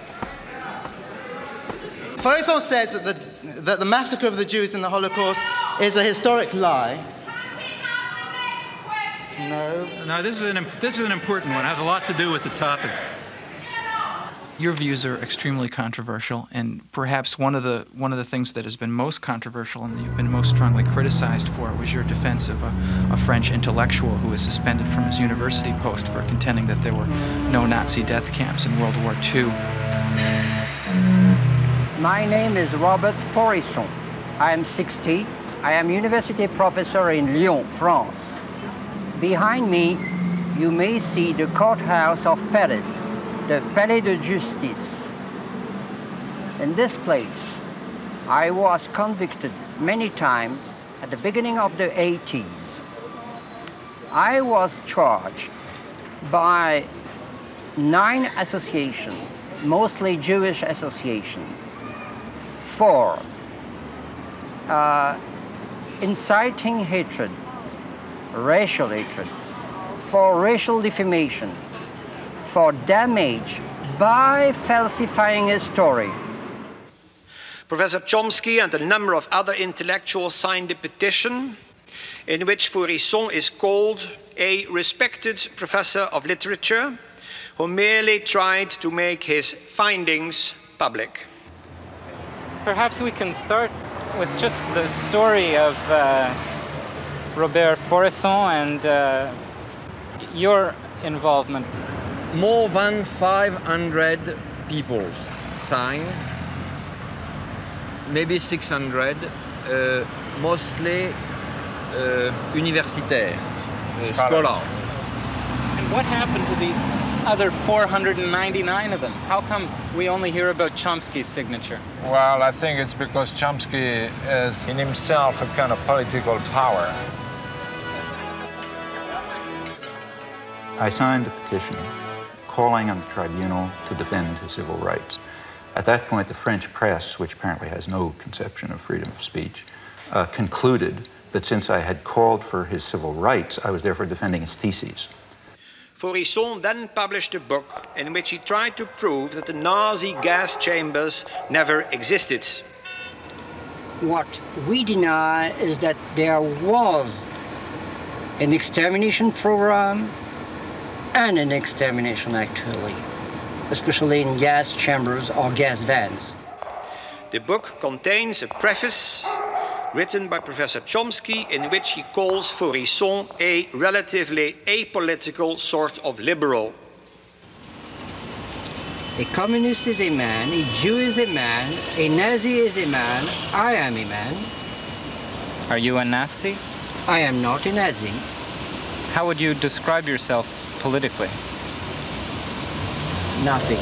Faurisson says that the massacre of the Jews in the Holocaust is a historic lie. No, this is an important one. It has a lot to do with the topic. Your views are extremely controversial, and perhaps one of the things that has been most controversial and you've been most strongly criticized for was your defense of a French intellectual who was suspended from his university post for contending that there were no Nazi death camps in World War II. My name is Robert Faurisson. I am 60. I am university professor in Lyon, France. Behind me, you may see the courthouse of Paris, the Palais de Justice. In this place, I was convicted many times at the beginning of the 80s. I was charged by 9 associations, mostly Jewish associations, for inciting hatred, racial hatred, for racial defamation, for damage by falsifying a story. Professor Chomsky and a number of other intellectuals signed a petition in which Faurisson is called a respected professor of literature who merely tried to make his findings public. Perhaps we can start with just the story of Robert Faurisson and your involvement. More than 500 people signed, maybe 600, mostly universitaires, scholars. And what happened to the other 499 of them? How come we only hear about Chomsky's signature? Well, I think it's because Chomsky is in himself a kind of political power. I signed a petition calling on the tribunal to defend his civil rights. At that point, the French press, which apparently has no conception of freedom of speech, concluded that since I had called for his civil rights, I was therefore defending his theses. Faurisson then published a book in which he tried to prove that the Nazi gas chambers never existed. What we deny is that there was an extermination program and an extermination actually, especially in gas chambers or gas vans. The book contains a preface written by Professor Chomsky in which he calls Faurisson a relatively apolitical sort of liberal. A communist is a man, a Jew is a man, a Nazi is a man, I am a man. Are you a Nazi? I am not a Nazi. How would you describe yourself politically? Nothing.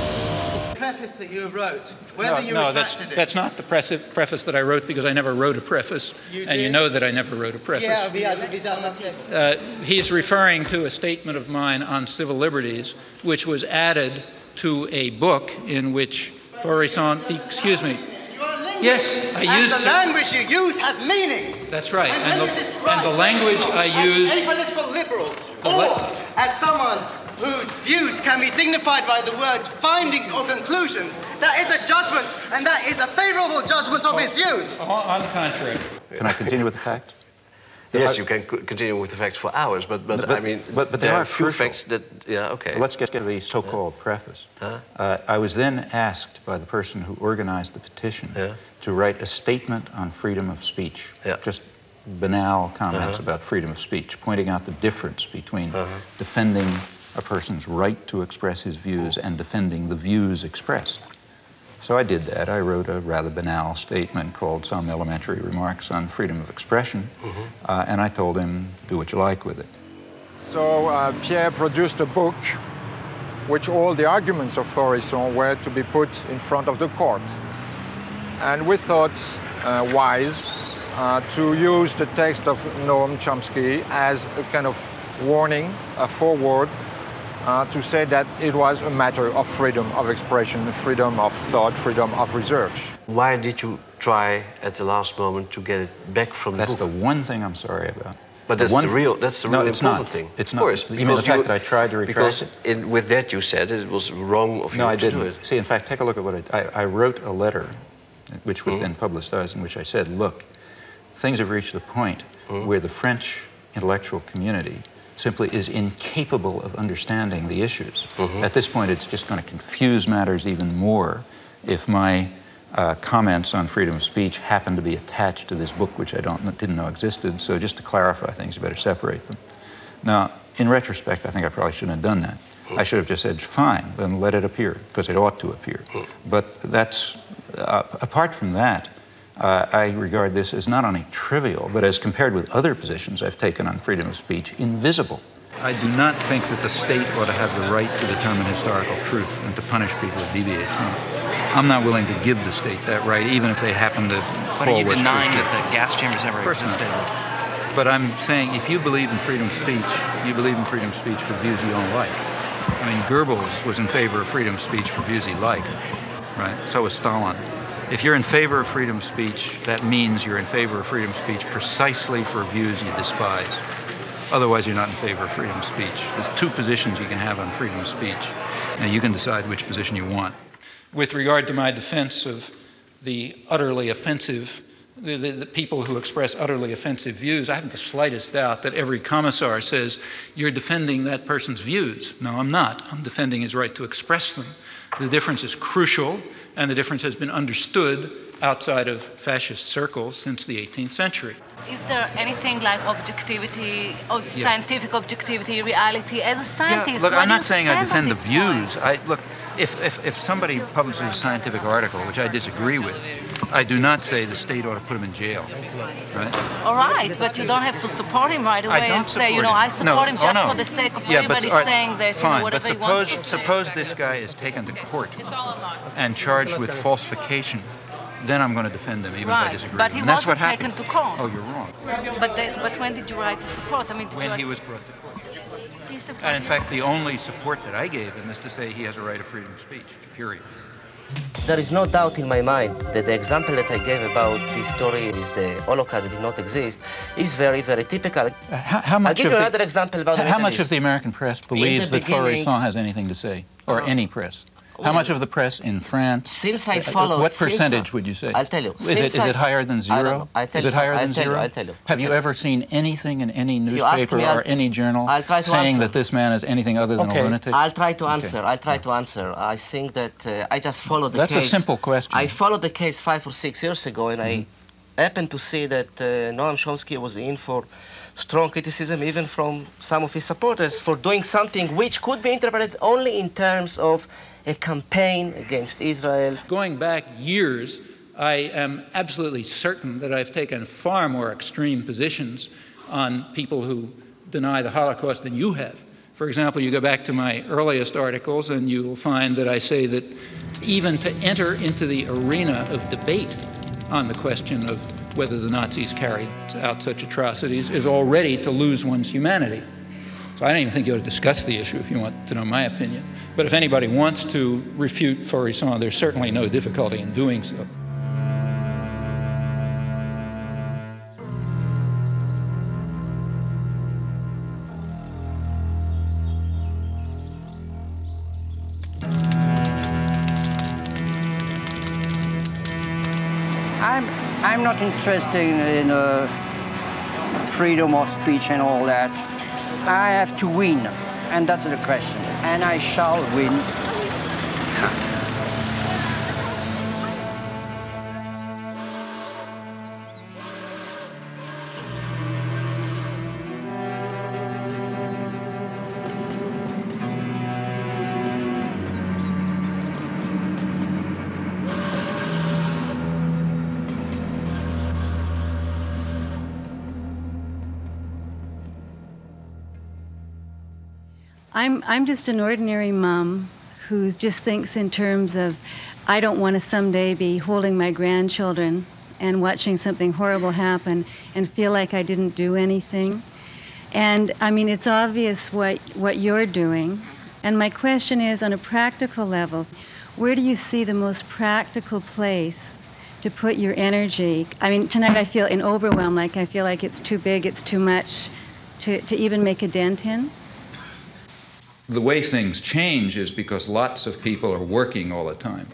The preface that you wrote, whether you retracted it. That's not the preface that I wrote because I never wrote a preface. And you know that I never wrote a preface. Yeah, we had to be done okay. He's referring to a statement of mine on civil liberties, which was added to a book in which Faurisson, excuse me. Yes, I used. And the language you use has meaning. That's right. And the language I use. As a political liberal, or as someone whose views can be dignified by the word findings or conclusions, that is a judgment, and that is a favorable judgment of his views. On the contrary. Can I continue with the facts? Yes, you can continue with the facts for hours, but I mean, but there are a few facts that, yeah, okay. Let's get to the so-called preface. I was then asked by the person who organized the petition to write a statement on freedom of speech, just banal comments about freedom of speech, pointing out the difference between defending a person's right to express his views and defending the views expressed. So I did that. I wrote a rather banal statement called Some Elementary Remarks on Freedom of Expression, and I told him, do what you like with it. So Pierre produced a book which all the arguments of Faurisson were to be put in front of the court. And we thought wise to use the text of Noam Chomsky as a kind of warning, a foreword, to say that it was a matter of freedom of expression, freedom of thought, freedom of research. Why did you try at the last moment to get it back from the book? That's the one thing I'm sorry about. But that's the real important thing. It's of not. Course, You mean the fact that I tried to retract because with that you said it was wrong of you to do it. See, in fact, take a look at what I wrote a letter, which was then publicized, in which I said, look, things have reached the point where the French intellectual community simply is incapable of understanding the issues. At this point, it's just going to confuse matters even more if my comments on freedom of speech happen to be attached to this book, which I didn't know existed. So just to clarify things, you better separate them. Now, in retrospect, I think I probably shouldn't have done that. I should have just said, fine, then let it appear, because it ought to appear. But that's, apart from that, I regard this as not only trivial, but as compared with other positions I've taken on freedom of speech, invisible. I do not think that the state ought to have the right to determine historical truth and to punish people who deviate from it. I'm not willing to give the state that right, even if they happen to But are you denying that the gas chambers ever existed? But I'm saying if you believe in freedom of speech, you believe in freedom of speech for views you don't like. I mean, Goebbels was in favor of freedom of speech for views he liked, right? So was Stalin. If you're in favor of freedom of speech, that means you're in favor of freedom of speech precisely for views you despise. Otherwise, you're not in favor of freedom of speech. There's two positions you can have on freedom of speech. Now, you can decide which position you want. With regard to my defense of the utterly offensive, the people who express utterly offensive views, I haven't the slightest doubt that every commissar says, you're defending that person's views. No, I'm not. I'm defending his right to express them. The difference is crucial, and the difference has been understood outside of fascist circles since the 18th century. Is there anything like objectivity, or scientific objectivity, reality? As a scientist, look, I'm not saying I defend the views. Look, if somebody publishes a scientific article, which I disagree with, I do not say the state ought to put him in jail, right? All right, but you don't have to support him right away and say, you know, I support him just for the sake of everybody saying that, you know, whatever he wants to say. Suppose this guy is taken to court and charged with falsification. Then I'm going to defend him, even if I disagree. But he wasn't taken to court. Oh, you're wrong. But when did you write the support? I mean, when he was brought to court. And in fact, the only support that I gave him is to say he has a right of freedom of speech, period. There is no doubt in my mind that the example that I gave about this story is the Holocaust did not exist is very, very typical. I'll give you another example about how much of the American press believes that Forresson has anything to say, or any press? How much of the press in France? Since I followed... What percentage would you say? I'll tell you. Is it higher than zero? Is it higher than zero? I'll tell you. Have you ever seen anything in any newspaper or any journal saying that this man is anything other than a lunatic? I'll try to answer. I'll try to answer. I think that I just followed the case. That's a simple question. I followed the case 5 or 6 years ago, and I happened to see that Noam Chomsky was in for strong criticism, even from some of his supporters, for doing something which could be interpreted only in terms of a campaign against Israel. Going back years, I am absolutely certain that I've taken far more extreme positions on people who deny the Holocaust than you have. For example, you go back to my earliest articles and you'll find that I say that even to enter into the arena of debate on the question of whether the Nazis carried out such atrocities is already to lose one's humanity. So I don't even think you ought to discuss the issue if you want to know my opinion. But if anybody wants to refute Forresson, there's certainly no difficulty in doing so. I'm not interested in freedom of speech and all that. I have to win, and that's the question. And I shall win. I'm just an ordinary mom who just thinks in terms of, I don't want to someday be holding my grandchildren and watching something horrible happen and feel like I didn't do anything. And I mean, it's obvious what you're doing, And my question is, on a practical level, where do you see the most practical place to put your energy? I mean, tonight I feel in overwhelm, like I feel like it's too big, it's too much to even make a dent in. The way things change is because lots of people are working all the time.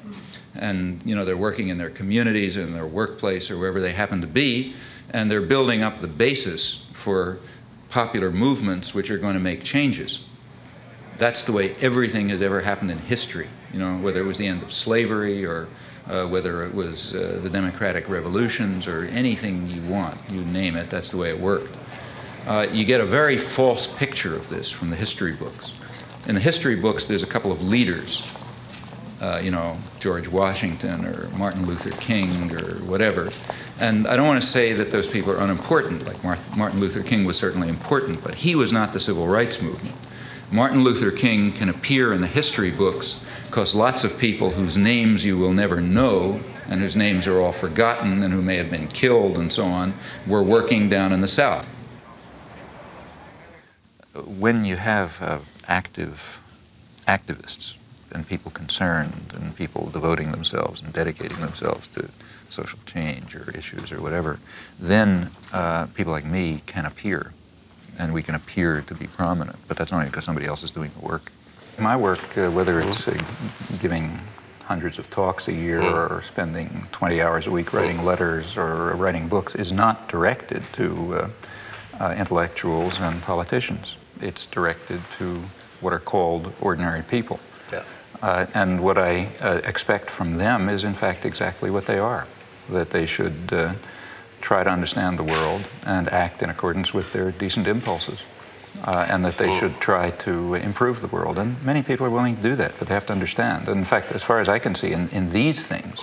And, you know, they're working in their communities, in their workplace, or wherever they happen to be, and they're building up the basis for popular movements which are going to make changes. That's the way everything has ever happened in history, you know, whether it was the end of slavery or whether it was the democratic revolutions or anything you want, you name it, that's the way it worked. You get a very false picture of this from the history books. In the history books, there's a couple of leaders, you know, George Washington or Martin Luther King or whatever. And I don't want to say that those people are unimportant, like Martin Luther King was certainly important, but he was not the civil rights movement. Martin Luther King can appear in the history books because lots of people whose names you will never know and whose names are all forgotten and who may have been killed and so on were working down in the South. When you have active activists and people concerned and people devoting themselves and dedicating themselves to social change or issues or whatever, then people like me can appear, and we can appear to be prominent, but that's only because somebody else is doing the work. My work, whether it's giving hundreds of talks a year or spending 20 hours a week writing letters or writing books, is not directed to intellectuals and politicians. It's directed to what are called ordinary people. Yeah. And what I expect from them is, in fact, exactly what they are, that they should try to understand the world and act in accordance with their decent impulses, and that they should try to improve the world. And many people are willing to do that, but they have to understand. And in fact, as far as I can see, in these things,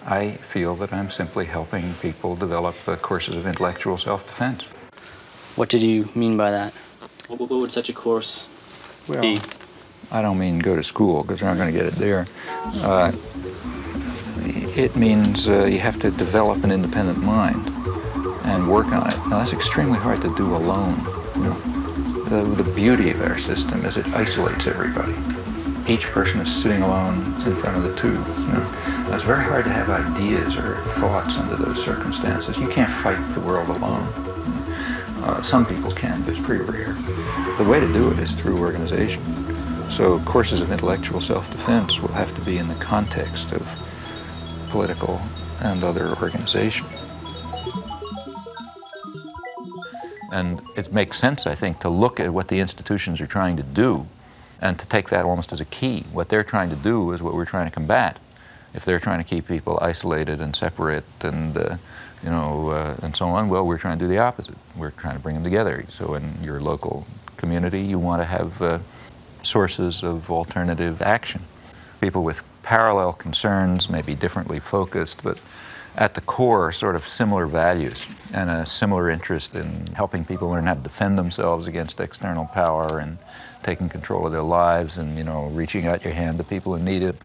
I feel that I'm simply helping people develop courses of intellectual self-defense. What did you mean by that? What would such a course be? I don't mean go to school, because you're not going to get it there. It means you have to develop an independent mind and work on it. Now, that's extremely hard to do alone. You know? The beauty of our system is it isolates everybody. Each person is sitting alone in front of the tube. You know? Now, it's very hard to have ideas or thoughts under those circumstances. You can't fight the world alone. Some people can, but it's pretty rare. The way to do it is through organization. So courses of intellectual self-defense will have to be in the context of political and other organization. And it makes sense, I think, to look at what the institutions are trying to do and to take that almost as a key. What they're trying to do is what we're trying to combat. If they're trying to keep people isolated and separate and and so on, well, we're trying to do the opposite. We're trying to bring them together. So in your local community, you want to have sources of alternative action. People with parallel concerns, maybe differently focused, but at the core, sort of similar values and a similar interest in helping people learn how to defend themselves against external power and taking control of their lives and, you know, reaching out your hand to people who need it.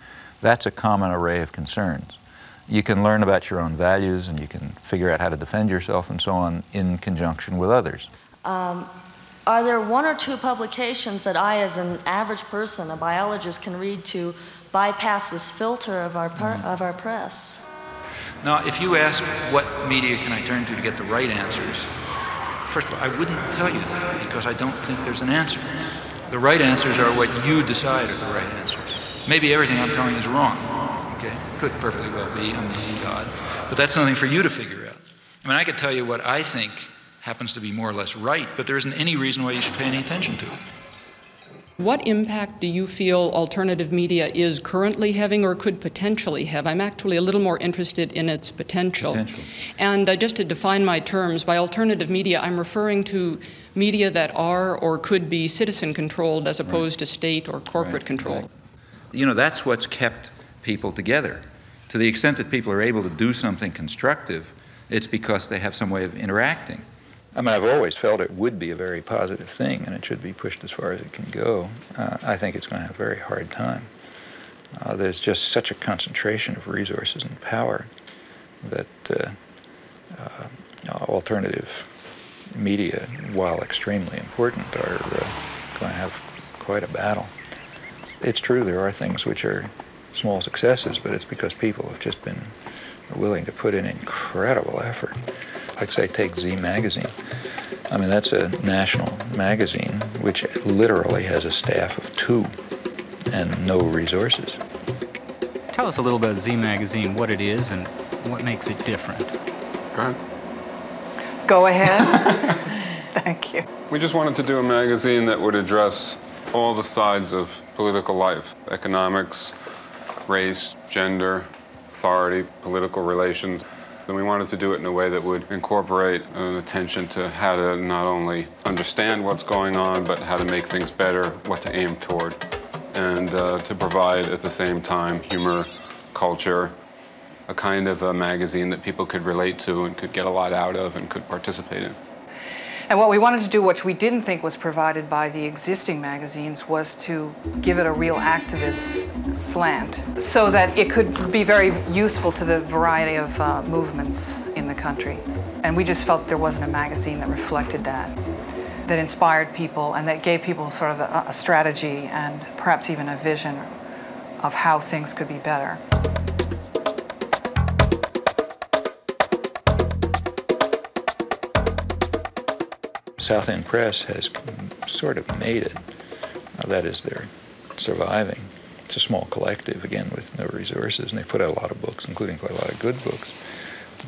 That's a common array of concerns. You can learn about your own values and you can figure out how to defend yourself and so on in conjunction with others. Are there one or two publications that I, as an average person, a biologist, can read to bypass this filter of our press? Now, if you ask what media can I turn to get the right answers, first of all, I wouldn't tell you that because I don't think there's an answer. The right answers are what you decide are the right answers. Maybe everything I'm telling you is wrong, okay? Could perfectly well be, I'm the God, but that's nothing for you to figure out. I mean, I could tell you what I think happens to be more or less right, but there isn't any reason why you should pay any attention to it. What impact do you feel alternative media is currently having or could potentially have? I'm actually a little more interested in its potential. And just to define my terms, by alternative media, I'm referring to media that are or could be citizen-controlled as opposed to state or corporate control. You know, that's what's kept people together. To the extent that people are able to do something constructive, it's because they have some way of interacting. I mean, I've always felt it would be a very positive thing, and it should be pushed as far as it can go. I think it's going to have a very hard time. There's just such a concentration of resources and power that alternative media, while extremely important, are going to have quite a battle. It's true there are things which are small successes, but it's because people have just been willing to put in incredible effort. Like, say, take Z Magazine. I mean, that's a national magazine which literally has a staff of 2 and no resources. Tell us a little about Z Magazine, what it is and what makes it different. Go ahead. Go ahead. Thank you. We just wanted to do a magazine that would address all the sides of political life: economics, race, gender, authority, political relations. And we wanted to do it in a way that would incorporate an attention to how to not only understand what's going on, but how to make things better, what to aim toward, and to provide at the same time humor, culture, a kind of a magazine that people could relate to and could get a lot out of and could participate in. And what we wanted to do, which we didn't think was provided by the existing magazines, was to give it a real activist slant so that it could be very useful to the variety of movements in the country. And we just felt there wasn't a magazine that reflected that inspired people and that gave people sort of a strategy and perhaps even a vision of how things could be better. South End Press has sort of made it. That is, they're surviving. It's a small collective, again, with no resources, and they put out a lot of books, including quite a lot of good books.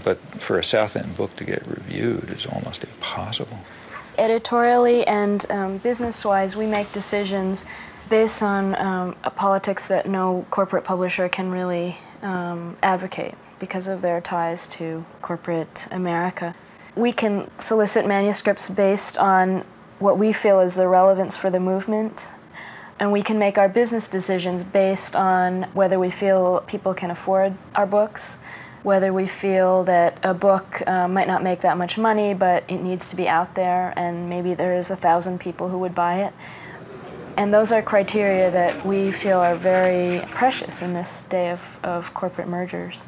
But for a South End book to get reviewed is almost impossible. Editorially and business-wise, we make decisions based on a politics that no corporate publisher can really advocate because of their ties to corporate America. We can solicit manuscripts based on what we feel is the relevance for the movement, and we can make our business decisions based on whether we feel people can afford our books, whether we feel that a book might not make that much money, but it needs to be out there, and maybe there's 1,000 people who would buy it. And those are criteria that we feel are very precious in this day of corporate mergers.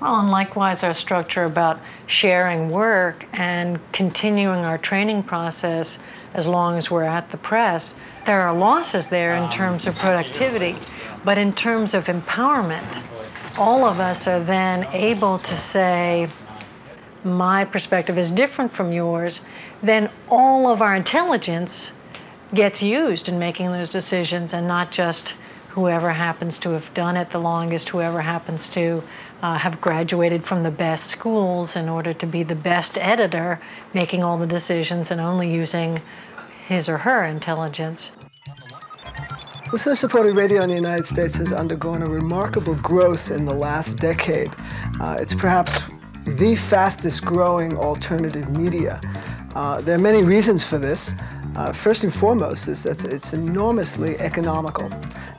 Well, and likewise our structure about sharing work and continuing our training process as long as we're at the press. There are losses there in terms of productivity, but in terms of empowerment, all of us are then able to say, my perspective is different from yours, then all of our intelligence gets used in making those decisions, and not just whoever happens to have done it the longest, whoever happens to have graduated from the best schools in order to be the best editor, making all the decisions and only using his or her intelligence. Listener-supported radio in the United States has undergone a remarkable growth in the last decade. It's perhaps the fastest growing alternative media. There are many reasons for this. First and foremost is that it's enormously economical,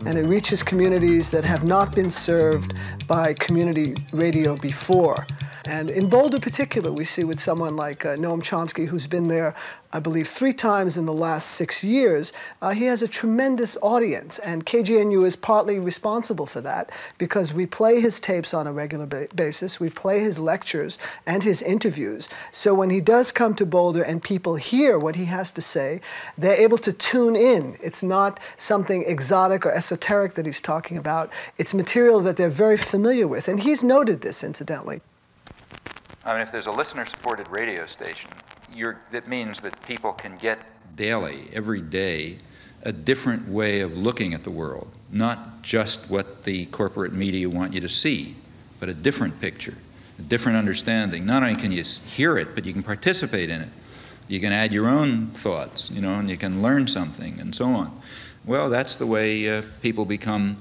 and it reaches communities that have not been served by community radio before. And in Boulder in particular, we see with someone like Noam Chomsky, who's been there, I believe, 3 times in the last 6 years, he has a tremendous audience, and KGNU is partly responsible for that because we play his tapes on a regular basis, we play his lectures and his interviews, so when he does come to Boulder and people hear what he has to say, they're able to tune in. It's not something exotic or esoteric that he's talking about. It's material that they're very familiar with, and he's noted this, incidentally. I mean, if there's a listener-supported radio station, that means that people can get daily, every day, a different way of looking at the world, not just what the corporate media want you to see, but a different picture, a different understanding. Not only can you hear it, but you can participate in it. You can add your own thoughts, you know, and you can learn something, and so on. Well, that's the way people become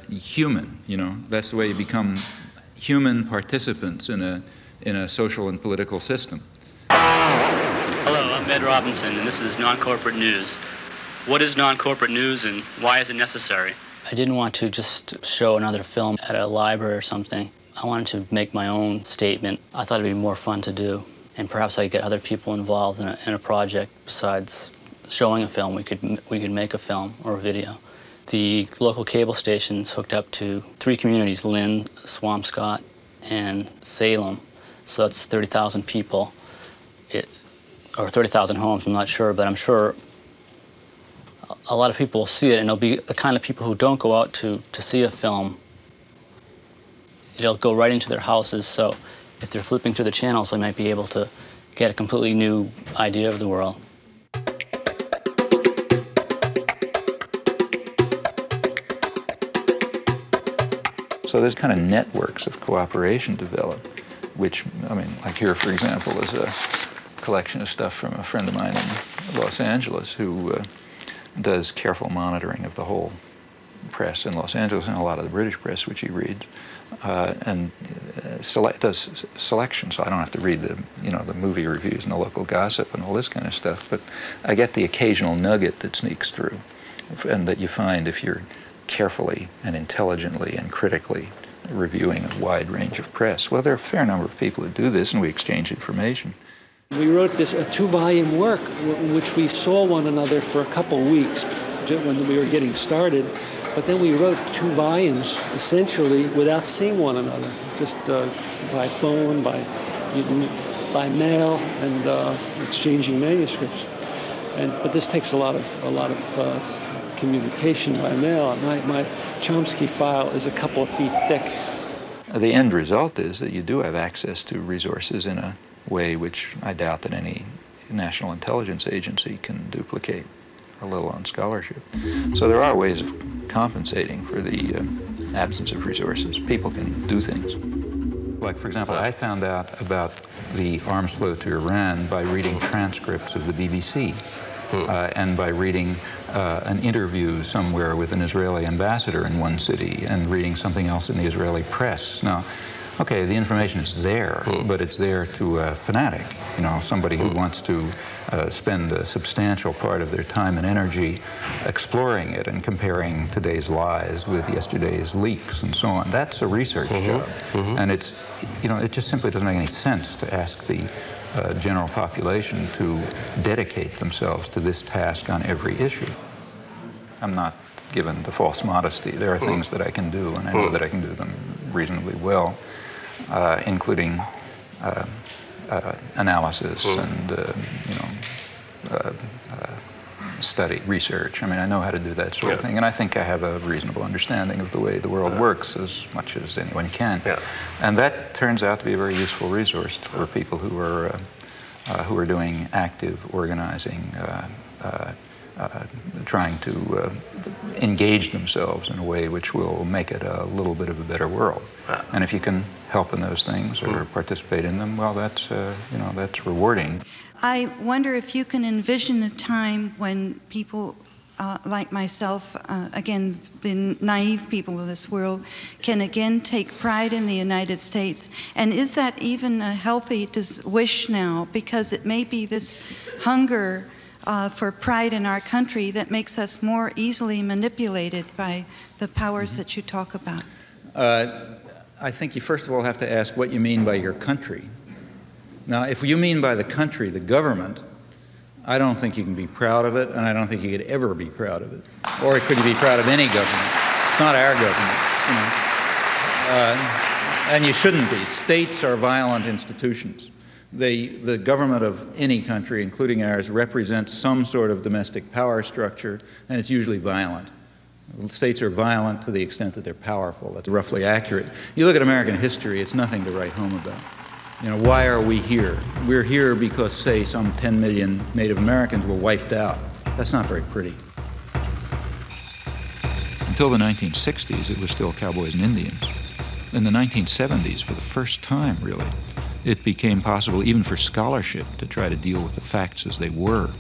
human, you know. That's the way you become human participants in a social and political system. Hello, I'm Ed Robinson, and this is Non-Corporate News. What is non-corporate news, and why is it necessary? I didn't want to just show another film at a library or something. I wanted to make my own statement. I thought it'd be more fun to do, and perhaps I could get other people involved in a project. Besides showing a film, we could make a film or a video. The local cable station's hooked up to 3 communities: Lynn, Swampscott, and Salem. So that's 30,000 people, or 30,000 homes, I'm not sure, but I'm sure a lot of people will see it, and they'll be the kind of people who don't go out to see a film. It'll go right into their houses, so if they're flipping through the channels, they might be able to get a completely new idea of the world. So there's kind of networks of cooperation developed, which, I mean, like here, for example, is a collection of stuff from a friend of mine in Los Angeles who does careful monitoring of the whole press in Los Angeles and a lot of the British press, which he reads, and does selection, so I don't have to read the, the movie reviews and the local gossip and all this kind of stuff, but I get the occasional nugget that sneaks through and that you find if you're carefully and intelligently and critically reviewing a wide range of press. Well, there are a fair number of people who do this, and we exchange information. We wrote this, a 2-volume work, in which we saw one another for a couple weeks when we were getting started, but then we wrote 2 volumes, essentially, without seeing one another, just by phone, by mail, and exchanging manuscripts. But this takes a lot of communication by mail. My Chomsky file is a couple of feet thick. The end result is that you do have access to resources in a way which I doubt that any national intelligence agency can duplicate, a little on scholarship. So there are ways of compensating for the absence of resources. People can do things. Like, for example, I found out about the arms flow to Iran by reading transcripts of the BBC. And by reading an interview somewhere with an Israeli ambassador in one city and reading something else in the Israeli press. Now, okay, the information is there, but it's there to a fanatic, somebody who wants to spend a substantial part of their time and energy exploring it and comparing today's lies with yesterday's leaks and so on. That's a research job. And it's, it just simply doesn't make any sense to ask the general population to dedicate themselves to this task on every issue. I'm not given to false modesty. There are things that I can do, and I know that I can do them reasonably well, including analysis and study, research. I mean, I know how to do that sort of thing, and I think I have a reasonable understanding of the way the world works as much as anyone can. And that turns out to be a very useful resource for people who are doing active organizing, trying to engage themselves in a way which will make it a little bit of a better world. And if you can help in those things or participate in them, well, that's that's rewarding. I wonder if you can envision a time when people like myself, again, the naive people of this world, can again take pride in the United States. And is that even a healthy wish now? Because it may be this hunger for pride in our country that makes us more easily manipulated by the powers that you talk about. I think you first of all have to ask what you mean by your country. Now, if you mean by the country, the government, I don't think you can be proud of it, and I don't think you could ever be proud of it. Or could you be proud of any government? It's not our government, and you shouldn't be. States are violent institutions. The government of any country, including ours, represents some sort of domestic power structure, and it's usually violent. States are violent to the extent that they're powerful. That's roughly accurate. You look at American history, it's nothing to write home about. Why are we here? We're here because, say, some 10 million Native Americans were wiped out. That's not very pretty. Until the 1960s, it was still cowboys and Indians. In the 1970s, for the first time, really, it became possible even for scholarship to try to deal with the facts as they were.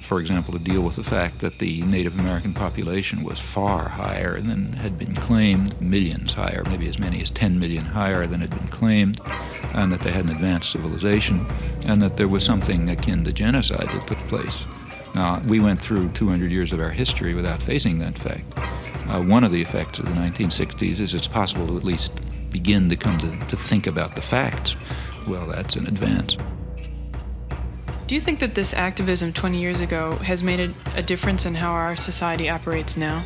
For example, to deal with the fact that the Native American population was far higher than had been claimed, millions higher, maybe as many as 10 million higher than had been claimed, and that they had an advanced civilization, and that there was something akin to genocide that took place. Now, we went through 200 years of our history without facing that fact. One of the effects of the 1960s is it's possible to at least begin to come to think about the facts. Well, that's an advance. Do you think that this activism 20 years ago has made a difference in how our society operates now?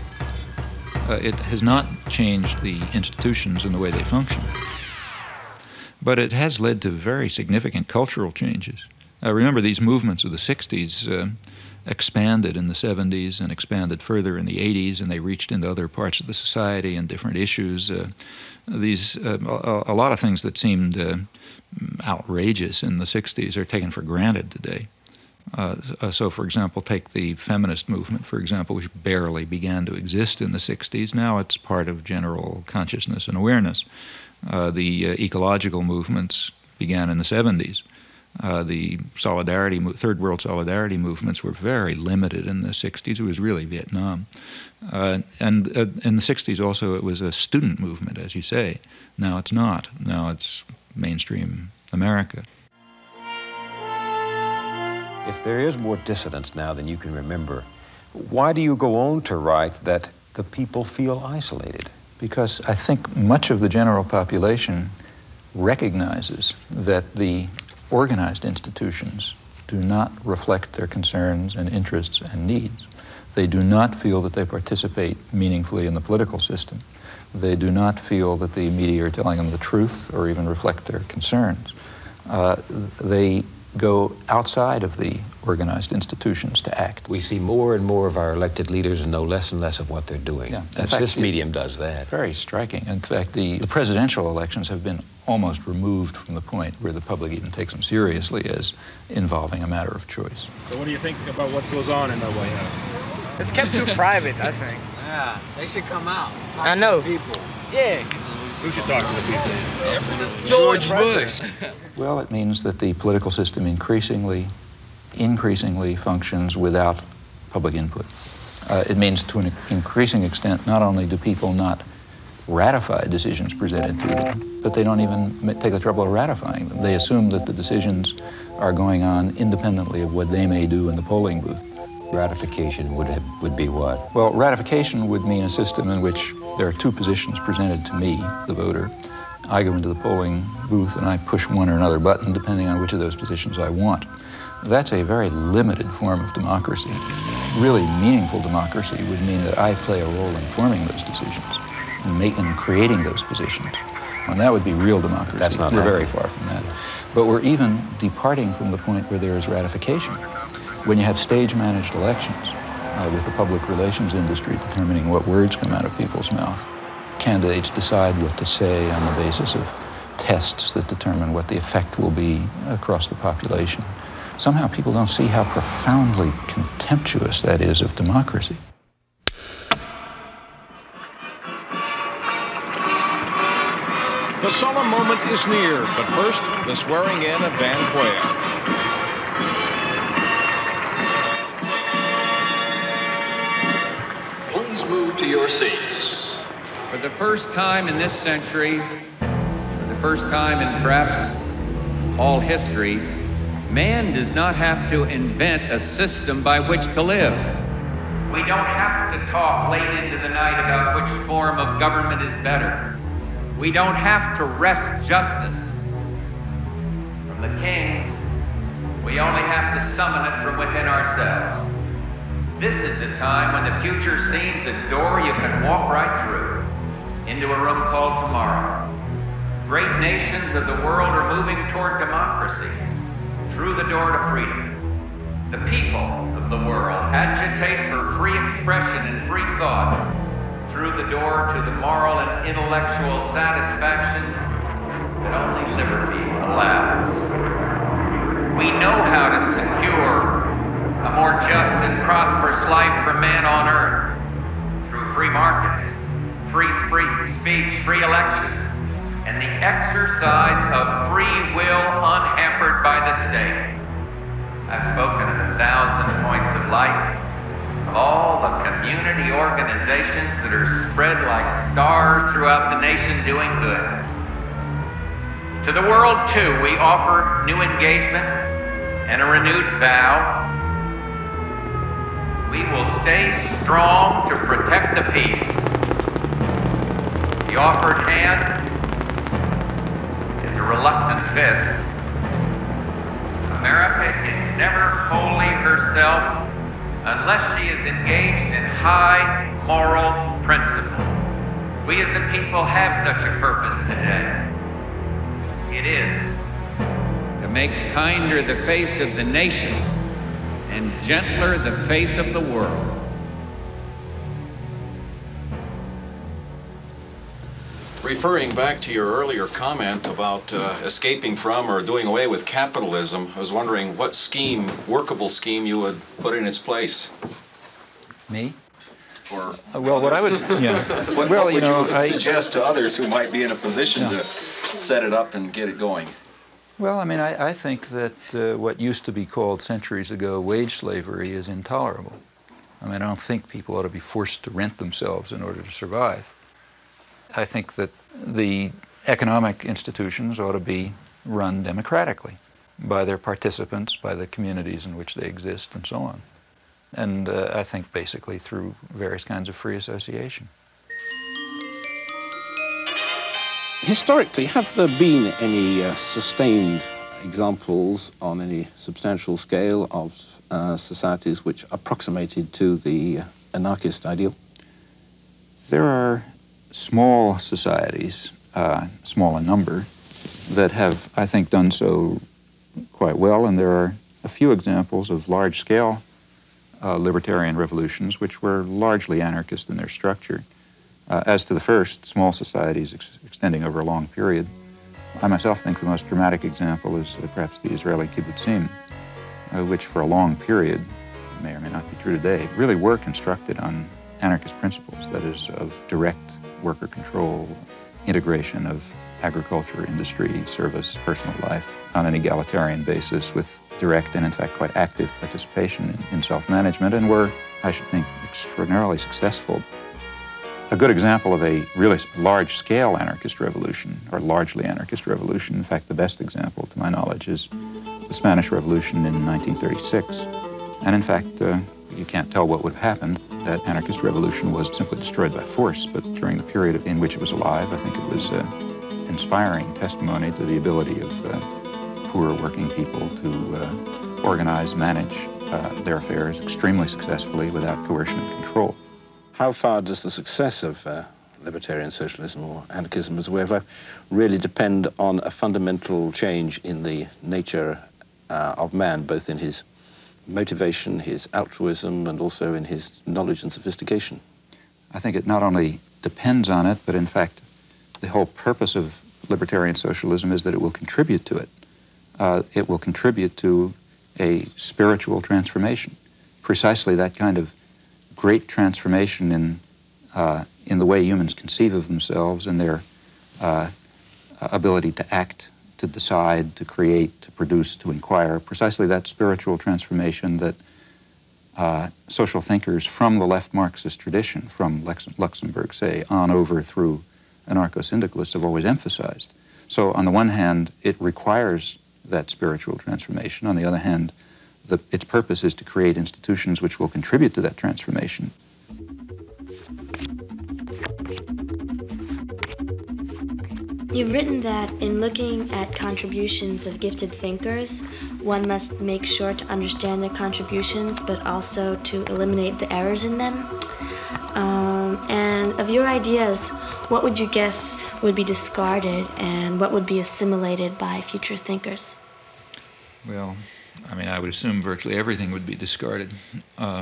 It has not changed the institutions and the way they function, but it has led to very significant cultural changes. Remember, these movements of the 60s expanded in the 70s and expanded further in the 80s, and they reached into other parts of the society and different issues. A lot of things that seemed outrageous in the 60s are taken for granted today. So, for example, take the feminist movement, for example, which barely began to exist in the 60s. Now it's part of general consciousness and awareness. The ecological movements began in the 70s. The third world solidarity movements were very limited in the 60s. It was really Vietnam. And in the 60s also it was a student movement, as you say. Now it's not. Now it's mainstream America. If there is more dissidence now than you can remember, why do you go on to write that the people feel isolated? Because I think much of the general population recognizes that the organized institutions do not reflect their concerns and interests and needs. They do not feel that they participate meaningfully in the political system. They do not feel that the media are telling them the truth or even reflect their concerns. They go outside of the organized institutions to act. We see more and more of our elected leaders and know less and less of what they're doing. Yeah. This medium does that. Very striking. In fact, the presidential elections have been almost removed from the point where the public even takes them seriously as involving a matter of choice. So what do you think about what goes on in the White House? It's kept too private, I think. Yeah, they should come out. I know. People. Yeah. Who should talk to the people? George Bush. Well, it means that the political system increasingly functions without public input. It means to an increasing extent, not only do people not ratify decisions presented to them, but they don't even take the trouble of ratifying them. They assume that the decisions are going on independently of what they may do in the polling booth. Ratification would be what? Well, ratification would mean a system in which there are two positions presented to me, the voter. I go into the polling booth and I push one or another button depending on which of those positions I want. That's a very limited form of democracy. Really meaningful democracy would mean that I play a role in forming those decisions and creating those positions. And that would be real democracy. That's not We're happening. very far from that. But we're even departing from the point where there is ratification. When you have stage-managed elections with the public relations industry determining what words come out of people's mouth, candidates decide what to say on the basis of tests that determine what the effect will be across the population. Somehow people don't see how profoundly contemptuous that is of democracy. The solemn moment is near, but first, the swearing in of Van Quayle. Please move to your seats. For the first time in this century, for the first time in perhaps all history, man does not have to invent a system by which to live. We don't have to talk late into the night about which form of government is better. We don't have to wrest justice from the kings. We only have to summon it from within ourselves. This is a time when the future seems a door you can walk right through into a room called tomorrow. Great nations of the world are moving toward democracy through the door to freedom. The people of the world agitate for free expression and free thought through the door to the moral and intellectual satisfactions that only liberty allows. We know how to secure a more just and prosperous life for man on earth through free markets, free speech, free elections, and the exercise of free will unhampered by the state. I've spoken at 1,000 points of light, of all the community organizations that are spread like stars throughout the nation doing good. To the world, too, we offer new engagement and a renewed vow. We will stay strong to protect the peace. The offered hand is a reluctant fist. America is never wholly herself unless she is engaged in high moral principle. We as a people have such a purpose today. It is to make kinder the face of the nation and gentler the face of the world. Referring back to your earlier comment about escaping from or doing away with capitalism, I was wondering what scheme, workable scheme, you would put in its place. Me? Or well, what I would, yeah. what would you suggest to others who might be in a position to set it up and get it going? Well, I mean, I think that what used to be called centuries ago wage slavery is intolerable. I mean, I don't think people ought to be forced to rent themselves in order to survive. I think that the economic institutions ought to be run democratically by their participants, by the communities in which they exist, and so on. And I think basically through various kinds of free association. Historically, have there been any sustained examples on any substantial scale of societies which approximated to the anarchist ideal? There are small societies, small in number, that have, I think, done so quite well, and there are a few examples of large-scale libertarian revolutions which were largely anarchist in their structure. As to the first, small societies extending over a long period, I myself think the most dramatic example is perhaps the Israeli kibbutzim, which for a long period, may or may not be true today, really were constructed on anarchist principles, that is, of direct worker control, integration of agriculture, industry, service, personal life on an egalitarian basis with direct and, in fact, quite active participation in self-management, and were, I should think, extraordinarily successful. A good example of a really large-scale anarchist revolution, or largely anarchist revolution, in fact, the best example, to my knowledge, is the Spanish Revolution in 1936. And in fact, you can't tell what would have happened. That anarchist revolution was simply destroyed by force, but during the period in which it was alive, I think it was inspiring testimony to the ability of poor working people to organize, manage their affairs extremely successfully without coercion and control. How far does the success of libertarian socialism or anarchism as a way of life really depend on a fundamental change in the nature of man, both in his motivation, his altruism, and also in his knowledge and sophistication? I think it not only depends on it, but in fact, the whole purpose of libertarian socialism is that it will contribute to it. It will contribute to a spiritual transformation, precisely that kind of great transformation in the way humans conceive of themselves and their ability to act, to decide, to create, to produce, to inquire, precisely that spiritual transformation that social thinkers from the left Marxist tradition, from Luxemburg, say, on over through anarcho-syndicalists have always emphasized. So on the one hand, it requires that spiritual transformation. On the other hand, its purpose is to create institutions which will contribute to that transformation. You've written that in looking at contributions of gifted thinkers, one must make sure to understand their contributions, but also to eliminate the errors in them. And of your ideas, what would you guess would be discarded and what would be assimilated by future thinkers? Well, I mean, I would assume virtually everything would be discarded.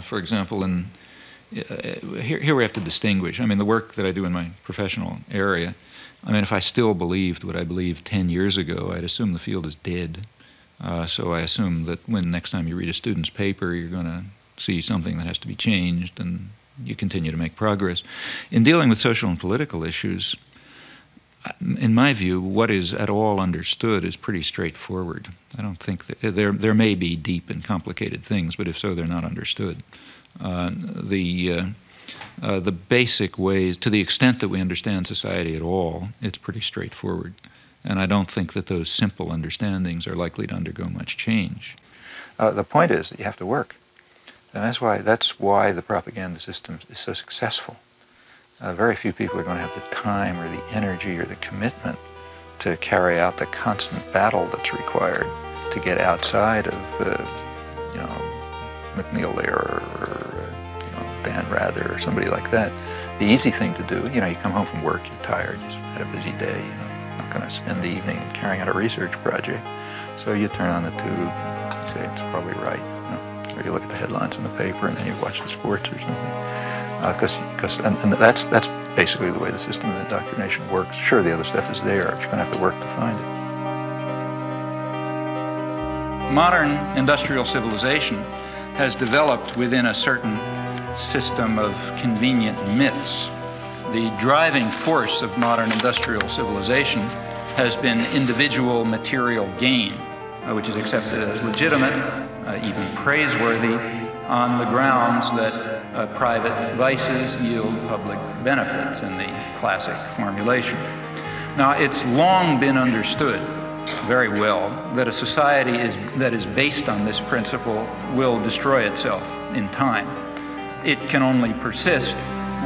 For example, here we have to distinguish. I mean, the work that I do in my professional area, I mean, if I still believed what I believed 10 years ago, I'd assume the field is dead. So I assume that when next time you read a student's paper, you're going to see something that has to be changed, and you continue to make progress. In dealing with social and political issues, in my view, what is at all understood is pretty straightforward. I don't think that there may be deep and complicated things, but if so, they're not understood. The basic ways, to the extent that we understand society at all, it's pretty straightforward. And I don't think that those simple understandings are likely to undergo much change. The point is that you have to work. And that's why the propaganda system is so successful. Very few people are going to have the time or the energy or the commitment to carry out the constant battle that's required to get outside of, McNeil Lehrer or Dan Rather or somebody like that. The easy thing to do, you come home from work, you're tired, you've had a busy day, you're not going to spend the evening carrying out a research project. So you turn on the tube and say, it's probably right. or you look at the headlines in the paper, and then you watch the sports or something. And that's basically the way the system of indoctrination works. Sure, the other stuff is there, but you're going to have to work to find it. Modern industrial civilization has developed within a certain system of convenient myths. The driving force of modern industrial civilization has been individual material gain, which is accepted as legitimate, even praiseworthy, on the grounds that private vices yield public benefits in the classic formulation. Now, it's long been understood very well that a society that is based on this principle will destroy itself in time. It can only persist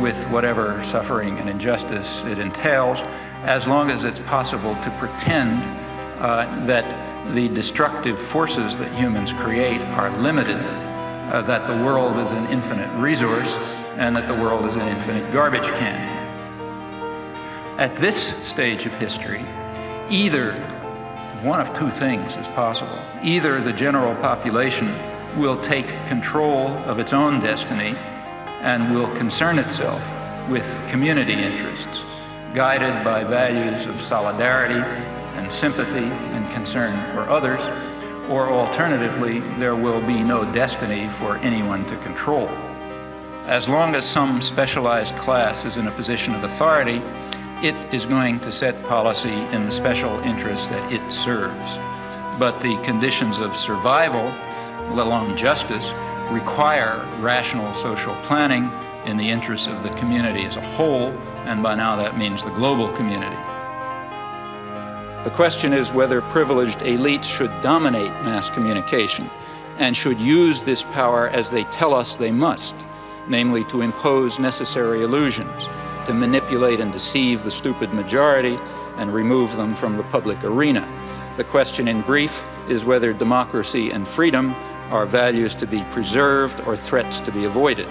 with whatever suffering and injustice it entails, as long as it's possible to pretend that the destructive forces that humans create are limited, that the world is an infinite resource, and that the world is an infinite garbage can. At this stage of history, either one of two things is possible. Either the general population will take control of its own destiny and will concern itself with community interests, guided by values of solidarity and sympathy and concern for others, or alternatively, there will be no destiny for anyone to control. As long as some specialized class is in a position of authority, it is going to set policy in the special interests that it serves. But the conditions of survival, let alone justice, require rational social planning in the interests of the community as a whole, and by now that means the global community. The question is whether privileged elites should dominate mass communication and should use this power as they tell us they must, namely to impose necessary illusions, to manipulate and deceive the stupid majority and remove them from the public arena. The question in brief is whether democracy and freedom are values to be preserved or threats to be avoided.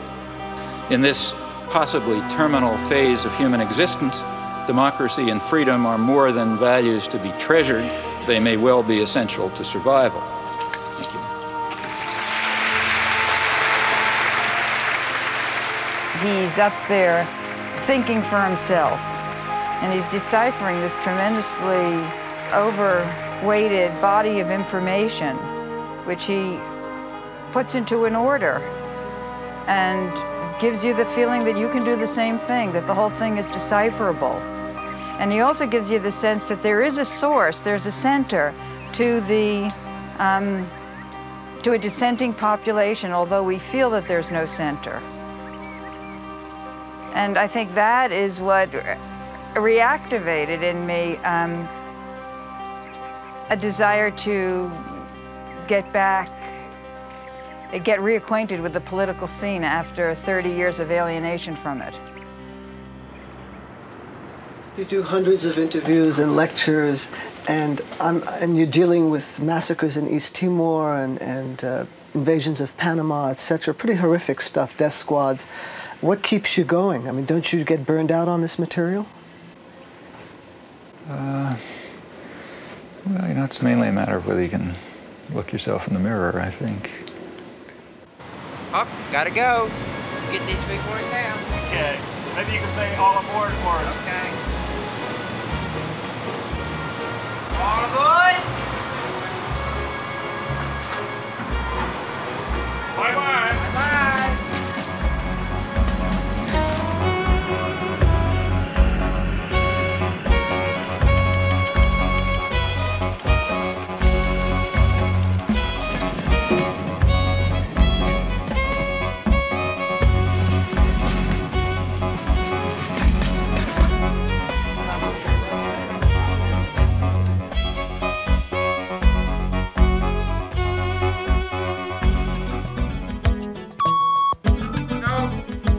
In this possibly terminal phase of human existence, democracy and freedom are more than values to be treasured. They may well be essential to survival. Thank you. He's up there thinking for himself, and he's deciphering this tremendously overweighted body of information, which he puts into an order and gives you the feeling that you can do the same thing, that the whole thing is decipherable. And he also gives you the sense that there is a source, there's a center to the to a dissenting population, although we feel that there's no center. And I think that is what reactivated in me a desire to get reacquainted with the political scene after 30 years of alienation from it. You do hundreds of interviews and lectures, and you're dealing with massacres in East Timor and invasions of Panama, etc. Pretty horrific stuff, death squads. What keeps you going? I mean, don't you get burned out on this material? Well, you know, it's mainly a matter of whether you can look yourself in the mirror, I think. Up, gotta go. Get these people in town. Okay. Maybe you can say all aboard for us. Okay. All aboard. Bye-bye. Bye-bye.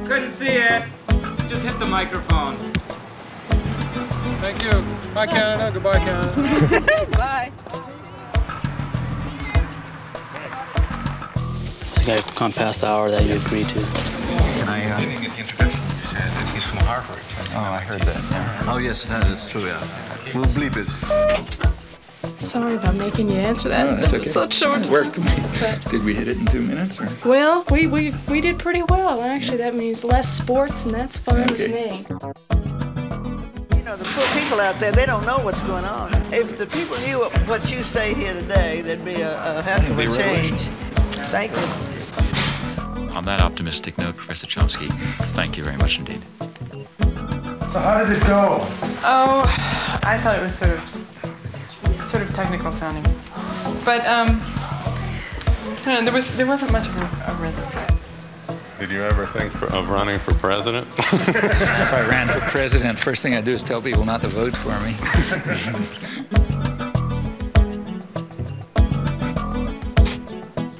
Couldn't see it. Just hit the microphone. Thank you. Bye, Canada. Goodbye, Canada. Bye. I think I've gone past the hour that you agreed to. Can I didn't get the introduction. You said that he's from Harvard. Oh, I heard that. Oh, yes, that is true, yeah. We'll bleep it. Sorry about making you answer that. Oh, that's okay. So short. It worked. Did we hit it in 2 minutes? Or? Well, we did pretty well. Actually, that means less sports, and that's fine with me. You know, the poor people out there, they don't know what's going on. If the people knew what you say here today, there'd be a heck of a change. Thank you. On that optimistic note, Professor Chomsky, thank you very much indeed. So how did it go? Oh, I thought it was sort of technical sounding, but I don't know, there wasn't much of a rhythm. Did you ever think of running for president? If I ran for president, first thing I'd do is tell people not to vote for me.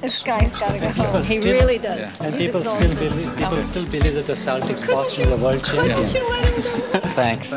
This guy's got to go home. He really does. Yeah. And people still believe that the Celtics Boston are the world champion. Why don't you let him go? Thanks.